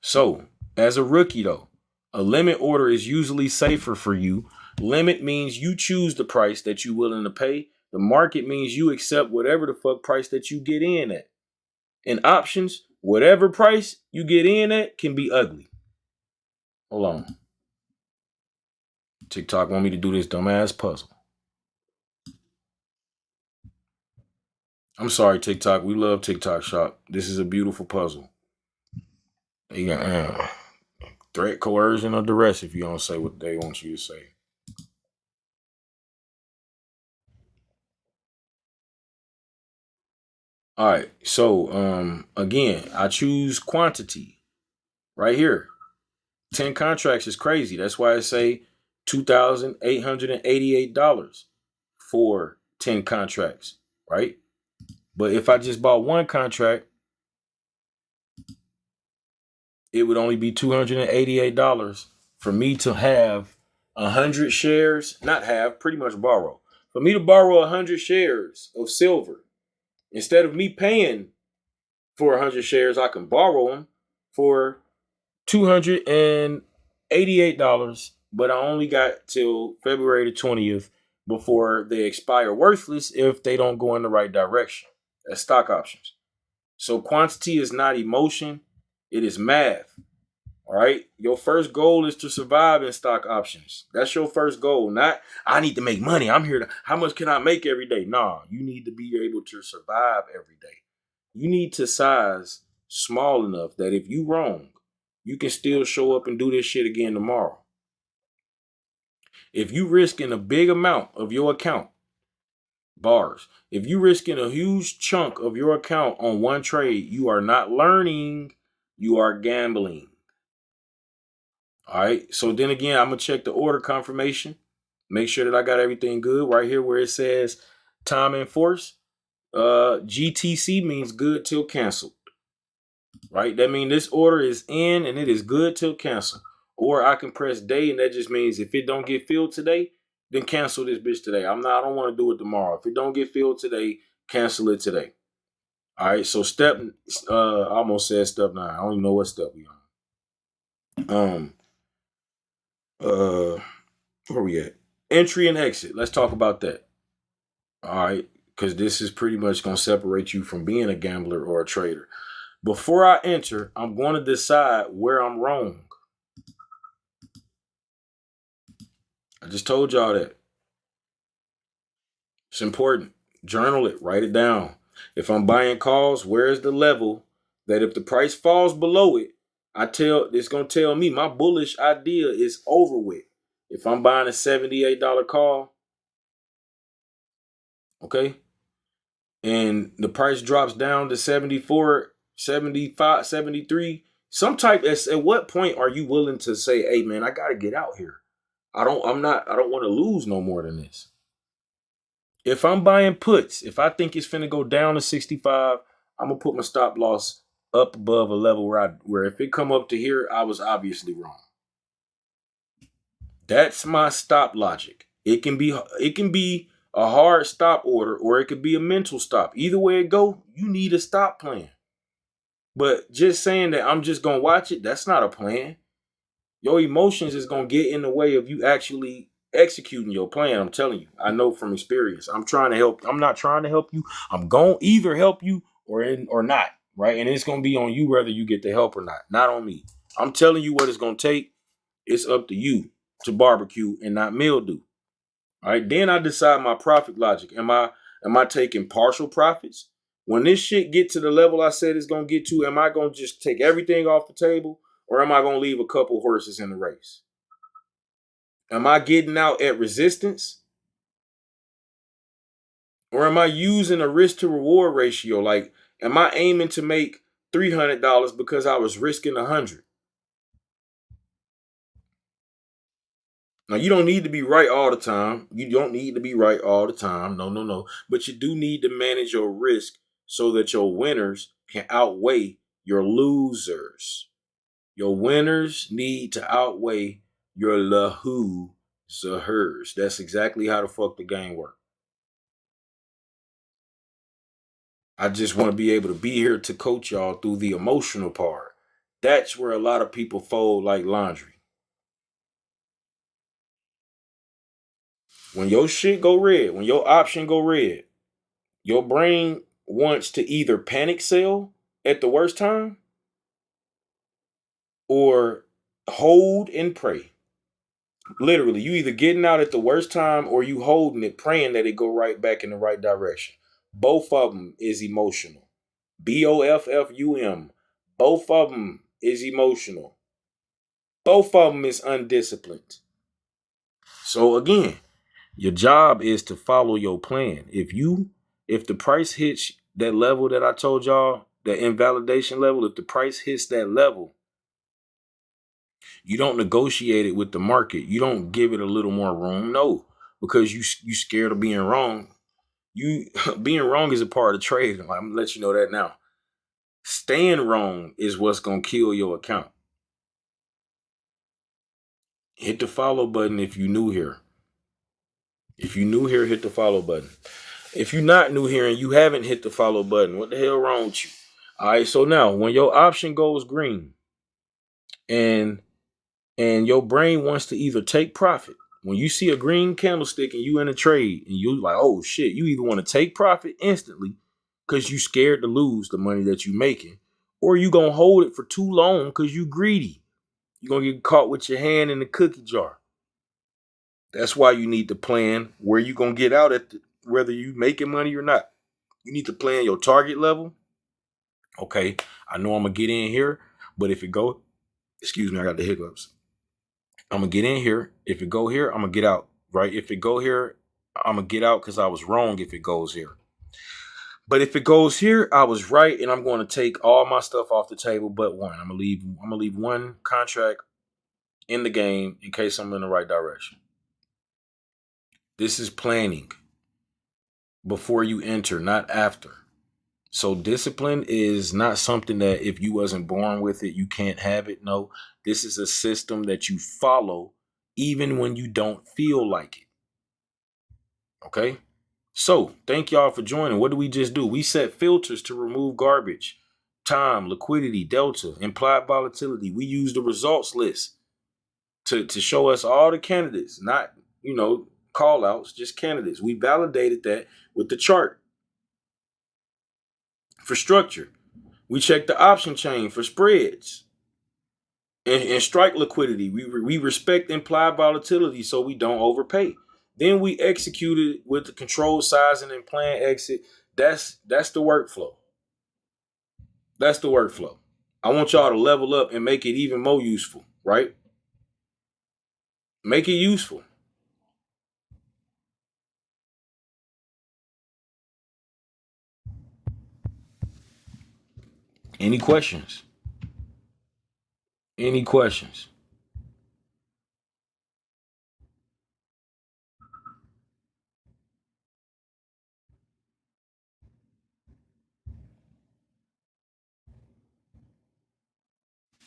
So, as a rookie though, a limit order is usually safer for you. Limit means you choose the price that you're willing to pay. The market means you accept whatever the fuck price that you get in at. In options, whatever price you get in at can be ugly. Hold on. TikTok want me to do this dumbass puzzle. I'm sorry, TikTok. We love TikTok Shop. This is a beautiful puzzle. You got threat, coercion, or duress if you don't say what they want you to say. All right. So again, I choose quantity right here. 10 contracts is crazy. That's why I say $2,888 for 10 contracts, right? But if I just bought one contract, it would only be $288 for me to have 100 shares, not have, pretty much borrow. For me to borrow 100 shares of silver, instead of me paying for 100 shares, I can borrow them for $288, but I only got till February the 20th before they expire worthless if they don't go in the right direction. That's stock options. So quantity is not emotion, it is math. All right. Your first goal is to survive in stock options. That's your first goal. Not, I need to make money. I'm here to, how much can I make every day? Nah, you need to be able to survive every day. You need to size small enough that if you wrong, you can still show up and do this shit again tomorrow. If you risking a big amount of your account, bars, if you risking a huge chunk of your account on one trade, you are not learning, you are gambling. All right. So then again, I'm going to check the order confirmation. Make sure that I got everything good right here where it says time in force. GTC means good till canceled. Right. That means this order is in and it is good till cancel. Or I can press day and that just means if it don't get filled today, then cancel this bitch today. I don't want to do it tomorrow. If it don't get filled today, cancel it today. All right. So step, I almost said step 9. I don't even know what step we on. Where we at? Entry and exit. Let's talk about that. All right, because this is pretty much going to separate you from being a gambler or a trader. Before I enter, I'm going to decide where I'm wrong. I just told y'all that. It's important. Journal it. Write it down. If I'm buying calls, where is the level that if the price falls below it, it's going to tell me my bullish idea is over with. If I'm buying a $78 call, okay, and the price drops down to 74, 75, 73, at what point are you willing to say, hey man, I gotta get out here. I don't want to lose no more than this. If I'm buying puts, if I think it's finna go down to 65, I'm gonna put my stop loss up above a level where if it come up to here, I was obviously wrong. That's my stop logic. It can be a hard stop order or it could be a mental stop. Either way it go, you need a stop plan. But just saying that I'm just gonna watch it, that's not a plan. Your emotions is gonna get in the way of you actually executing your plan. I'm telling you. I know from experience. I'm trying to help. I'm not trying to help you. I'm gonna either help you or not. Right. And it's gonna be on you whether you get the help or not. Not on me. I'm telling you what it's gonna take. It's up to you to barbecue and not mildew. All right. Then I decide my profit logic. Am I taking partial profits? When this shit get to the level I said it's gonna get to, am I gonna just take everything off the table, or am I gonna leave a couple horses in the race? Am I getting out at resistance? Or am I using a risk to reward ratio? Like, am I aiming to make $300 because I was risking 100? Now, you don't need to be right all the time. You don't need to be right all the time. No, no, no. But you do need to manage your risk so that your winners can outweigh your losers. Your winners need to outweigh your losers. That's exactly how the fuck the game works. I just want to be able to be here to coach y'all through the emotional part. That's where a lot of people fold like laundry. When your shit go red, when your option go red, your brain wants to either panic sell at the worst time or hold and pray. Literally, you either getting out at the worst time or you holding it, praying that it go right back in the right direction. Both of them is emotional. BOFFUM. Both of them is emotional. Both of them is undisciplined. So again, your job is to follow your plan. If the price hits that level that I told y'all, that invalidation level, if the price hits that level, you don't negotiate it with the market. You don't give it a little more room. No, because you scared of being wrong. You being wrong is a part of the trade. I'm gonna let you know that now. Staying wrong is what's gonna kill your account. Hit the follow button if you're new here. If you're new here, hit the follow button. If you're not new here and you haven't hit the follow button, what the hell wrong with you? All right, so now when your option goes green and your brain wants to either take profit, when you see a green candlestick and you in a trade and you like, oh shit, you either want to take profit instantly because you scared to lose the money that you making, or you gonna hold it for too long because you greedy. You're gonna get caught with your hand in the cookie jar. That's why you need to plan where you gonna get out whether you making money or not. You need to plan your target level. Okay, I know I'm gonna get in here, but if it go, excuse me, I got the hiccups. I'm gonna get in here. If it go here, I'm gonna get out. Right? If it go here, I'm gonna get out because I was wrong if it goes here. But if it goes here, I was right, and I'm going to take all my stuff off the table but one. I'm gonna leave one contract in the game in case I'm in the right direction. This is planning before you enter, not after. So discipline is not something that if you wasn't born with it, you can't have it. No, this is a system that you follow even when you don't feel like it. Okay? So thank y'all for joining. What do we just do? We set filters to remove garbage, time, liquidity, delta, implied volatility. We use the results list to show us all the candidates, not, call outs, just candidates. We validated that with the chart for structure. We check the option chain for spreads and strike liquidity. We respect implied volatility so we don't overpay. Then we execute it with the control sizing and plan exit. That's the workflow. That's the workflow. I want y'all to level up and make it even more useful, right? Make it useful. Any questions? Any questions?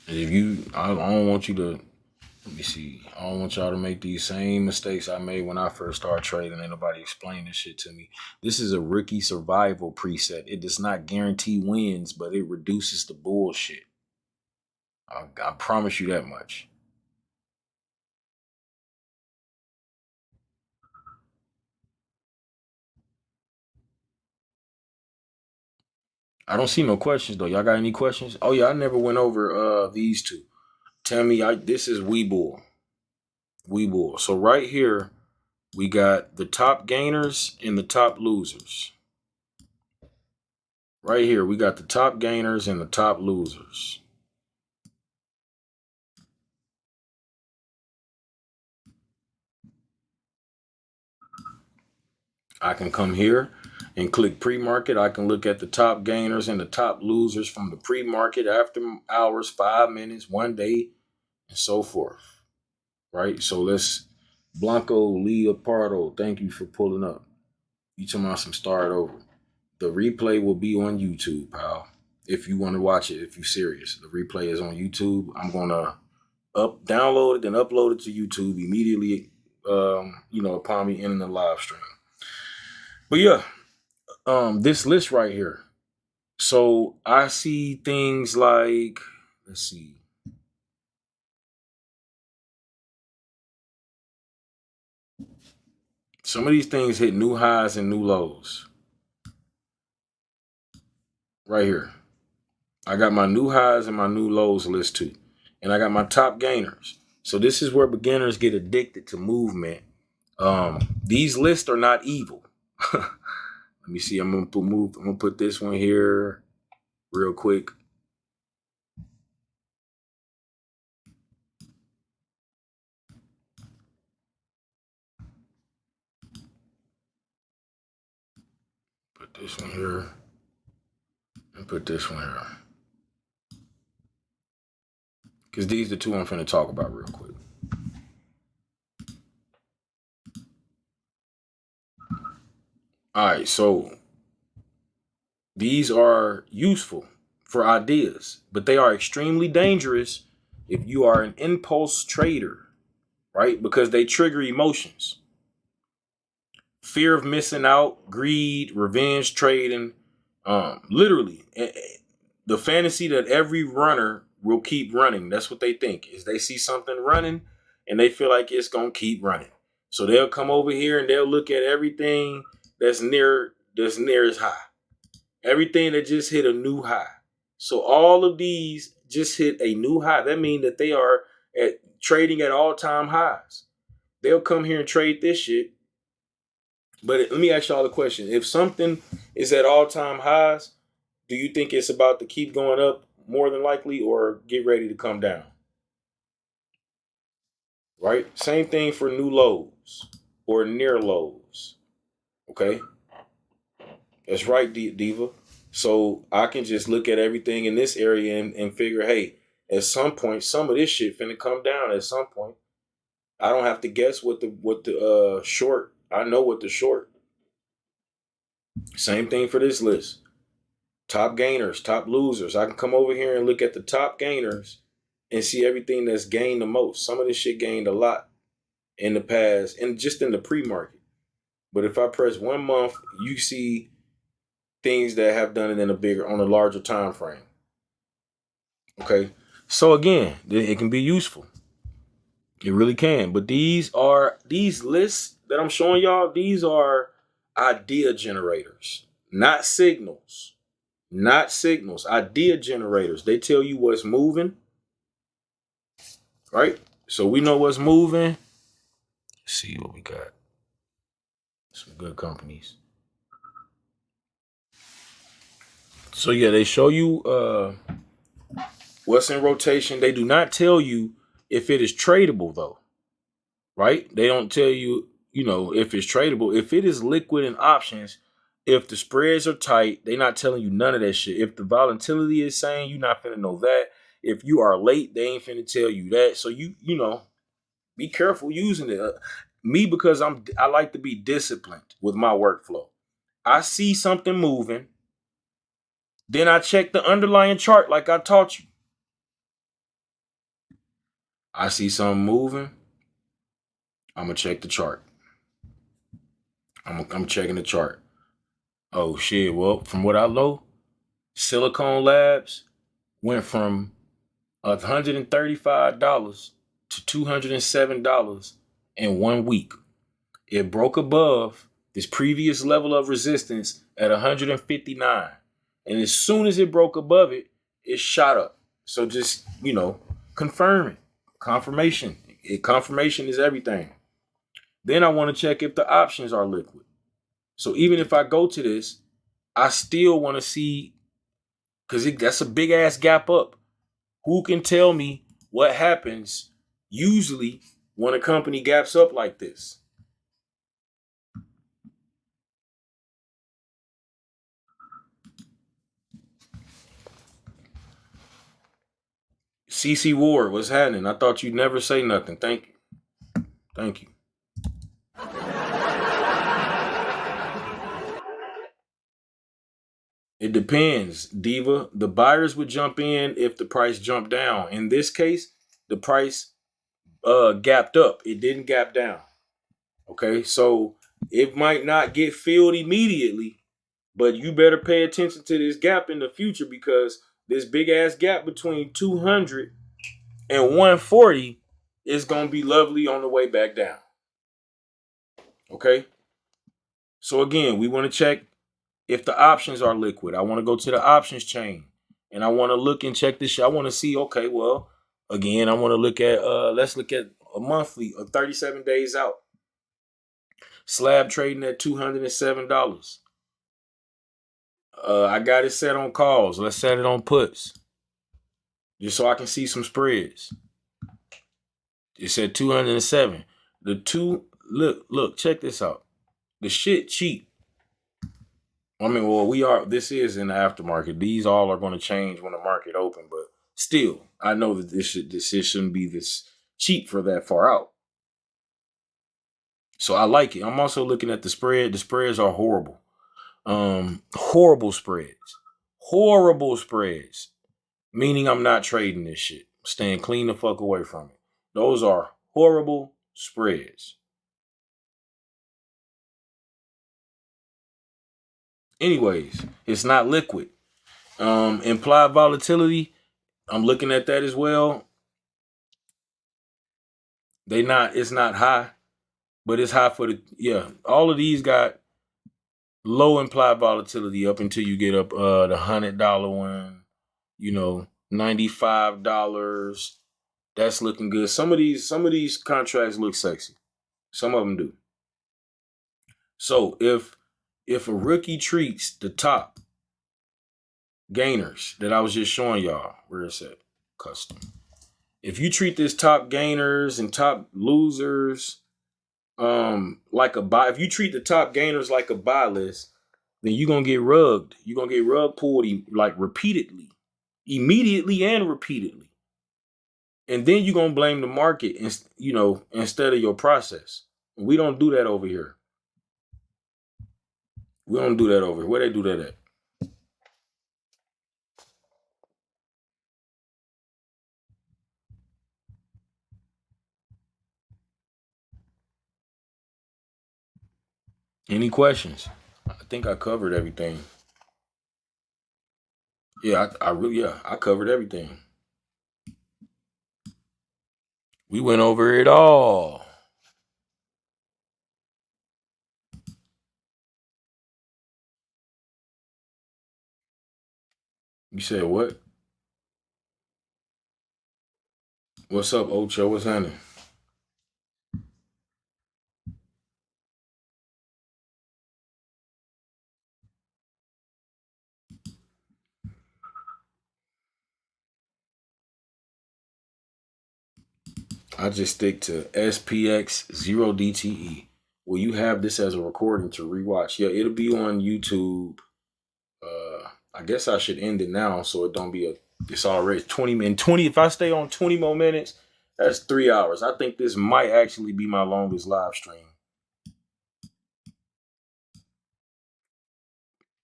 If you, I don't want you to Let me see. I don't want y'all to make these same mistakes I made when I first started trading. Ain't nobody explain this shit to me. This is a rookie survival preset. It does not guarantee wins, but it reduces the bullshit. I promise you that much. I don't see no questions though. Y'all got any questions? Oh yeah, I never went over these two. Tell me, this is Webull. Webull. So right here, we got the top gainers and the top losers. Right here, we got the top gainers and the top losers. I can come here and click pre-market. I can look at the top gainers and the top losers from the pre-market, after hours, 5 minutes, 1 day, and so forth. Right? So let's, Blanco Leopardo, thank you for pulling up. You talking about some start over. The replay will be on YouTube, pal. If you want to watch it, if you're serious. The replay is on YouTube. I'm gonna download it, then upload it to YouTube immediately, upon me ending the live stream. But yeah, this list right here. So I see things like, let's see. Some of these things hit new highs and new lows. Right here. I got my new highs and my new lows list too. And I got my top gainers. So this is where beginners get addicted to movement. These lists are not evil. Let me see. I'm gonna put this one here real quick. Put this one here. And put this one here. Because these are the two I'm finna talk about real quick. All right, so these are useful for ideas, but they are extremely dangerous if you are an impulse trader, right? Because they trigger emotions. Fear of missing out, greed, revenge trading, literally the fantasy that every runner will keep running. That's what they think, is they see something running and they feel like it's going to keep running. So they'll come over here and they'll look at everything that's near as high. Everything that just hit a new high. So all of these just hit a new high. That means that they are trading at all-time highs. They'll come here and trade this shit. But let me ask y'all a question. If something is at all-time highs, do you think it's about to keep going up more than likely or get ready to come down? Right? Same thing for new lows or near lows. Okay? That's right, Diva. So I can just look at everything in this area and figure, hey, at some point, some of this shit finna come down at some point. I don't have to guess what the short. I know what the short. Same thing for this list. Top gainers, top losers. I can come over here and look at the top gainers and see everything that's gained the most. Some of this shit gained a lot in the past and just in the pre-market. But if I press 1 month, you see things that have done it on a larger time frame. Okay. So again, it can be useful. It really can. But these lists that I'm showing y'all, these are idea generators, not signals. Not signals, idea generators. They tell you what's moving. Right? So we know what's moving. Let's see what we got. Some good companies. So yeah, they show you what's in rotation. They do not tell you if it is tradable though. Right? They don't tell you, if it's tradable. If it is liquid in options, if the spreads are tight, they're not telling you none of that shit. If the volatility is sane, you're not finna know that. If you are late, they ain't finna tell you that. So you be careful using it. Me, because I like to be disciplined with my workflow. I see something moving, then I check the underlying chart like I taught you. I see something moving, I'm gonna check the chart. I'm checking the chart. Oh shit! Well, from what I know, Silicon Labs went from $135 to $207 in 1 week. It broke above this previous level of resistance at 159. And as soon as it broke above it, it shot up. So just, confirm it. Confirmation. Confirmation is everything. Then I want to check if the options are liquid. So even if I go to this, I still want to see, because that's a big ass gap up. Who can tell me what happens usually when a company gaps up like this? CC Ward, what's happening? I thought you'd never say nothing. Thank you. Thank you. It depends, Diva. The buyers would jump in if the price jumped down. In this case, the price gapped up. It didn't gap down. Okay, so it might not get filled immediately, but you better pay attention to this gap in the future, because this big ass gap between 200 and 140 is going to be lovely on the way back down. Okay, so again, we want to check if the options are liquid. I want to go to the options chain and I want to look and check this shit. I want to see, okay, well, again, I want to look at, let's look at a monthly, 37 days out. Slab trading at $207. I got it set on calls. Let's set it on puts, just so I can see some spreads. It said 207. Look, check this out. The shit cheap. I mean, well, this is in the aftermarket. These all are going to change when the market open, but still, I know that this shouldn't be this cheap for that far out. So I like it. I'm also looking at the spread. The spreads are horrible. Horrible spreads. Horrible spreads. Meaning I'm not trading this shit. Staying clean the fuck away from it. Those are horrible spreads. Anyways, it's not liquid. Implied volatility, I'm looking at that as well. It's not high, but it's high for all of these got low implied volatility up until you get up the $100 one, $95. That's looking good. Some of these contracts look sexy. Some of them do. So if a rookie treats the top gainers that I was just showing y'all, where it's at, custom. If you treat this top gainers and top losers like a buy, if you treat the top gainers like a buy list, then you're gonna get rugged. You're gonna get rug pulled like repeatedly, immediately and repeatedly. And then you're gonna blame the market instead of your process. We don't do that over here. We don't do that over here. Where they do that at? Any questions? I think I covered everything. Yeah, I covered everything. We went over it all. You said what? What's up, Ocho? What's happening? I just stick to SPX 0DTE. Will you have this as a recording to rewatch? Yeah, it'll be on YouTube. I guess I should end it now so it don't be it's already 20 minutes. 20, if I stay on 20 more minutes, that's 3 hours. I think this might actually be my longest live stream.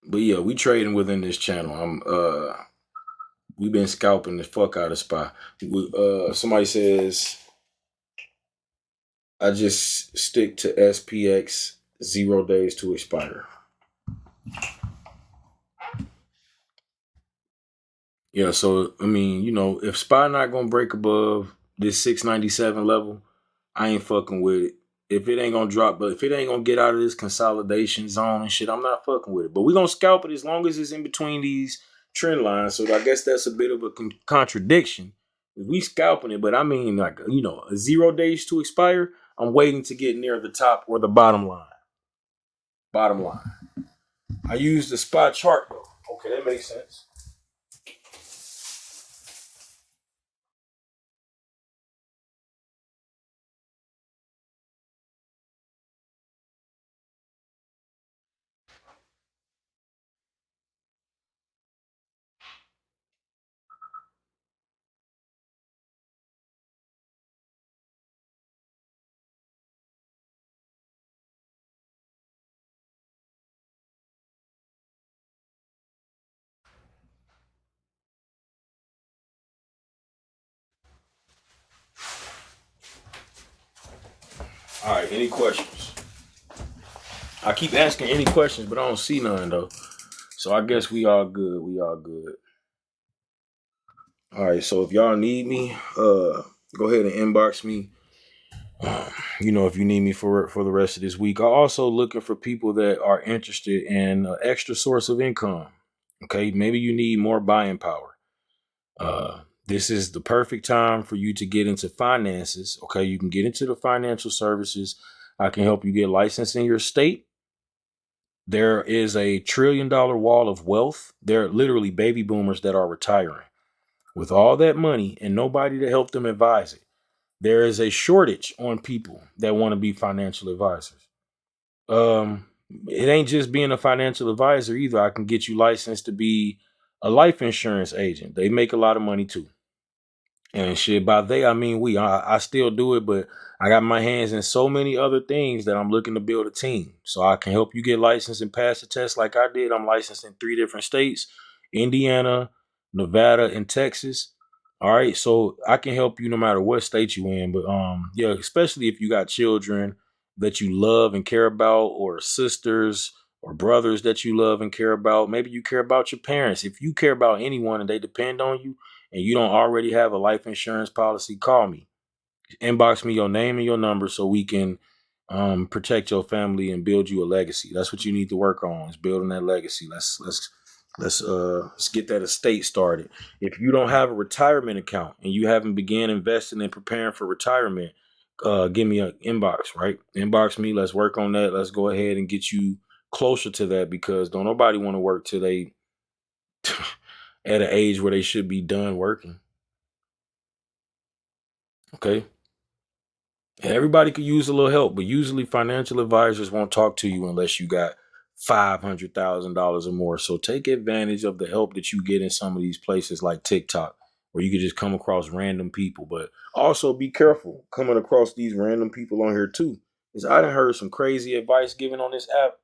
But yeah, we trading within this channel. We've been scalping the fuck out of SPY. Somebody says I just stick to SPX 0 days to expire. Yeah, so I mean, if SPY not gonna break above this 697 level, I ain't fucking with it. If it ain't gonna drop, but if it ain't gonna get out of this consolidation zone and shit, I'm not fucking with it. But we gonna scalp it as long as it's in between these trend lines. So I guess that's a bit of a contradiction. We scalping it, but I mean, like, a 0 days to expire. I'm waiting to get near the top or the bottom line. Bottom line. I use the spot chart though. Okay, that makes sense. All right, any questions? I keep asking any questions, but I don't see none though. So I guess we all good. We all good. All right. So if y'all need me, go ahead and inbox me. If you need me for the rest of this week. I'm also looking for people that are interested in an extra source of income. Okay, maybe you need more buying power. This is the perfect time for you to get into finances. Okay, you can get into the financial services. I can help you get licensed in your state. There is a $1 trillion wall of wealth. There are literally baby boomers that are retiring with all that money and nobody to help them advise it. There is a shortage on people that want to be financial advisors. It ain't just being a financial advisor either. I can get you licensed to be a life insurance agent. They make a lot of money too. And shit, by they, I mean we. I still do it, but I got my hands in so many other things that I'm looking to build a team. So I can help you get licensed and pass the test like I did. I'm licensed in 3 different states: Indiana, Nevada, and Texas. All right. So I can help you no matter what state you in. But yeah, especially if you got children that you love and care about, or sisters or brothers that you love and care about. Maybe you care about your parents. If you care about anyone and they depend on you, and you don't already have a life insurance policy, call me. Inbox me your name and your number so we can protect your family and build you a legacy. That's what you need to work on, is building that legacy. Let's get that estate started. If you don't have a retirement account and you haven't began investing and preparing for retirement, give me an inbox, right? Inbox me. Let's work on that. Let's go ahead and get you closer to that, because don't nobody want to work till they at an age where they should be done working. Okay. And everybody could use a little help, but usually financial advisors won't talk to you unless you got $500,000 or more. So take advantage of the help that you get in some of these places like TikTok, where you could just come across random people. But also be careful coming across these random people on here too, because I done heard some crazy advice given on this app.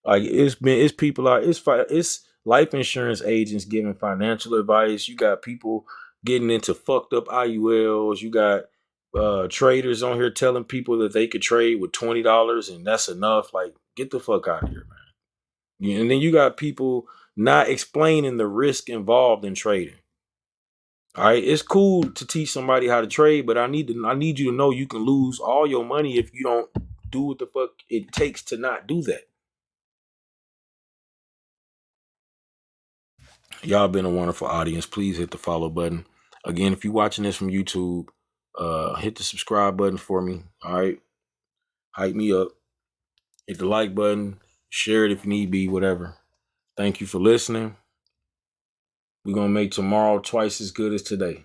Like it's people out, it's life insurance agents giving financial advice. You got people getting into fucked up IULs. You got traders on here telling people that they could trade with $20 and that's enough. Like, get the fuck out of here, man. Yeah, and then you got people not explaining the risk involved in trading. All right, it's cool to teach somebody how to trade, but I need you to know you can lose all your money if you don't do what the fuck it takes to not do that. Y'all been a wonderful audience. Please hit the follow button. Again, if you're watching this from YouTube, hit the subscribe button for me. All right. Hype me up. Hit the like button. Share it if need be, whatever. Thank you for listening. We're going to make tomorrow twice as good as today.